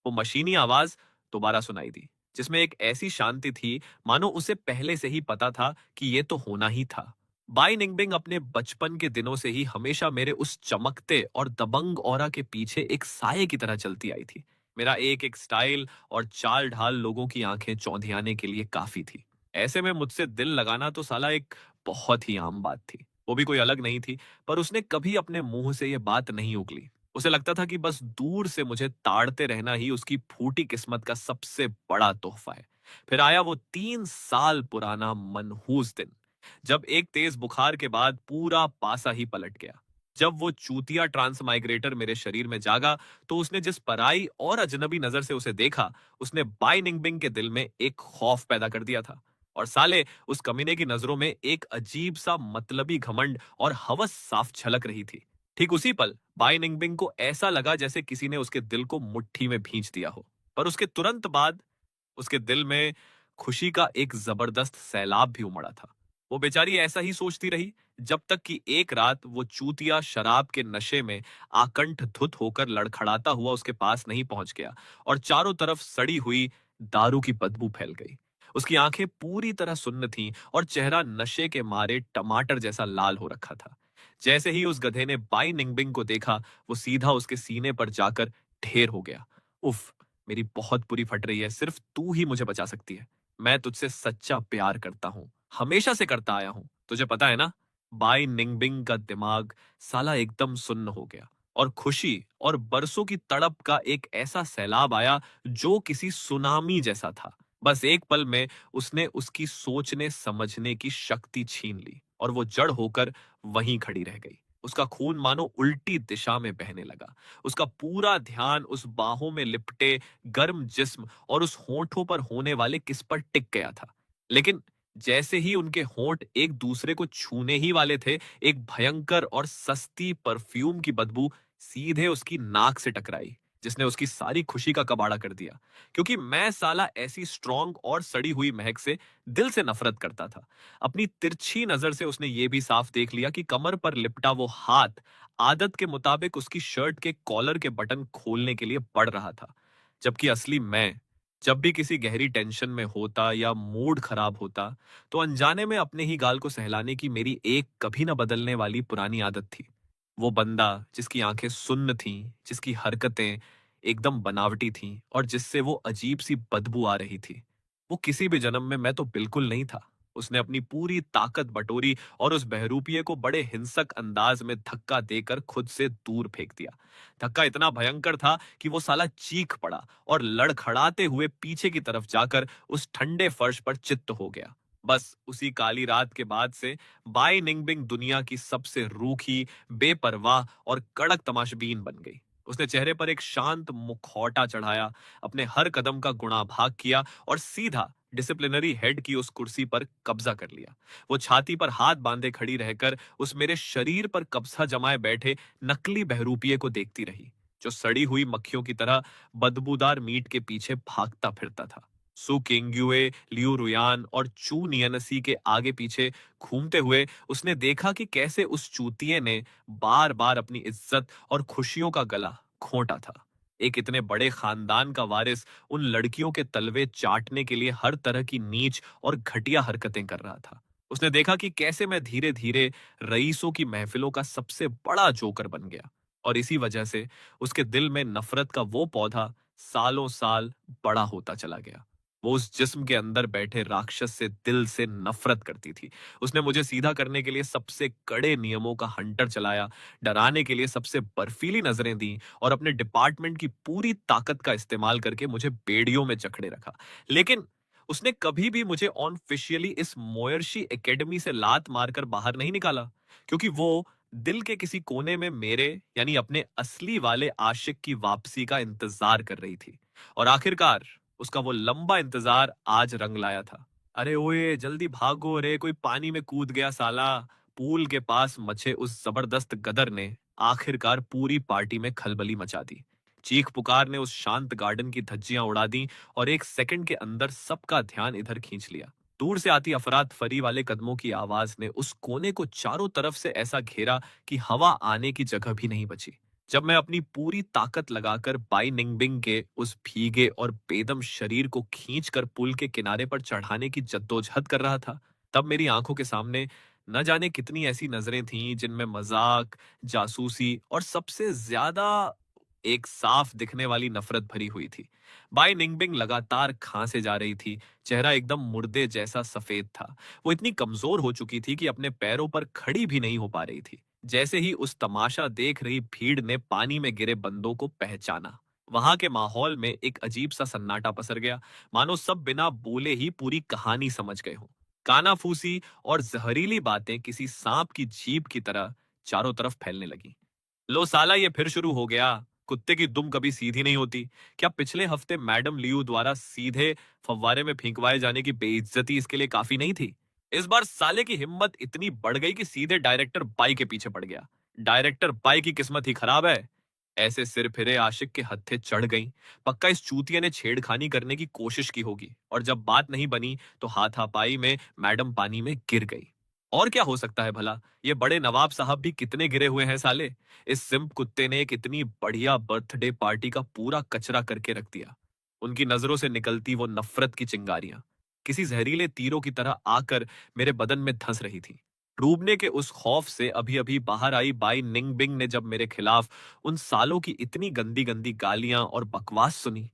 वो मशीनी आवाज दोबारा सुनाई दी, जिसमें एक ऐसी शांति थी मानो उसे पहले से ही पता था कि ये तो होना ही था। बाय निंगबिंग अपने बचपन के दिनों से ही हमेशा मेरे उस चमकते और दबंग ऑरा के पीछे एक साये की तरह चलती आई थी। मेरा एक एक स्टाइल और चाल ढाल लोगों की आंखें चौंधियाने के लिए काफी थी। ऐसे में मुझसे दिल लगाना तो साला एक बहुत ही आम बात थी। वो भी कोई अलग नहीं थी, पर उसने कभी अपने मुंह से ये बात नहीं उगली। उसे लगता था कि बस दूर से मुझे ताड़ते रहना ही उसकी फूटी किस्मत का सबसे बड़ा तोहफा है। फिर आया वो 3 साल पुराना मनहूस दिन, जब एक तेज बुखार के बाद पूरा पासा ही पलट गया। जब वो चूतिया ट्रांसमाइग्रेटर मेरे शरीर में जागा, तो उसने जिस पराई और अजनबी नजर से उसे देखा, उसने बाय निंगबिंग के दिल में एक खौफ पैदा कर दिया था। और साले, उस कमीने की नजरों में एक अजीब सा मतलबी घमंड और हवस साफ झलक रही थी। ठीक उसी पल बाय निंगबिंग को ऐसा लगा जैसे किसी ने उसके दिल को मुट्ठी में भींच दिया हो। पर उसके तुरंत बाद उसके दिल में खुशी का एक जबरदस्त सैलाब भी उमड़ा था। वो बेचारी ऐसा ही सोचती रही, जब तक कि एक रात वो चूतिया शराब के नशे में आकंठ धुत होकर लड़खड़ाता हुआ उसके पास नहीं पहुंच गया और चारों तरफ सड़ी हुई दारू की बदबू फैल गई। उसकी आंखें पूरी तरह सुन्न थीं और चेहरा नशे के मारे टमाटर जैसा लाल हो रखा था। जैसे ही उस गधे ने बाई निंगबिंग को देखा, वो सीधा उसके सीने पर जाकर ढेर हो गया। उफ, मेरी बहुत बुरी फट रही है, सिर्फ तू ही मुझे बचा सकती है। मैं तुझसे सच्चा प्यार करता हूँ, हमेशा से करता आया हूँ, तुझे पता है ना। बाई निंगबिंग का दिमाग साला एकदम सुन्न हो गया और खुशी और बरसों की तड़प का एक ऐसा सैलाब आया जो किसी सुनामी जैसा था। बस एक पल में उसने उसकी सोचने समझने की शक्ति छीन ली और वो जड़ होकर वहीं खड़ी रह गई। उसका खून मानो उल्टी दिशा में बहने लगा। उसका पूरा ध्यान उस बाहों में लिपटे गर्म जिस्म और उस होठों पर होने वाले किस पर टिक गया था। लेकिन जैसे ही उनके होंठ एक दूसरे को छूने ही वाले थे, एक भयंकर और सस्ती परफ्यूम की बदबू सीधे उसकी नाक से टकराई, जिसने उसकी सारी खुशी का कबाड़ा कर दिया। क्योंकि मैं साला ऐसी स्ट्रॉन्ग और सड़ी हुई महक से दिल से नफरत करता था। अपनी तिरछी नजर से उसने ये भी साफ देख लिया कि कमर पर लिपटा वो हाथ आदत के मुताबिक उसकी शर्ट के कॉलर के बटन खोलने के लिए बढ़ रहा था। जबकि असली मैं, जब भी किसी गहरी टेंशन में होता या मूड खराब होता, तो अनजाने में अपने ही गाल को सहलाने की मेरी एक कभी न बदलने वाली पुरानी आदत थी। वो बंदा जिसकी आंखें सुन्न थीं, जिसकी हरकतें एकदम बनावटी थीं और जिससे वो अजीब सी बदबू आ रही थी, वो किसी भी जन्म में मैं तो बिल्कुल नहीं था। उसने अपनी पूरी ताकत बटोरी और उस बहरूपिये को बड़े हिंसक अंदाज में धक्का देकर खुद से दूर फेंक दिया। धक्का इतना भयंकर था कि वो साला चीख पड़ा और लड़खड़ाते हुए पीछे की तरफ जाकर उस ठंडे फर्श पर चित्त हो गया। बस उसी काली रात के बाद से बाई निंगबिंग दुनिया की सबसे रूखी, बेपरवाह और कड़क तमाशबीन बन गई। उसने चेहरे पर एक शांत मुखौटा चढ़ाया, अपने हर कदम का गुणाभाग किया और सीधा डिसिप्लिनरी हेड की उस कुर्सी पर कब्जा कर लिया। वो छाती पर हाथ बांधे खड़ी रहकर उस मेरे शरीर पर कब्जा जमाए बैठे नकली बहरूपिये को देखती रही, जो सड़ी हुई मक्खियों की तरह बदबूदार मीट के पीछे भागता फिरता था। सु किंग्युए, लियू रुयान और चू नियनसी के आगे पीछे घूमते हुए उसने देखा कि कैसे उस चूतिए ने बार बार अपनी इज्जत और खुशियों का गला घोंटा था। एक इतने बड़े खानदान का वारिस उन लड़कियों के तलवे चाटने के लिए हर तरह की नीच और घटिया हरकतें कर रहा था। उसने देखा कि कैसे मैं धीरे धीरे रईसों की महफिलों का सबसे बड़ा जोकर बन गया और इसी वजह से उसके दिल में नफरत का वो पौधा सालों साल बड़ा होता चला गया। वो उस जिस्म के अंदर बैठे राक्षस से दिल से नफरत करती थी। उसने मुझे सीधा करने के लिए सबसे कड़े नियमों का हंटर चलाया, डराने के लिए सबसे बर्फीली नजरें दी और अपने डिपार्टमेंट की पूरी ताकत का इस्तेमाल करके मुझे बेड़ियों में जकड़े रखा। लेकिन उसने कभी भी मुझे ऑनफिशियली इस मोयर्शी एकेडमी से लात मारकर बाहर नहीं निकाला, क्योंकि वो दिल के किसी कोने में मेरे यानी अपने असली वाले आशिक की वापसी का इंतजार कर रही थी। और आखिरकार उसका वो लंबा इंतजार आज रंग लाया था। अरे ओए, जल्दी भागो रे, कोई पानी में कूद गया साला। पूल के पास मचे उस जबरदस्त गदर ने आखिरकार पूरी पार्टी में खलबली मचा दी। चीख पुकार ने उस शांत गार्डन की धज्जियां उड़ा दी और एक सेकंड के अंदर सबका ध्यान इधर खींच लिया। दूर से आती अफरात-फरी वाले कदमों की आवाज ने उस कोने को चारों तरफ से ऐसा घेरा कि हवा आने की जगह भी नहीं बची। जब मैं अपनी पूरी ताकत लगाकर बाई निंगबिंग के उस भीगे और बेदम शरीर को खींचकर पुल के किनारे पर चढ़ाने की जद्दोजहद कर रहा था, तब मेरी आंखों के सामने न जाने कितनी ऐसी नजरें थीं जिनमें मजाक, जासूसी और सबसे ज्यादा एक साफ दिखने वाली नफरत भरी हुई थी। बाई निंगबिंग लगातार खांसे जा रही थी। चेहरा एकदम मुर्दे जैसा सफेद था। वो इतनी कमजोर हो चुकी थी कि अपने पैरों पर खड़ी भी नहीं हो पा रही थी। जैसे ही उस तमाशा देख रही भीड़ ने पानी में गिरे बंदों को पहचाना, वहां के माहौल में एक अजीब सा सन्नाटा पसर गया, मानो सब बिना बोले ही पूरी कहानी समझ गए हों। कानाफूसी और जहरीली बातें किसी सांप की जीभ की तरह चारों तरफ फैलने लगी। लो साला, ये फिर शुरू हो गया। कुत्ते की दुम कभी सीधी नहीं होती। क्या पिछले हफ्ते मैडम लियू द्वारा सीधे फव्वारे में फेंकवाए जाने की बेइज्जती इसके लिए काफी नहीं थी? इस बार साले की हिम्मत इतनी बढ़ गई कि सीधे डायरेक्टर बाई के पीछे पड़ गया। डायरेक्टर बाई की किस्मत ही खराब है। ऐसे सिर फिरे आशिक के हत्थे चढ़ गई। पक्का इस चूतिये ने छेड़खानी करने की कोशिश की होगी और जब बात नहीं बनी तो हाथापाई में मैडम पानी में गिर गई। और क्या हो सकता है भला? ये बड़े नवाब साहब भी कितने गिरे हुए हैं साले। इस सिंप कुत्ते ने एक इतनी बढ़िया बर्थडे पार्टी का पूरा कचरा करके रख दिया। उनकी नजरों से निकलती वो नफरत की चिंगारियां किसी जहरीले तीरों की तरह आकर मेरे बदन में धंस रही थी। डूबने के उस खौफ से अभी अभी बाहर आई बाई निंगबिंग ने जब मेरे खिलाफ उन सालों की इतनी गंदी गंदी गालियां और बकवास सुनी,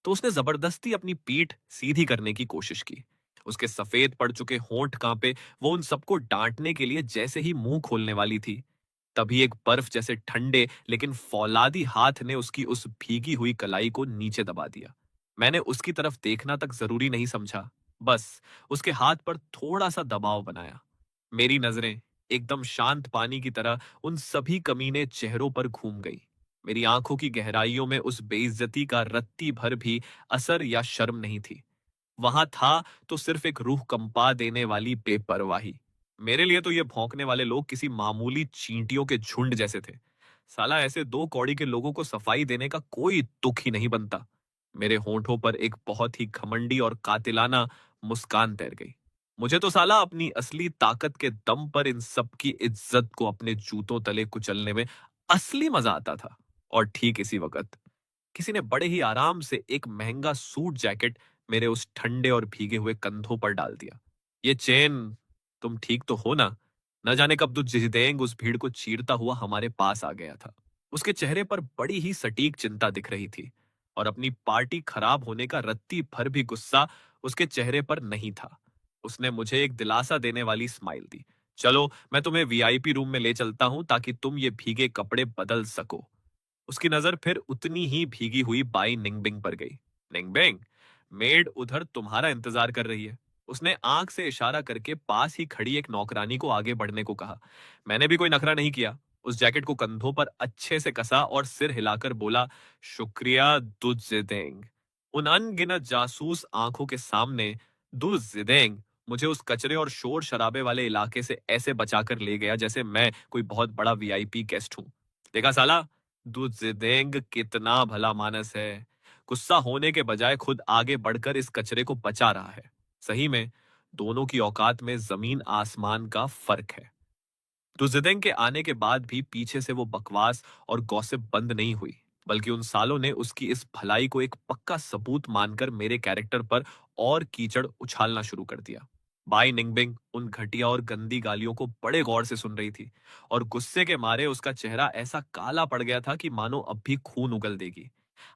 तो उसने जबरदस्ती अपनी पीठ सीधी करने की कोशिश की। उसके सफेद पड़ चुके होंठ कांपे। वो उन सबको डांटने के लिए जैसे ही मुंह खोलने वाली थी, तभी एक बर्फ जैसे ठंडे लेकिन फौलादी हाथ ने उसकी उस भीगी हुई कलाई को नीचे दबा दिया। मैंने उसकी तरफ देखना तक जरूरी नहीं समझा, बस उसके हाथ पर थोड़ा सा दबाव बनाया। मेरी नजरें एकदम शांत पानी की तरह उन सभी कमीने चेहरों पर घूम गई। मेरी आंखों की गहराइयों में उस बेइज्जती का रत्ती भर भी असर या शर्म नहीं थी। वहां था तो सिर्फ एक रूह कंपा देने वाली बेपरवाही। मेरे लिए तो ये भौंकने वाले लोग किसी मामूली चींटियों के झुंड जैसे थे। साला, ऐसे दो कौड़ी के लोगों को सफाई देने का कोई दुख ही नहीं बनता। मेरे होंठों पर एक बहुत ही घमंडी और कातिलाना मुस्कान तैर गई। मुझे तो साला अपनी असली ताकत के दम पर इन सब की इज्जत को अपने जूतों तले कुचलने में असली मजा आता था। और ठीक इसी वक्त किसी ने बड़े ही आराम से एक महंगा सूट जैकेट मेरे उस ठंडे और भीगे हुए कंधों पर डाल दिया। ये चेन, तुम ठीक तो हो ना? न जाने कब जिदेंग उस भीड़ को चीरता हुआ हमारे पास आ गया था। उसके चेहरे पर बड़ी ही सटीक चिंता दिख रही थी और अपनी पार्टी खराब होने का रत्ती भर भी गुस्सा उसके चेहरे पर नहीं था। उसने मुझे एक दिलासा देने वाली स्माइल दी। चलो, मैं तुम्हें वीआईपी रूम में ले चलता हूं ताकि तुम ये भीगे कपड़े बदल सको। उसकी नजर फिर उतनी ही भीगी हुई बाई निंगबिंग पर गई। निंगबिंग, मेड उधर तुम्हारा इंतजार कर रही है। उसने आंख से इशारा करके पास ही खड़ी एक नौकरानी को आगे बढ़ने को कहा। मैंने भी कोई नखरा नहीं किया। उस जैकेट को कंधों पर अच्छे से कसा और सिर हिलाकर बोला, शुक्रिया दुजिदेंग। उन अनगिनत जासूस आंखों के सामने दुजिदेंग मुझे उस कचरे और शोर शराबे वाले इलाके से ऐसे बचाकर ले गया जैसे मैं कोई बहुत बड़ा वीआईपी गेस्ट हूं। देखा साला, दुजिदेंग कितना भला मानस है। गुस्सा होने के बजाय खुद आगे बढ़कर इस कचरे को बचा रहा है। सही में दोनों की औकात में जमीन आसमान का फर्क है। दुजिदेंग के आने के बाद भी पीछे से वो बकवास और गॉसिप बंद नहीं हुई, बल्कि उन सालों ने उसकी इस भलाई को एक पक्का सबूत मानकर मेरे कैरेक्टर पर और कीचड़ उछालना शुरू कर दिया। बाई निंगबिंग उन घटिया और गंदी गालियों को बड़े गौर से सुन रही थी और गुस्से के मारे उसका चेहरा ऐसा काला पड़ गया था कि मानो अब भी खून उगल देगी।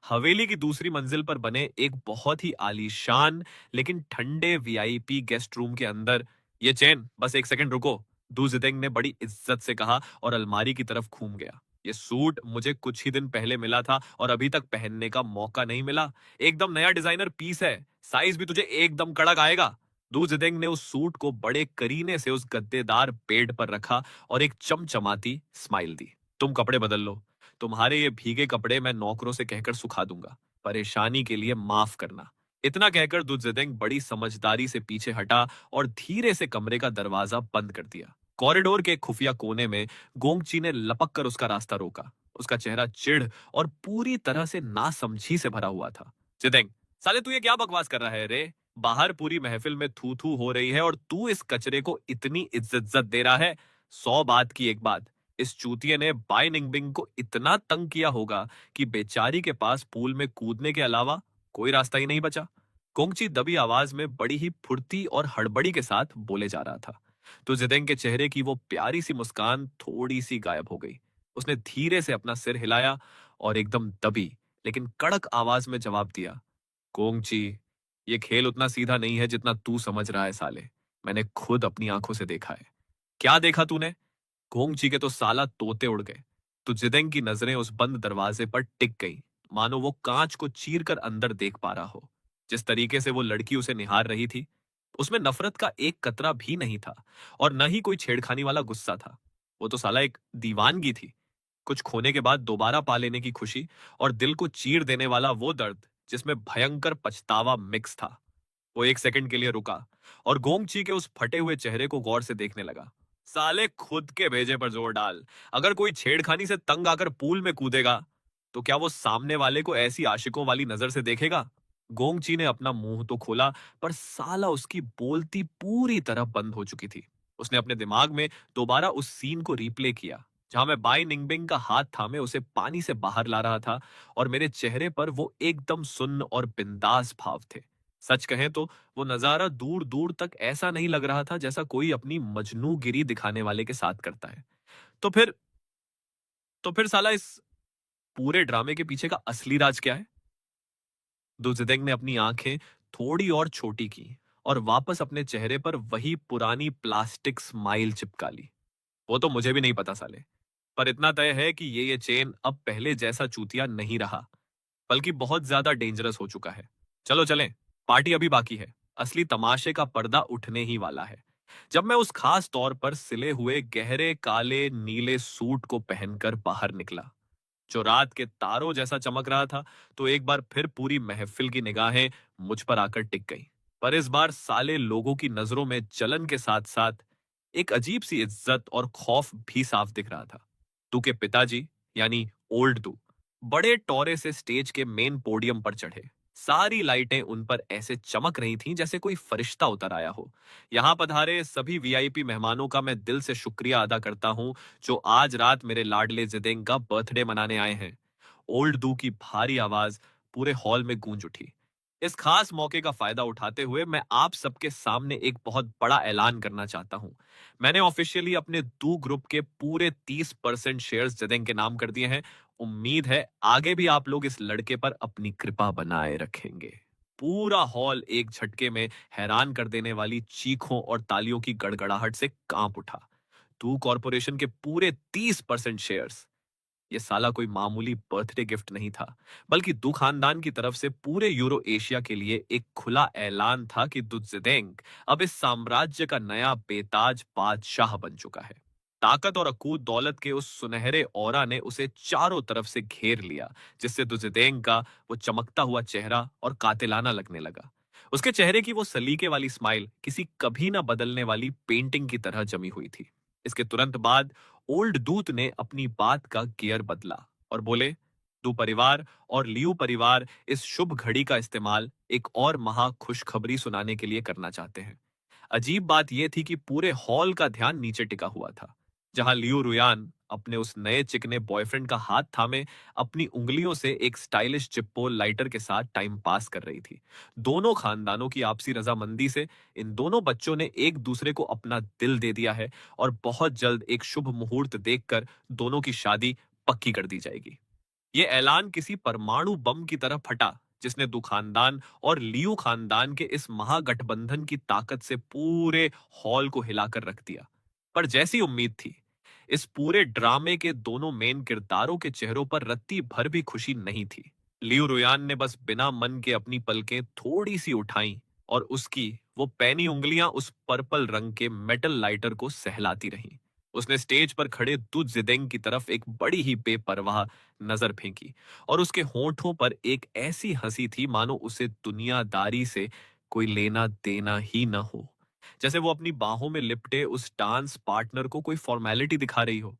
हवेली की दूसरी मंजिल पर बने एक बहुत ही आलीशान लेकिन ठंडे वीआईपी गेस्ट रूम के अंदर, ये चैन बस एक सेकंड रुको, दू जिदेंग ने बड़ी इज्जत से कहा और अलमारी की तरफ घूम गया। ये सूट मुझे कुछ ही दिन पहले मिला था और अभी तक पहनने का मौका नहीं मिला। एकदम नया डिजाइनर पीस है। साइज भी तुझे एकदम कड़क आएगा। दू जिदेंग ने उस सूट को बड़े करीने से उस गद्देदार बेड पर रखा और एक चमचमाती स्माइल दी। तुम कपड़े बदल लो। तुम्हारे ये भीगे कपड़े मैं नौकरों से कहकर सुखा दूंगा। परेशानी के लिए माफ करना। इतना कहकर दुजिदेंग बड़ी समझदारी से पीछे हटा और धीरे से कमरे का दरवाजा बंद कर दिया। कॉरिडोर के खुफिया कोने में गोंगची ने लपक कर उसका रास्ता रोका। उसका चेहरा चिढ़ और पूरी तरह से नासमझी से भरा हुआ था। जिदेंग, साले तू ये क्या बकवास कर रहा है रे? बाहर पूरी महफिल में थू थू हो रही है और तू इस कचरे को इतनी इज्जत दे रहा है। 100 बात की एक बात, इस चूतिए ने बाय निंगबिंग को इतना तंग किया होगा कि बेचारी के पास पूल में कूदने के अलावा कोई रास्ता ही नहीं बचा। कोंगची दबी आवाज में बड़ी ही फुर्ती और हड़बड़ी के साथ बोले जा रहा था। तो जिदेंग के चेहरे की वो प्यारी सी मुस्कान थोड़ी सी गायब हो गई। उसने धीरे से अपना सिर हिलाया और एकदम दबी लेकिन कड़क आवाज में जवाब दिया, कोंगची, ये खेल उतना सीधा नहीं है जितना तू समझ रहा है साले। मैंने खुद अपनी आंखों से देखा है। क्या देखा तूने? कोंगची के तो साला तोते उड़ गए। तो जिदेंग की नजरें उस बंद दरवाजे पर टिक गई, मानो वो कांच को चीर कर अंदर देख पा रहा हो। जिस तरीके से वो लड़की उसे निहार रही थी, उसमें नफरत का एक कतरा भी नहीं था और न ही कोई छेड़खानी वाला गुस्सा था। वो तो साला एक दीवानगी थी, कुछ खोने के बाद दोबारा पा लेने की खुशी और दिल को चीर देने वाला वो दर्द जिसमें भयंकर पछतावा मिक्स था। वो एक सेकंड के लिए रुका और गोंगची के उस फटे हुए चेहरे को गौर से देखने लगा। साले खुद के भेजे पर जोर डाल। अगर कोई छेड़खानी से तंग आकर पूल में कूदेगा तो क्या वो सामने वाले को ऐसी आशिकों वाली नजर से देखेगा? गोंगची ने अपना मुंह तो खोला पर साला उसकी बोलती पूरी तरह बंद हो चुकी थी। उसने अपने दिमाग में दोबारा उस सीन को रिप्ले किया जहां मैं बाई निंगबिंग का हाथ थामे उसे पानी से बाहर ला रहा था और मेरे चेहरे पर वो एकदम सुन्न और बिंदास भाव थे। सच कहें तो वो नजारा दूर दूर तक ऐसा नहीं लग रहा था जैसा कोई अपनी मजनूगिरी दिखाने वाले के साथ करता है। तो फिर तो फिर साला इस पूरे ड्रामे के पीछे का असली राज क्या है? दुजिदेंग ने अपनी आंखें थोड़ी और छोटी की और वापस अपने चेहरे पर वही पुरानी प्लास्टिक स्माइल चिपका ली। वो तो मुझे भी नहीं पता साले, पर इतना तय है कि ये चेन अब पहले जैसा चूतिया नहीं रहा, बल्कि बहुत ज्यादा डेंजरस हो चुका है। चलो चलें, पार्टी अभी बाकी है। असली तमाशे का पर्दा उठने ही वाला है। जब मैं उस खास तौर पर सिले हुए गहरे काले नीले सूट को पहनकर बाहर निकला, जो रात के तारों जैसा चमक रहा था, तो एक बार फिर पूरी महफिल की निगाहें मुझ पर आकर टिक गईं। पर इस बार साले लोगों की नजरों में जलन के साथ साथ एक अजीब सी इज्जत और खौफ भी साफ दिख रहा था। तू के पिताजी यानी ओल्ड दू बड़े टौरे से स्टेज के मेन पोडियम पर चढ़े। सारी लाइटें उन पर ऐसे चमक रही थीं जैसे कोई फरिश्ता उतर आया हो। यहाँ पधारे सभी वीआईपी मेहमानों का मैं दिल से शुक्रिया अदा करता हूँ जो आज रात मेरे लाडले जिदेंग का बर्थडे मनाने आए हैं। ओल्ड दू की भारी आवाज पूरे हॉल में गूंज उठी। इस खास मौके का फायदा उठाते हुए मैं आप सबके सामने एक बहुत बड़ा ऐलान करना चाहता हूं। मैंने ऑफिशियली अपने दू ग्रुप के पूरे 30% शेयर्स जिदेंग के नाम कर दिए हैं। उम्मीद है आगे भी आप लोग इस लड़के पर अपनी कृपा बनाए रखेंगे। पूरा हॉल एक झटके में हैरान कर देने वाली चीखों और तालियों की गड़गड़ाहट से कांप उठा। तू कॉरपोरेशन के पूरे 30% शेयर्स, ये साला कोई मामूली बर्थडे गिफ्ट नहीं था, बल्कि दू खानदान की तरफ से पूरे यूरो एशिया के लिए एक खुला ऐलान था कि दुज़ेडेंग अब इस साम्राज्य का नया बेताज बादशाह बन चुका है। ताकत और अकूत दौलत के उस सुनहरे औरा ने उसे चारों तरफ से घेर लिया, जिससे दुज़ेडेंग का वो चमकता हुआ चेहरा और कातिलाना लगने लगा। उसके चेहरे की वो सलीके वाली स्माइल किसी कभी ना बदलने वाली पेंटिंग की तरह जमी हुई थी। इसके तुरंत बाद ओल्ड दूत ने अपनी बात का गियर बदला और बोले, दू परिवार और लियू परिवार इस शुभ घड़ी का इस्तेमाल एक और महा खुशखबरी सुनाने के लिए करना चाहते हैं। अजीब बात यह थी कि पूरे हॉल का ध्यान नीचे टिका हुआ था, जहां लियू रुयान अपने उस नए चिकने बॉयफ्रेंड का हाथ थामे अपनी उंगलियों से एक स्टाइलिश चिप्पो लाइटर के साथ टाइम पास कर रही थी। दोनों खानदानों की आपसी रजामंदी से इन दोनों बच्चों ने एक दूसरे को अपना दिल दे दिया है और बहुत जल्द एक शुभ मुहूर्त देखकर दोनों की शादी पक्की कर दी जाएगी। ये ऐलान किसी परमाणु बम की तरह फटा, जिसने दू खानदान और लियू खानदान के इस महागठबंधन की ताकत से पूरे हॉल को हिलाकर रख दिया। पर जैसी उम्मीद थी, इस पूरे ड्रामे के दोनों मेन किरदारों के चेहरों पर रत्ती भर भी खुशी नहीं थी। लियू रुयान ने बस बिना मन के अपनी पलकें थोड़ी सी उठाई और उसकी वो पैनी उंगलियां उस पर्पल रंग के मेटल लाइटर को सहलाती रहीं। उसने स्टेज पर खड़े दु जिदेंग की तरफ एक बड़ी ही बेपरवाह नजर फेंकी और उसके होंठों पर एक ऐसी हंसी थी मानो उसे दुनियादारी से कोई लेना देना ही न हो। जैसे वो अपनी बाहों में लिपटे उस डांस पार्टनर को कोई फॉर्मेलिटी दिखा रही हो।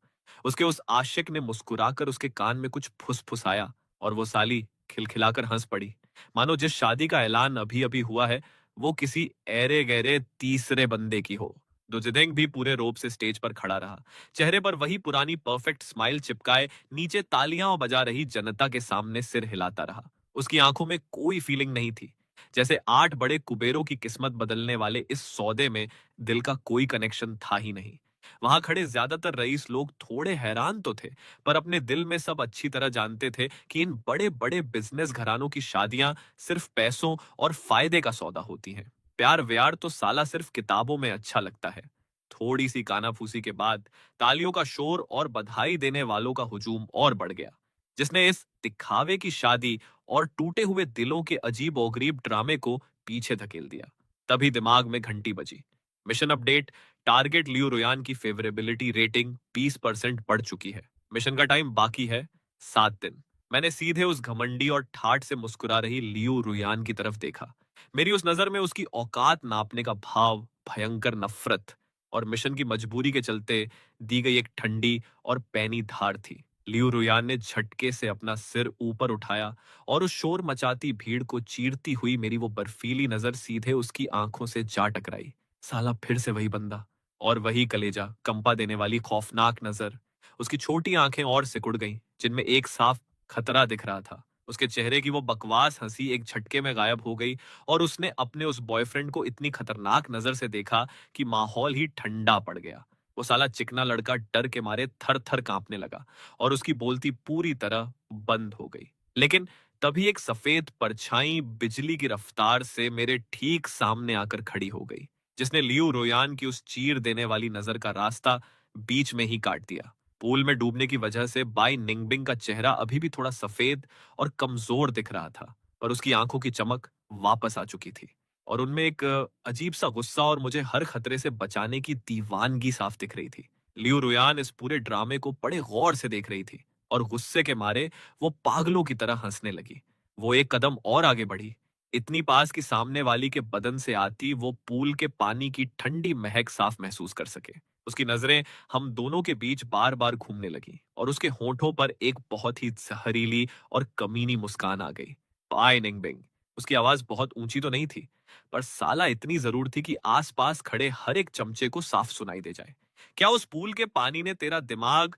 उसके उस आशिक ने मुस्कुराकर उसके कान में कुछ फुसफुसाया और वो साली खिलखिलाकर हंस पड़ी, मानो जिस शादी का ऐलान अभी अभी हुआ है वो किसी ऐरे गहरे तीसरे बंदे की हो। दुजिदेंग भी पूरे रोप से स्टेज पर खड़ा रहा, चेहरे पर वही पुरानी परफेक्ट स्माइल चिपकाए, नीचे तालियां बजा रही जनता के सामने सिर हिलाता रहा। उसकी आंखों में कोई फीलिंग नहीं थी, जैसे 8 बड़े कुबेरों की किस्मत बदलने वाले इस सौदे में दिल का कोई कनेक्शन था ही नहीं। वहां खड़े ज्यादातर रईस लोग थोड़े हैरान तो थे, पर अपने दिल में सब अच्छी तरह जानते थे कि इन बड़े बड़े बिजनेस घरानों की शादियां सिर्फ पैसों और फायदे का सौदा होती हैं। प्यार व्यार तो साला सिर्फ किताबों में अच्छा लगता है। थोड़ी सी कानाफूसी के बाद तालियों का शोर और बधाई देने वालों का हुजूम और बढ़ गया, जिसने इस दिखावे की शादी और टूटे हुए दिलों के अजीब ओगरीब ड्रामे को पीछे धकेल दिया। तभी दिमाग में घंटी बजी। मिशन अपडेट, टारगेट लियो रुयान की फेवरेबिलिटी रेटिंग 20% बढ़ चुकी है। मिशन का टाइम बाकी है 7 दिन। मैंने सीधे उस घमंडी और ठाठ से मुस्कुरा रही लियो रुयान की तरफ देखा। मेरी उस नजर में उसकी औकात नापने का भाव, भयंकर नफरत और मिशन की मजबूरी के चलते दी गई एक ठंडी और पैनी धार थी। लियू रुयान ने झटके से अपना सिर ऊपर उठाया और उस शोर मचाती भीड़ को चीरती हुई मेरी वो बर्फीली नजर सीधे उसकी आंखों से जा टकराई। साला फिर से वही बंदा और वही कलेजा कंपा देने वाली खौफनाक नजर। उसकी छोटी आंखें और सिकुड़ गईं, जिनमें एक साफ खतरा दिख रहा था। उसके चेहरे की वो बकवास हंसी एक झटके में गायब हो गई और उसने अपने उस बॉयफ्रेंड को इतनी खतरनाक नजर से देखा कि माहौल ही ठंडा पड़ गया। वो साला चिकना लड़का डर के मारे थर थर कांपने लगा और उसकी बोलती पूरी तरह बंद हो गई। लेकिन तभी एक सफेद परछाई बिजली की रफ्तार से मेरे ठीक सामने आकर खड़ी हो गई, जिसने लियू रोयान की उस चीर देने वाली नजर का रास्ता बीच में ही काट दिया। पूल में डूबने की वजह से बाई निंगबिंग का चेहरा अभी भी थोड़ा सफेद और कमजोर दिख रहा था, पर उसकी आंखों की चमक वापस आ चुकी थी और उनमें एक अजीब सा गुस्सा और मुझे हर खतरे से बचाने की दीवानगी साफ दिख रही थी। लियू रुयान इस पूरे ड्रामे को बड़े गौर से देख रही थी और गुस्से के मारे वो पागलों की तरह हंसने लगी। वो एक कदम और आगे बढ़ी, इतनी पास कि सामने वाली के बदन से आती वो पूल के पानी की ठंडी महक साफ महसूस कर सके। उसकी नजरें हम दोनों के बीच बार बार घूमने लगी और उसके होठों पर एक बहुत ही जहरीली और कमीनी मुस्कान आ गई। पाई निंगबिंग। उसकी आवाज बहुत ऊंची तो नहीं थी, पर साला इतनी जरूर थी कि आसपास खड़े हर एक चमचे को साफ सुनाई दे जाए। क्या उस पूल के पानी ने तेरा दिमाग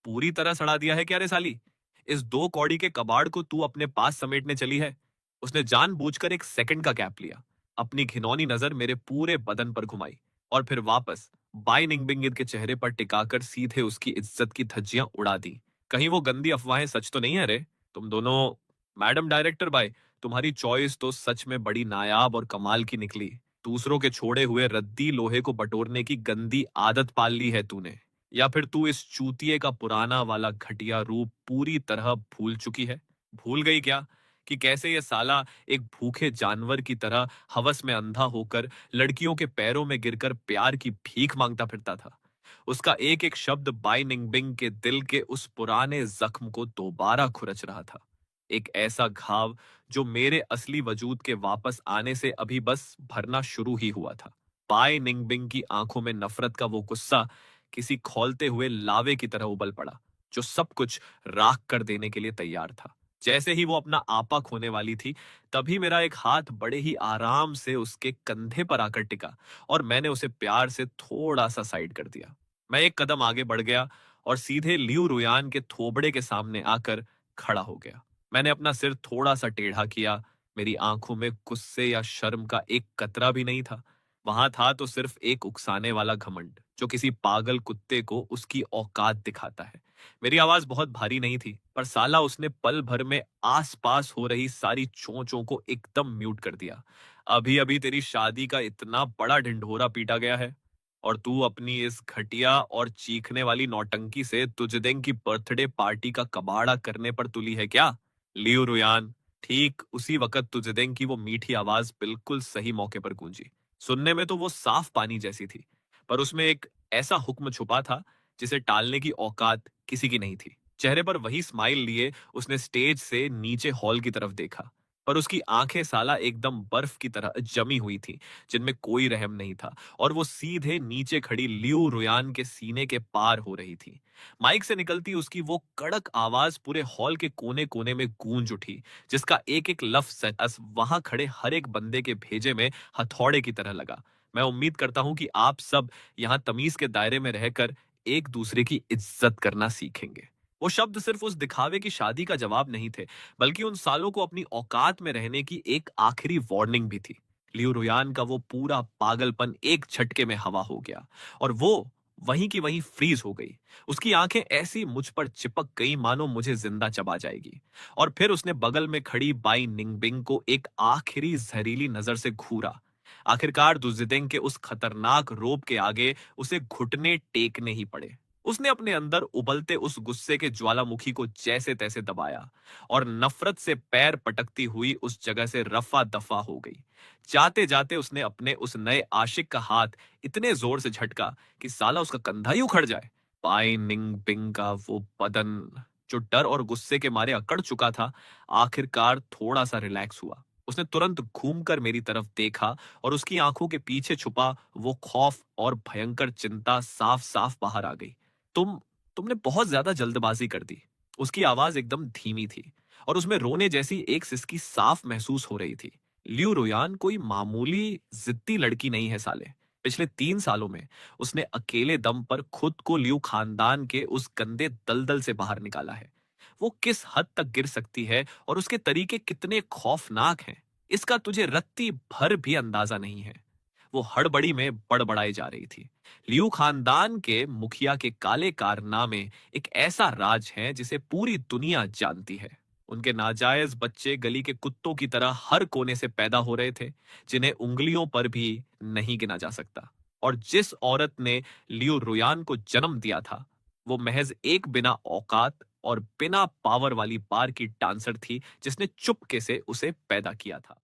पूरी तरह सड़ा दिया है क्या रे साली? इस 2 कौड़ी के कबाड़ को तू अपने पास समेटने चली है? उसने जानबूझकर एक सेकंड का गैप लिया, अपनी घिनौनी नजर मेरे पूरे बदन पर घुमाई और फिर वापस बाई निंगबिंग के चेहरे पर टिकाकर सीधे उसकी इज्जत की धज्जियां उड़ा दी। कहीं वो गंदी अफवाहें सच तो नहीं है रे? तुम दोनों, मैडम डायरेक्टर भाई, तुम्हारी चॉइस तो सच में बड़ी नायाब और कमाल की निकली। दूसरों के छोड़े हुए रद्दी लोहे को बटोरने की गंदी आदत पाल ली है तूने, या फिर तू इस चूतिए का पुराना वाला घटिया रूप पूरी तरह भूल चुकी है? भूल गई क्या कि कैसे ये साला एक भूखे जानवर की तरह हवस में अंधा होकर लड़कियों के पैरों में गिरकर प्यार की भीख मांगता फिरता था? उसका एक एक शब्द बाई निंगबिंग के दिल के उस पुराने जख्म को दोबारा खुरच रहा था। एक ऐसा घाव जो मेरे असली वजूद के वापस आने से अभी बस भरना शुरू ही हुआ था। बाई निंगबिंग की आंखों में नफरत का वो गुस्सा किसी खौलते हुए लावे की तरह उबल पड़ा, जो सब कुछ राख कर देने के लिए तैयार था। जैसे ही वो अपना आपा खोने वाली थी, तभी मेरा एक हाथ बड़े ही आराम से उसके कंधे पर आकर टिका और मैंने उसे प्यार से थोड़ा सा साइड कर दिया। मैं एक कदम आगे बढ़ गया और सीधे लियू रुयान के थोबड़े के सामने आकर खड़ा हो गया। मैंने अपना सिर थोड़ा सा टेढ़ा किया। मेरी आंखों में गुस्से या शर्म का एक कतरा भी नहीं था। वहां था तो सिर्फ एक उकसाने वाला घमंड, जो किसी पागल कुत्ते को उसकी औकात दिखाता है। मेरी आवाज बहुत भारी नहीं थी, पर साला उसने पल भर में आसपास हो रही सारी चोंचों को एकदम म्यूट कर दिया। अभी अभी तेरी शादी का इतना बड़ा ढिंढोरा पीटा गया है और तू अपनी इस घटिया और चीखने वाली नौटंकी से तुजदेंग की बर्थडे पार्टी का कबाड़ा करने पर तुली है क्या? लियो रुयान। ठीक उसी वक्त तुजदेंग की वो मीठी आवाज बिल्कुल सही मौके पर गूंजी। सुनने में तो वो साफ पानी जैसी थी, पर उसमें एक ऐसा हुक्म छुपा था जिसे टालने की औकात किसी की नहीं थी। चेहरे पर वही स्माइल लिए उसने स्टेज से नीचे हॉल की तरफ देखा। पर उसकी आंखें साला एकदम बर्फ की तरह जमी हुई थीं, जिनमें कोई रहम नहीं था, और वो सीधे नीचे खड़ी लियू रुयान के सीने के पार हो रही थी। माइक से निकलती उसकी वो कड़क आवाज पूरे हॉल के कोने कोने में गूंज उठी, जिसका एक एक लफ्ज वहां खड़े हर एक बंदे के भेजे में हथौड़े की तरह लगा। मैं उम्मीद करता हूं कि आप सब यहाँ तमीज के दायरे में रहकर एक दूसरे की इज्जत करना सीखेंगे। वो शब्द सिर्फ उस दिखावे की शादी का जवाब नहीं थे, बल्कि उन सालों को अपनी औकात में रहने की एक आखिरी वार्निंग भी थी। लियो रुयान का वो पूरा पागलपन एक झटके में हवा हो गया, और वो वहीं की वहीं फ्रीज हो गई। उसकी आंखें ऐसी मुझ पर चिपक गई मानो मुझे जिंदा चबा जाएगी। और फिर उसने बगल में खड़ी बाई निंगबिंग को एक आखिरी जहरीली नजर से घूरा। आखिरकार दुजिदिंग के उस खतरनाक रोब के आगे उसे घुटने टेकने ही पड़े। उसने अपने अंदर उबलते उस गुस्से के ज्वालामुखी को जैसे तैसे दबाया, और नफरत से पैर पटकती हुई उस जगह से रफा दफा हो गई। जाते जाते उसने अपने उस नए आशिक का हाथ इतने जोर से झटका कि साला उसका कंधा ही उखड़ जाए। पाई निंग बिंग का वो बदन, जो डर और गुस्से के मारे अकड़ चुका था, आखिरकार थोड़ा सा रिलैक्स हुआ। उसने तुरंत घूमकर मेरी तरफ देखा, और उसकी आंखों के पीछे छुपा वो खौफ और भयंकर चिंता साफ साफ बाहर आ गई। तुम तुमने बहुत ज्यादा जल्दबाजी कर दी। उसकी आवाज एकदम धीमी थी, और उसमें रोने जैसी एक सिसकी साफ महसूस हो रही थी। लियू रोयान कोई मामूली जिद्दी लड़की नहीं है साले। पिछले 3 सालों में उसने अकेले दम पर खुद को लियू खानदान के उस गंदे दलदल से बाहर निकाला है। वो किस हद तक गिर सकती है और उसके तरीके कितने खौफनाक हैं, इसका तुझे रत्ती भर भी अंदाजा नहीं है। वो हड़बड़ी में बड़बड़ाई जा रही थी। लियू खानदान के मुखिया के काले कारनामे एक ऐसा राज है जिसे पूरी दुनिया जानती है। उनके नाजायज बच्चे गली के कुत्तों की तरह हर कोने से पैदा हो रहे थे, जिन्हें उंगलियों पर भी नहीं गिना जा सकता। और जिस औरत ने लियो रुयान को जन्म दिया था, वो महज एक बिना औकात और बिना पावर वाली बार की डांसर थी, जिसने चुपके से उसे पैदा किया था।